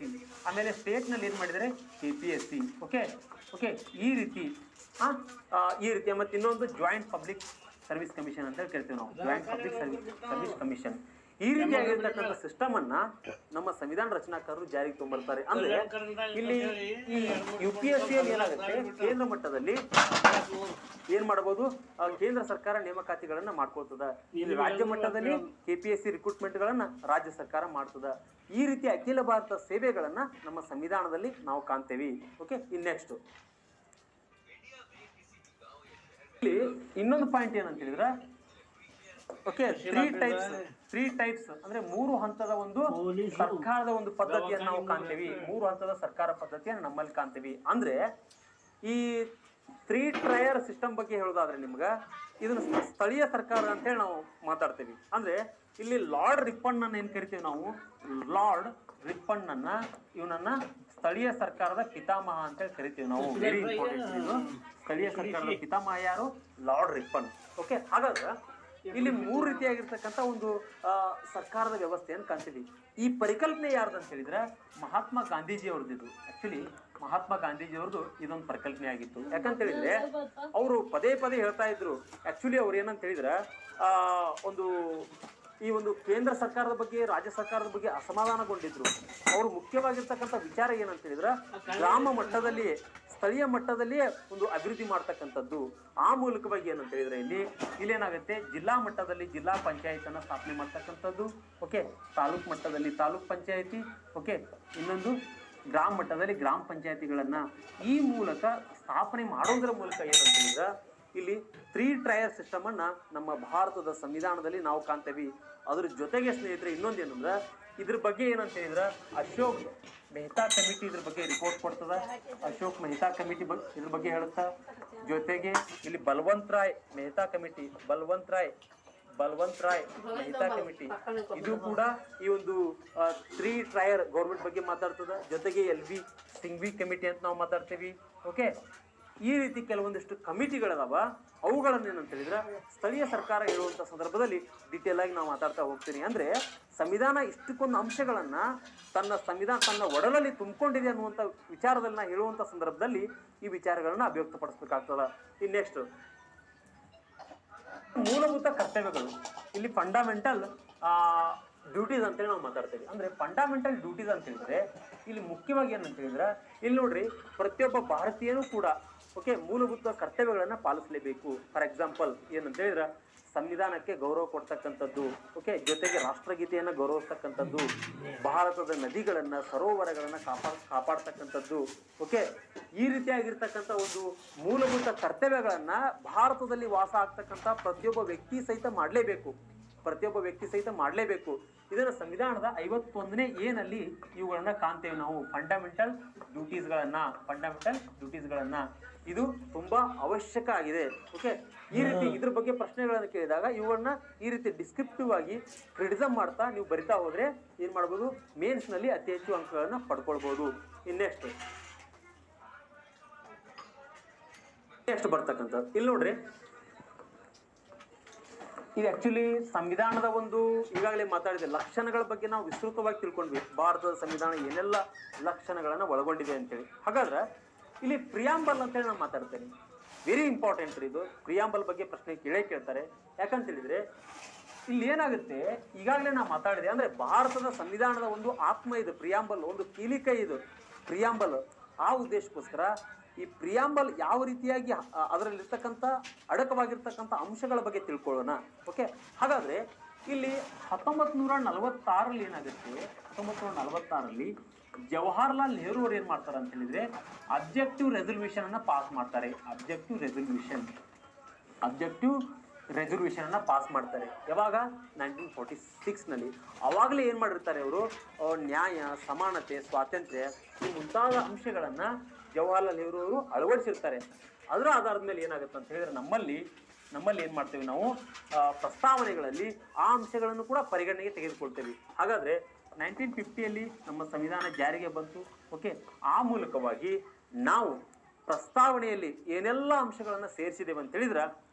ಆಮೇಲೆ ಸ್ಟೇಟ್ ನಲ್ಲಿ ಏನ್ ಮಾಡಿದ್ದಾರೆ KPSC. ಓಕೆ, ಈ ರೀತಿ ಮತ್ತೆ ಇನ್ನೊಂದು ಜಾಯಿಂಟ್ ಪಬ್ಲಿಕ್ ಸರ್ವಿಸ್ ಕಮಿಷನ್ ಅಂತ ಕರಿತೀವಿ ನಾವು, ಜಾಯಿಂಟ್ ಪಬ್ಲಿಕ್ ಸರ್ವಿಸ್ ಕಮಿಷನ್. ಈ ರೀತಿಯಾಗಿರ್ತಕ್ಕಂಥ ಸಿಸ್ಟಮ್ ಅನ್ನ ನಮ್ಮ ಸಂವಿಧಾನ ರಚನಾಕಾರರು ಜಾರಿಗೆ ತೊಗೊಂಡ್ಬರ್ತಾರೆ. ಅಂದ್ರೆ ಇಲ್ಲಿ ಈ UPSC ಅಲ್ಲಿ ಏನಾಗುತ್ತೆ, ಕೇಂದ್ರ ಮಟ್ಟದಲ್ಲಿ ಏನ್ ಮಾಡಬಹುದು, ಕೇಂದ್ರ ಸರ್ಕಾರ ನೇಮಕಾತಿಗಳನ್ನ ಮಾಡ್ಕೊಳ್ತದ. ಇಲ್ಲಿ ರಾಜ್ಯ ಮಟ್ಟದಲ್ಲಿ KPSC ರಿಕ್ರೂಟ್ಮೆಂಟ್ ಗಳನ್ನ ರಾಜ್ಯ ಸರ್ಕಾರ ಮಾಡ್ತದ. ಈ ರೀತಿ ಅಖಿಲ ಭಾರತ ಸೇವೆಗಳನ್ನ ನಮ್ಮ ಸಂವಿಧಾನದಲ್ಲಿ ನಾವು ಕಾಣ್ತೇವೆ. ಓಕೆ, ಇನ್ ನೆಕ್ಸ್ಟ್ ಇಲ್ಲಿ ಇನ್ನೊಂದು ಪಾಯಿಂಟ್ ಏನಂತ ಹೇಳಿದ್ರೆ, ಓಕೆ, ತ್ರೀ ಟೈಪ್ಸ್ ಅಂದ್ರೆ 3 ಹಂತದ ಒಂದು ಸರ್ಕಾರದ ಒಂದು ಪದ್ಧತಿಯನ್ನು ನಾವು ಕಾಣ್ತೇವೆ. 3 ಹಂತದ ಸರ್ಕಾರ ಪದ್ಧತಿಯನ್ನು ನಮ್ಮಲ್ಲಿ ಕಾಣ್ತೇವೆ. ಅಂದ್ರೆ ಈ 3 ಟೈರ್ ಸಿಸ್ಟಮ್ ಬಗ್ಗೆ ಹೇಳೋದಾದ್ರೆ ನಿಮ್ಗ ಇದನ್ನ ಸ್ಥಳೀಯ ಸರ್ಕಾರ ಅಂತ ಹೇಳಿ ನಾವು ಮಾತಾಡ್ತೇವೆ. ಅಂದ್ರೆ ಇಲ್ಲಿ ಲಾರ್ಡ್ ರಿಪ್ಪನ್ ಅನ್ನ ಏನ್ ಕರಿತೀವಿ ನಾವು, ಲಾರ್ಡ್ ರಿಪ್ಪನ್ ಅನ್ನ ಇವನನ್ನ ಸ್ಥಳೀಯ ಸರ್ಕಾರದ ಪಿತಾಮಹ ಅಂತ ಹೇಳಿ ಕರಿತೀವಿ ನಾವು. ವೆರಿ ಇಂಪಾರ್ಟೆಂಟ್ ಇದು. ಸ್ಥಳೀಯ ಸರ್ಕಾರದ ಪಿತಾಮಹ ಯಾರು, ಲಾರ್ಡ್ ರಿಪ್ಪನ್. ಓಕೆ, ಹಾಗಾದ್ರೆ ಇಲ್ಲಿ 3 ರೀತಿಯಾಗಿರ್ತಕ್ಕಂಥ ಒಂದು ಸರ್ಕಾರದ ವ್ಯವಸ್ಥೆಯನ್ನು ಕಾಣ್ತೀವಿ. ಈ ಪರಿಕಲ್ಪನೆ ಯಾರ್ದಂತ ಹೇಳಿದ್ರೆ ಮಹಾತ್ಮ ಗಾಂಧೀಜಿ ಅವ್ರದ್ದು. ಆಕ್ಚುಲಿ ಮಹಾತ್ಮ ಗಾಂಧೀಜಿ ಅವ್ರದ್ದು ಇದೊಂದು ಪರಿಕಲ್ಪನೆ ಆಗಿತ್ತು. ಯಾಕಂತ ಹೇಳಿದ್ರೆ ಅವರು ಪದೇ ಹೇಳ್ತಾ ಇದ್ರು. ಆಕ್ಚುಲಿ ಅವ್ರು ಏನಂತ ಹೇಳಿದ್ರೆ ಈ ಒಂದು ಕೇಂದ್ರ ಸರ್ಕಾರದ ಬಗ್ಗೆ, ರಾಜ್ಯ ಸರ್ಕಾರದ ಬಗ್ಗೆ ಅಸಮಾಧಾನಗೊಂಡಿದ್ರು. ಅವರು ಮುಖ್ಯವಾಗಿರ್ತಕ್ಕಂಥ ವಿಚಾರ ಏನಂತ ಹೇಳಿದ್ರೆ ಗ್ರಾಮ ಮಟ್ಟದಲ್ಲಿ, ಸ್ಥಳೀಯ ಮಟ್ಟದಲ್ಲಿಯೇ ಒಂದು ಅಭಿವೃದ್ಧಿ ಮಾಡ್ತಕ್ಕಂಥದ್ದು. ಆ ಮೂಲಕವಾಗಿ ಏನಂತ ಹೇಳಿದ್ರೆ ಇಲ್ಲೇನಾಗುತ್ತೆ, ಜಿಲ್ಲಾ ಮಟ್ಟದಲ್ಲಿ ಜಿಲ್ಲಾ ಪಂಚಾಯತ್ ಸ್ಥಾಪನೆ ಮಾಡ್ತಕ್ಕಂಥದ್ದು. ಓಕೆ, ತಾಲೂಕ್ ಮಟ್ಟದಲ್ಲಿ ತಾಲೂಕ್ ಪಂಚಾಯತಿ. ಓಕೆ, ಇನ್ನೊಂದು ಗ್ರಾಮ ಮಟ್ಟದಲ್ಲಿ ಗ್ರಾಮ ಪಂಚಾಯತಿಗಳನ್ನ ಈ ಮೂಲಕ ಸ್ಥಾಪನೆ ಮಾಡೋದ್ರ ಮೂಲಕ ಏನಂತ ಹೇಳಿದ್ರೆ ಇಲ್ಲಿ 3 ಟೈರ್ ಸಿಸ್ಟಮ್ ಅನ್ನ ನಮ್ಮ ಭಾರತದ ಸಂವಿಧಾನದಲ್ಲಿ ನಾವು ಕಾಣ್ತೇವೆ. ಅದ್ರ ಜೊತೆಗೆ ಸ್ನೇಹಿತರೆ ಇನ್ನೊಂದೇನಂದ್ರೆ ಇದ್ರ ಬಗ್ಗೆ ಏನಂತ ಹೇಳಿದ್ರೆ ಅಶೋಕ್ ಮೆಹ್ತಾ ಕಮಿಟಿ ಇದ್ರ ಬಗ್ಗೆ ರಿಪೋರ್ಟ್ ಕೊಡ್ತದ. ಅಶೋಕ್ ಮೆಹ್ತಾ ಕಮಿಟಿ ಇದ್ರ ಬಗ್ಗೆ ಹೇಳುತ್ತಾ. ಜೊತೆಗೆ ಇಲ್ಲಿ ಬಲವಂತ್ ರಾಯ್ ಮೆಹ್ತಾ ಕಮಿಟಿ, ಬಲವಂತ್ ರಾಯ್ ಮೆಹ್ತಾ ಕಮಿಟಿ ಇದು ಕೂಡ ಈ ಒಂದು 3 ಟೈರ್ ಗೌರ್ಮೆಂಟ್ ಬಗ್ಗೆ ಮಾತಾಡ್ತದ. ಜೊತೆಗೆ LV ಸಿಂಘ್ವಿ ಕಮಿಟಿ ಅಂತ ನಾವು ಮಾತಾಡ್ತೇವಿ. ಓಕೆ, ಈ ರೀತಿ ಕೆಲವೊಂದಿಷ್ಟು ಕಮಿಟಿಗಳದಾವ. ಅವುಗಳನ್ನ ಏನಂತ ಹೇಳಿದ್ರೆ ಸ್ಥಳೀಯ ಸರ್ಕಾರ ಹೇಳುವಂತ ಸಂದರ್ಭದಲ್ಲಿ ಡಿಟೇಲ್ ಆಗಿ ನಾವು ಮಾತಾಡ್ತಾ ಹೋಗ್ತೀನಿ. ಅಂದ್ರೆ ಸಂವಿಧಾನ ಇಷ್ಟಕ್ಕೊಂದು ಅಂಶಗಳನ್ನ ತನ್ನ ಒಡಲಲ್ಲಿ ತುಂಬಿಕೊಂಡಿದೆ ಅನ್ನುವಂಥ ವಿಚಾರದಲ್ಲಿ ನಾ ಹೇಳುವಂತ ಸಂದರ್ಭದಲ್ಲಿ ಈ ವಿಚಾರಗಳನ್ನ ಅಭಿವ್ಯಕ್ತಪಡಿಸ್ಬೇಕಾಗ್ತದ. ಇನ್ ನೆಕ್ಸ್ಟ್ ಮೂಲಭೂತ ಕರ್ತವ್ಯಗಳು. ಇಲ್ಲಿ ಫಂಡಮೆಂಟಲ್ ಡ್ಯೂಟೀಸ್ ಅಂತೇಳಿ ನಾವು ಮಾತಾಡ್ತೇವೆ. ಅಂದ್ರೆ ಫಂಡಮೆಂಟಲ್ ಡ್ಯೂಟೀಸ್ ಅಂತ ಹೇಳಿದ್ರೆ ಇಲ್ಲಿ ಮುಖ್ಯವಾಗಿ ಏನಂತ ಹೇಳಿದ್ರೆ ಇಲ್ಲಿ ನೋಡ್ರಿ, ಪ್ರತಿಯೊಬ್ಬ ಭಾರತೀಯನೂ ಕೂಡ ಓಕೆ ಮೂಲಭೂತ ಕರ್ತವ್ಯಗಳನ್ನ ಪಾಲಿಸಲೇಬೇಕು. ಫಾರ್ ಎಕ್ಸಾಂಪಲ್ ಏನಂತ ಹೇಳಿದ್ರೆ ಸಂವಿಧಾನಕ್ಕೆ ಗೌರವ ಕೊಡ್ತಕ್ಕಂಥದ್ದು, ಓಕೆ, ಜೊತೆಗೆ ರಾಷ್ಟ್ರಗೀತೆಯನ್ನ ಗೌರವಿಸ್ತಕ್ಕಂಥದ್ದು, ಭಾರತದ ನದಿಗಳನ್ನ ಸರೋವರಗಳನ್ನ ಕಾಪಾಡ್ತಕ್ಕಂಥದ್ದು. ಓಕೆ, ಈ ರೀತಿಯಾಗಿರ್ತಕ್ಕಂಥ ಒಂದು ಮೂಲಭೂತ ಕರ್ತವ್ಯಗಳನ್ನ ಭಾರತದಲ್ಲಿ ವಾಸ ಆಗ್ತಕ್ಕಂಥ ಪ್ರತಿಯೊಬ್ಬ ವ್ಯಕ್ತಿ ಸಹಿತ ಮಾಡಲೇಬೇಕು. ಇದರ ಸಂವಿಧಾನದ 51ನೇ ಏನಲ್ಲಿ ಇವುಗಳನ್ನ ಕಾಣ್ತೇವೆ ನಾವು, ಫಂಡಮೆಂಟಲ್ ಡ್ಯೂಟೀಸ್ಗಳನ್ನ. ಇದು ತುಂಬಾ ಅವಶ್ಯಕ ಆಗಿದೆ. ಓಕೆ, ಈ ರೀತಿ ಇದ್ರ ಬಗ್ಗೆ ಪ್ರಶ್ನೆಗಳನ್ನು ಕೇಳಿದಾಗ ಇವುಗಳನ್ನ ಈ ರೀತಿ ಡಿಸ್ಕ್ರಿಪ್ಟಿವ್ ಆಗಿ ಕ್ರಿಟಿಸಮ್ ಮಾಡ್ತಾ ನೀವು ಬರಿತಾ ಹೋದ್ರೆ ಏನ್ ಮಾಡ್ಬೋದು, ಮೇನ್ಸ್ ನಲ್ಲಿ ಅತಿ ಹೆಚ್ಚು ಅಂಕಗಳನ್ನ ಪಡ್ಕೊಳ್ಬಹುದು. ಇನ್ನೆಷ್ಟು ಬರ್ತಕ್ಕಂಥ ಇಲ್ಲಿ ನೋಡ್ರಿ, ಇದು ಆಕ್ಚುಲಿ ಸಂವಿಧಾನದ ಒಂದು ಈಗಾಗಲೇ ಮಾತಾಡಿದೆ ಲಕ್ಷಣಗಳ ಬಗ್ಗೆ ನಾವು ವಿಸ್ತೃತವಾಗಿ ತಿಳ್ಕೊಂಡ್ವಿ. ಭಾರತದ ಸಂವಿಧಾನ ಏನೆಲ್ಲ ಲಕ್ಷಣಗಳನ್ನ ಒಳಗೊಂಡಿದೆ ಅಂತೇಳಿ. ಹಾಗಾದ್ರೆ ಇಲ್ಲಿ ಪ್ರಿಯಾಂಬಲ್ ಅಂತೇಳಿ ನಾನು ಮಾತಾಡ್ತೇನೆ. ವೆರಿ ಇಂಪಾರ್ಟೆಂಟ್ ಇದು. ಪ್ರಿಯಾಂಬಲ್ ಬಗ್ಗೆ ಪ್ರಶ್ನೆ ಕೇಳ್ತಾರೆ. ಯಾಕಂತ ಹೇಳಿದ್ರೆ ಇಲ್ಲಿ ಏನಾಗುತ್ತೆ, ಈಗಾಗಲೇ ನಾವು ಮಾತಾಡಿದೆ, ಅಂದ್ರೆ ಭಾರತದ ಸಂವಿಧಾನದ ಒಂದು ಆತ್ಮ ಇದು ಪ್ರಿಯಾಂಬಲ್, ಒಂದು ಕೀಲಿಕೈ ಇದು ಪ್ರಿಯಾಂಬಲ್. ಆ ಉದ್ದೇಶಕ್ಕೋಸ್ಕರ ಈ ಪ್ರಿಯಾಂಬಲ್ ಯಾವ ರೀತಿಯಾಗಿ ಅದರಲ್ಲಿರ್ತಕ್ಕಂಥ ಅಡಕವಾಗಿರ್ತಕ್ಕಂಥ ಅಂಶಗಳ ಬಗ್ಗೆ ತಿಳ್ಕೊಳ್ಳೋಣ. ಓಕೆ, ಹಾಗಾದ್ರೆ ಇಲ್ಲಿ 1946ರಲ್ಲಿ ಏನಾಗುತ್ತೆ, 1946ರಲ್ಲಿ ಜವಾಹರ್ಲಾಲ್ ನೆಹರು ಅವರು ಏನ್ ಮಾಡ್ತಾರೆ ಅಂತ ಹೇಳಿದ್ರೆ ಅಬ್ಜೆಕ್ಟಿವ್ ರೆಸಲ್ಯೂಷನ್ ಅನ್ನ ಪಾಸ್ ಮಾಡ್ತಾರೆ. ಅಬ್ಜೆಕ್ಟಿವ್ ರೆಸಲ್ಯೂಷನ್ ಅನ್ನ ಪಾಸ್ ಮಾಡ್ತಾರೆ. ಯಾವಾಗ? 1946ನಲ್ಲಿ. ಅವಾಗಲೇ ಏನ್ ಮಾಡಿರ್ತಾರೆ ಅವರು, ನ್ಯಾಯ, ಸಮಾನತೆ, ಸ್ವಾತಂತ್ರ್ಯ ಈ ಮುಂತಾದ ಅಂಶಗಳನ್ನ ಜವಾಹರ್ಲಾಲ್ ನೆಹರು ಅವರು ಅಳವಡಿಸಿರ್ತಾರೆ. ಅದರ ಆಧಾರದ ಮೇಲೆ ಏನಾಗುತ್ತೆ ಅಂತ ಹೇಳಿದ್ರೆ ನಮ್ಮಲ್ಲಿ ಏನ್ ಮಾಡ್ತೇವೆ ನಾವು, ಪ್ರಸ್ತಾವನೆಗಳಲ್ಲಿ ಆ ಅಂಶಗಳನ್ನು ಕೂಡ ಪರಿಗಣನೆಗೆ ತೆಗೆದುಕೊಳ್ತೇವೆ. ಹಾಗಾದ್ರೆ 1950ಯಲ್ಲಿ ನಮ್ಮ ಸಂವಿಧಾನ ಜಾರಿಗೆ ಬಂತು. ಓಕೆ, ಆ ಮೂಲಕವಾಗಿ ನಾವು ಪ್ರಸ್ತಾವನೆಯಲ್ಲಿ ಏನೆಲ್ಲ ಅಂಶಗಳನ್ನು ಸೇರಿಸಿದ್ದೇವೆ ಅಂತ ಹೇಳಿದ್ರೆ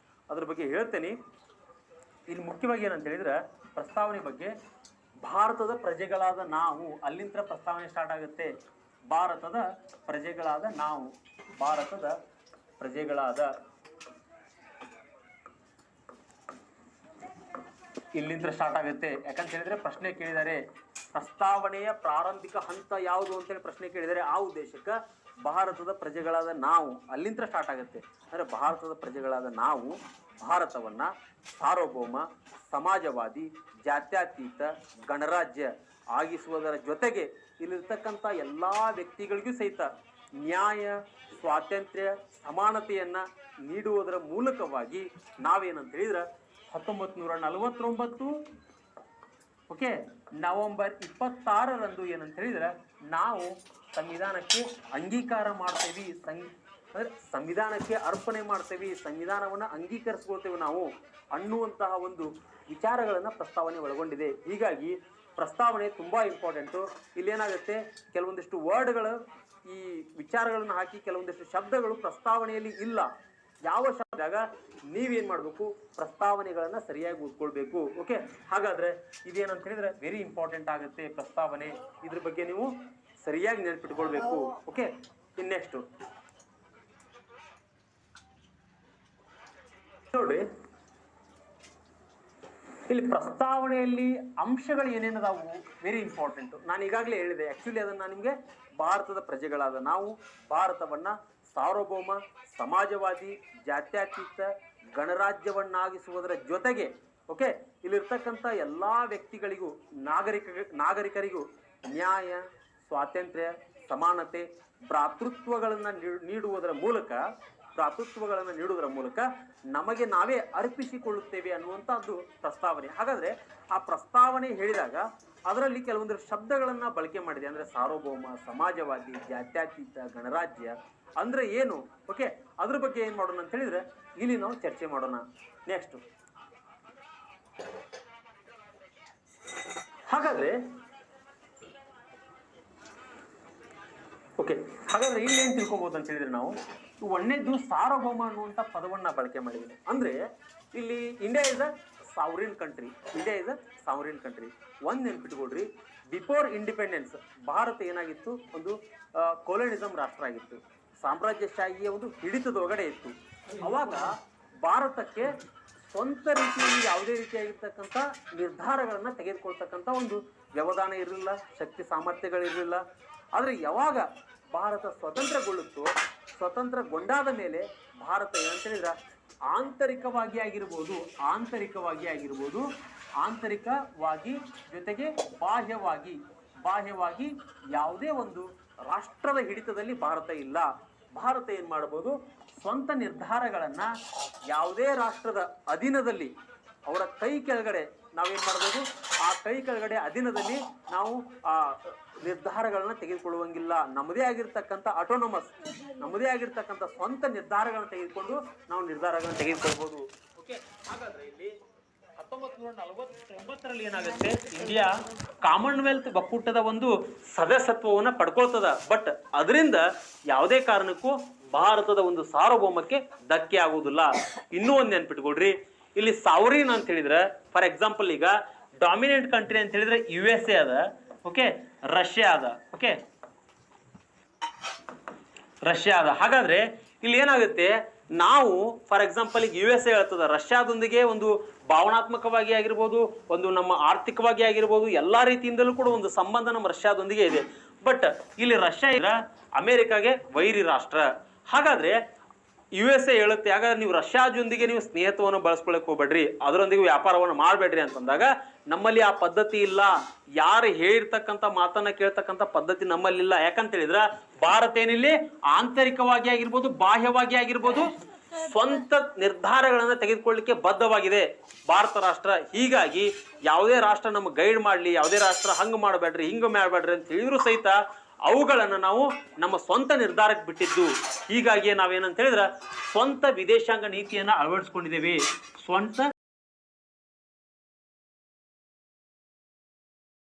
ಅದ್ರ ಬಗ್ಗೆ ಹೇಳ್ತೇನೆ. ಇಲ್ಲಿ ಮುಖ್ಯವಾಗಿ ಏನಂತ ಹೇಳಿದ್ರೆ ಪ್ರಸ್ತಾವನೆ ಬಗ್ಗೆ ಭಾರತದ ಪ್ರಜೆಗಳಾದ ನಾವು, ಅಲ್ಲಿಂದ ಪ್ರಸ್ತಾವನೆ ಸ್ಟಾರ್ಟ್ ಆಗುತ್ತೆ. ಭಾರತದ ಪ್ರಜೆಗಳಾದ ನಾವು, ಇಲ್ಲಿಂದ ಸ್ಟಾರ್ಟ್ ಆಗುತ್ತೆ. ಯಾಕಂತ ಹೇಳಿದ್ರೆ ಪ್ರಶ್ನೆ ಕೇಳಿದರೆ ಪ್ರಸ್ತಾವನೆಯ ಪ್ರಾರಂಭಿಕ ಹಂತ ಯಾವುದು ಅಂತೇಳಿ ಪ್ರಶ್ನೆ ಕೇಳಿದರೆ ಆ ಉದ್ದೇಶಕ್ಕೆ ಭಾರತದ ಪ್ರಜೆಗಳಾದ ನಾವು ಅಲ್ಲಿಂದ ಸ್ಟಾರ್ಟ್ ಆಗುತ್ತೆ. ಅಂದ್ರೆ ಭಾರತದ ಪ್ರಜೆಗಳಾದ ನಾವು ಭಾರತವನ್ನ ಸಾರ್ವಭೌಮ, ಸಮಾಜವಾದಿ, ಜಾತ್ಯತೀತ ಗಣರಾಜ್ಯ ಆಗಿಸುವುದರ ಜೊತೆಗೆ ಇಲ್ಲಿರ್ತಕ್ಕಂಥ ಎಲ್ಲಾ ವ್ಯಕ್ತಿಗಳಿಗೂ ಸಹಿತ ನ್ಯಾಯ, ಸ್ವಾತಂತ್ರ್ಯ, ಸಮಾನತೆಯನ್ನ ನೀಡುವುದರ ಮೂಲಕವಾಗಿ ನಾವೇನಂತ ಹೇಳಿದ್ರೆ 1949 ಓಕೆ ನವೆಂಬರ್ 26ರಂದು ಏನಂತ ಹೇಳಿದ್ರೆ ನಾವು ಸಂವಿಧಾನಕ್ಕೆ ಅಂಗೀಕಾರ ಮಾಡ್ತೇವೆ, ಸಂವಿಧಾನಕ್ಕೆ ಅರ್ಪಣೆ ಮಾಡ್ತೇವೆ, ಸಂವಿಧಾನವನ್ನ ಅಂಗೀಕರಿಸ್ಕೊಳ್ತೇವೆ ನಾವು ಅನ್ನುವಂತಹ ಒಂದು ವಿಚಾರಗಳನ್ನ ಪ್ರಸ್ತಾವನೆ ಒಳಗೊಂಡಿದೆ. ಹೀಗಾಗಿ ಪ್ರಸ್ತಾವನೆ ತುಂಬಾ ಇಂಪಾರ್ಟೆಂಟು. ಇಲ್ಲೇನಾಗುತ್ತೆ, ಕೆಲವೊಂದಿಷ್ಟು ವರ್ಡ್ಗಳು ಈ ವಿಚಾರಗಳನ್ನ ಹಾಕಿ ಕೆಲವೊಂದಿಷ್ಟು ಶಬ್ದಗಳು ಪ್ರಸ್ತಾವನೆಯಲ್ಲಿ ಇಲ್ಲ. ಯಾವ ಶಬ್ದಾಗ ನೀವೇನ್ ಮಾಡ್ಬೇಕು, ಪ್ರಸ್ತಾವನೆಗಳನ್ನ ಸರಿಯಾಗಿ ಓದ್ಕೊಳ್ಬೇಕು. ಓಕೆ, ಹಾಗಾದ್ರೆ ಇದೇನಂತ ಹೇಳಿದ್ರೆ ವೆರಿ ಇಂಪಾರ್ಟೆಂಟ್ ಆಗುತ್ತೆ ಪ್ರಸ್ತಾವನೆ. ಇದ್ರ ಬಗ್ಗೆ ನೀವು ಸರಿಯಾಗಿ ನೆನಪಿಟ್ಕೊಳ್ಬೇಕು. ಓಕೆ, ಇನ್ನೆಕ್ಸ್ಟ್ ನೋಡಿ, ಇಲ್ಲಿ ಪ್ರಸ್ತಾವನೆಯಲ್ಲಿ ಅಂಶಗಳು ಏನೇನದಾವು ವೆರಿ ಇಂಪಾರ್ಟೆಂಟ್. ನಾನು ಈಗಾಗಲೇ ಹೇಳಿದೆ. ಆಕ್ಚುಲಿ ಅದನ್ನ ನಿಮಗೆ ಭಾರತದ ಪ್ರಜೆಗಳಾದ ನಾವು ಭಾರತವನ್ನ ಸಾರ್ವಭೌಮ, ಸಮಾಜವಾದಿ, ಜಾತ್ಯತೀತ ಗಣರಾಜ್ಯವನ್ನಾಗಿಸುವುದರ ಜೊತೆಗೆ ಓಕೆ ಇಲ್ಲಿರ್ತಕ್ಕಂಥ ಎಲ್ಲಾ ವ್ಯಕ್ತಿಗಳಿಗೂ ನಾಗರಿಕರಿಗೂ ನ್ಯಾಯ, ಸ್ವಾತಂತ್ರ್ಯ, ಸಮಾನತೆ, ಭ್ರಾತೃತ್ವಗಳನ್ನ ನೀಡುವುದರ ಮೂಲಕ ಭ್ರಾತೃತ್ವಗಳನ್ನು ನೀಡುವುದರ ಮೂಲಕ ನಮಗೆ ನಾವೇ ಅರ್ಪಿಸಿಕೊಳ್ಳುತ್ತೇವೆ ಅನ್ನುವಂಥದ್ದು ಪ್ರಸ್ತಾವನೆ. ಹಾಗಾದ್ರೆ ಆ ಪ್ರಸ್ತಾವನೆ ಹೇಳಿದಾಗ ಅದರಲ್ಲಿ ಕೆಲವೊಂದು ಶಬ್ದಗಳನ್ನ ಬಳಕೆ ಮಾಡಿದೆ. ಅಂದ್ರೆ ಸಾರ್ವಭೌಮ, ಸಮಾಜವಾದಿ, ಜಾತ್ಯತೀತ, ಗಣರಾಜ್ಯ ಅಂದ್ರೆ ಏನು, ಓಕೆ, ಅದ್ರ ಬಗ್ಗೆ ಏನ್ ಮಾಡೋಣ ಅಂತ ಹೇಳಿದ್ರೆ ಇಲ್ಲಿ ನಾವು ಚರ್ಚೆ ಮಾಡೋಣ. ನೆಕ್ಸ್ಟ್ ಹಾಗಾದ್ರೆ ಇಲ್ಲಿ ಏನ್ ತಿಳ್ಕೊಬಹುದು ಅಂತ ಹೇಳಿದ್ರೆ ನಾವು ಒಂದನೇದು ಸಾರ್ವಭೌಮ ಅನ್ನುವಂಥ ಪದವನ್ನ ಬಳಕೆ ಮಾಡಿದ್ರೆ, ಅಂದ್ರೆ ಇಲ್ಲಿ India is a sovereign country. India is a sovereign country. ಒಂದ್ ನೆನ್ಪಿಟ್ಕೊಡ್ರಿ, ಬಿಫೋರ್ ಇಂಡಿಪೆಂಡೆನ್ಸ್ ಭಾರತ ಏನಾಗಿತ್ತು, ಒಂದು ಕೊಲೋನಿಸಂ ರಾಷ್ಟ್ರ ಆಗಿತ್ತು, ಸಾಮ್ರಾಜ್ಯಶಾಹಿಯ ಒಂದು ಹಿಡಿತದೊಳಗಡೆ ಇತ್ತು. ಅವಾಗ ಭಾರತಕ್ಕೆ ಸ್ವಂತ ರೀತಿಯಲ್ಲಿ ಯಾವುದೇ ರೀತಿಯಾಗಿರ್ತಕ್ಕಂಥ ನಿರ್ಧಾರಗಳನ್ನ ತೆಗೆದುಕೊಳ್ತಕ್ಕಂಥ ಒಂದು ವ್ಯವಧಾನ ಇರಲಿಲ್ಲ, ಶಕ್ತಿ ಸಾಮರ್ಥ್ಯಗಳಿರಲಿಲ್ಲ. ಆದರೆ ಯಾವಾಗ ಭಾರತ ಸ್ವತಂತ್ರಗೊಳ್ಳುತ್ತೋ, ಸ್ವತಂತ್ರಗೊಂಡಾದ ಮೇಲೆ ಭಾರತ ಏನಂತ ಹೇಳಿದ್ರೆ ಆಂತರಿಕವಾಗಿ ಜೊತೆಗೆ ಬಾಹ್ಯವಾಗಿ ಯಾವುದೇ ಒಂದು ರಾಷ್ಟ್ರದ ಹಿಡಿತದಲ್ಲಿ ಭಾರತ ಇಲ್ಲ. ಭಾರತ ಏನ್ ಮಾಡಬಹುದು, ಸ್ವಂತ ನಿರ್ಧಾರಗಳನ್ನ ಯಾವುದೇ ರಾಷ್ಟ್ರದ ಅಧೀನದಲ್ಲಿ ಅವರ ಕೈ ಕೆಳಗಡೆ ನಾವೇನ್ ಮಾಡಬಹುದು, ಆ ಕೈ ಕೆಳಗಡೆ ಅಧೀನದಲ್ಲಿ ನಾವು ಆ ನಿರ್ಧಾರಗಳನ್ನ ತೆಗೆದುಕೊಳ್ಳುವಂಗಿಲ್ಲ. ನಮ್ಮದೇ ಆಗಿರ್ತಕ್ಕಂಥ ಆಟೋನಮಸ್, ನಮ್ಮದೇ ಆಗಿರ್ತಕ್ಕಂಥ ಸ್ವಂತ ನಿರ್ಧಾರಗಳನ್ನ ತೆಗೆದುಕೊಂಡು ನಾವು ನಿರ್ಧಾರಗಳನ್ನ ತೆಗೆದುಕೊಳ್ಬಹುದು. ಓಕೆ, ಹಾಗಾದ್ರೆ ಇಲ್ಲಿ 1949ರಲ್ಲಿ ಏನಾಗುತ್ತೆ, ಇಂಡಿಯಾ ಕಾಮನ್ವೆಲ್ತ್ ಒಕ್ಕೂಟದ ಒಂದು ಸದಸ್ಯತ್ವವನ್ನು ಪಡ್ಕೊಳ್ತದ. ಬಟ್ ಅದರಿಂದ ಯಾವುದೇ ಕಾರಣಕ್ಕೂ ಭಾರತದ ಒಂದು ಸಾರ್ವಭೌಮಕ್ಕೆ ಧಕ್ಕೆ ಆಗುವುದಿಲ್ಲ. ಇನ್ನೂ ಒಂದು ನೆನ್ಪಿಟ್ಕೊಡ್ರಿ, ಇಲ್ಲಿ ಸಾವರಿನ್ ಅಂತ ಹೇಳಿದ್ರೆ, ಫಾರ್ ಎಕ್ಸಾಂಪಲ್ ಈಗ ಡಾಮಿನೆಂಟ್ ಕಂಟ್ರಿ ಅಂತ ಹೇಳಿದ್ರೆ USA ಅದ, ಓಕೆ, ರಷ್ಯಾ ಅದ, ಓಕೆ, ರಷ್ಯಾ ಅದ. ಹಾಗಾದ್ರೆ ಇಲ್ಲಿ ಏನಾಗುತ್ತೆ, ನಾವು ಫಾರ್ ಎಕ್ಸಾಂಪಲ್ ಈಗ USA ಹೇಳ್ತದ, ರಷ್ಯಾದೊಂದಿಗೆ ಒಂದು ಭಾವನಾತ್ಮಕವಾಗಿ ಆಗಿರ್ಬೋದು, ಒಂದು ನಮ್ಮ ಆರ್ಥಿಕವಾಗಿ ಆಗಿರ್ಬೋದು, ಎಲ್ಲಾ ರೀತಿಯಿಂದಲೂ ಕೂಡ ಒಂದು ಸಂಬಂಧ ನಮ್ಮ ರಷ್ಯಾದೊಂದಿಗೆ ಇದೆ. ಬಟ್ ಇಲ್ಲಿ ರಷ್ಯಾ ಇದ್ರ ಅಮೆರಿಕಾಗೆ ವೈರಿ ರಾಷ್ಟ್ರ. ಹಾಗಾದ್ರೆ USA ಹೇಳುತ್ತೆ, ಹಾಗಾದ್ರೆ ನೀವು ರಷ್ಯಾದೊಂದಿಗೆ ನೀವು ಸ್ನೇಹತ್ವವನ್ನು ಬಳಸ್ಕೊಳಕ್ ಹೋಗ್ಬೇಡ್ರಿ, ಅದರೊಂದಿಗೆ ವ್ಯಾಪಾರವನ್ನು ಮಾಡಬೇಡ್ರಿ ಅಂತಂದಾಗ ನಮ್ಮಲ್ಲಿ ಆ ಪದ್ಧತಿ ಇಲ್ಲ. ಯಾರು ಹೇಳಿರ್ತಕ್ಕಂಥ ಮಾತನ್ನ ಕೇಳ್ತಕ್ಕಂಥ ಪದ್ಧತಿ ನಮ್ಮಲ್ಲಿಲ್ಲ. ಯಾಕಂತ ಹೇಳಿದ್ರ ಭಾರತ ಏನಿಲ್ಲಿ ಆಂತರಿಕವಾಗಿ ಆಗಿರ್ಬೋದು, ಬಾಹ್ಯವಾಗಿ ಆಗಿರ್ಬೋದು, ಸ್ವಂತ ನಿರ್ಧಾರಗಳನ್ನ ತೆಗೆದುಕೊಳ್ಳಿಕ್ಕೆ ಬದ್ಧವಾಗಿದೆ ಭಾರತ ರಾಷ್ಟ್ರ. ಹೀಗಾಗಿ ಯಾವುದೇ ರಾಷ್ಟ್ರ ನಮ್ಗೆ ಗೈಡ್ ಮಾಡಲಿ, ಯಾವುದೇ ರಾಷ್ಟ್ರ ಹಂಗೆ ಮಾಡಬೇಡ್ರಿ, ಹಿಂಗೆ ಮಾಡಬೇಡ್ರಿ ಅಂತ ಹೇಳಿದ್ರು ಸಹಿತ ಅವುಗಳನ್ನು ನಾವು ನಮ್ಮ ಸ್ವಂತ ನಿರ್ಧಾರಕ್ಕೆ ಬಿಟ್ಟಿದ್ದು. ಹೀಗಾಗಿ ನಾವೇನಂತ ಹೇಳಿದ್ರೆ ಸ್ವಂತ ವಿದೇಶಾಂಗ ನೀತಿಯನ್ನು ಅಳವಡಿಸ್ಕೊಂಡಿದ್ದೇವೆ. ಸ್ವಂತ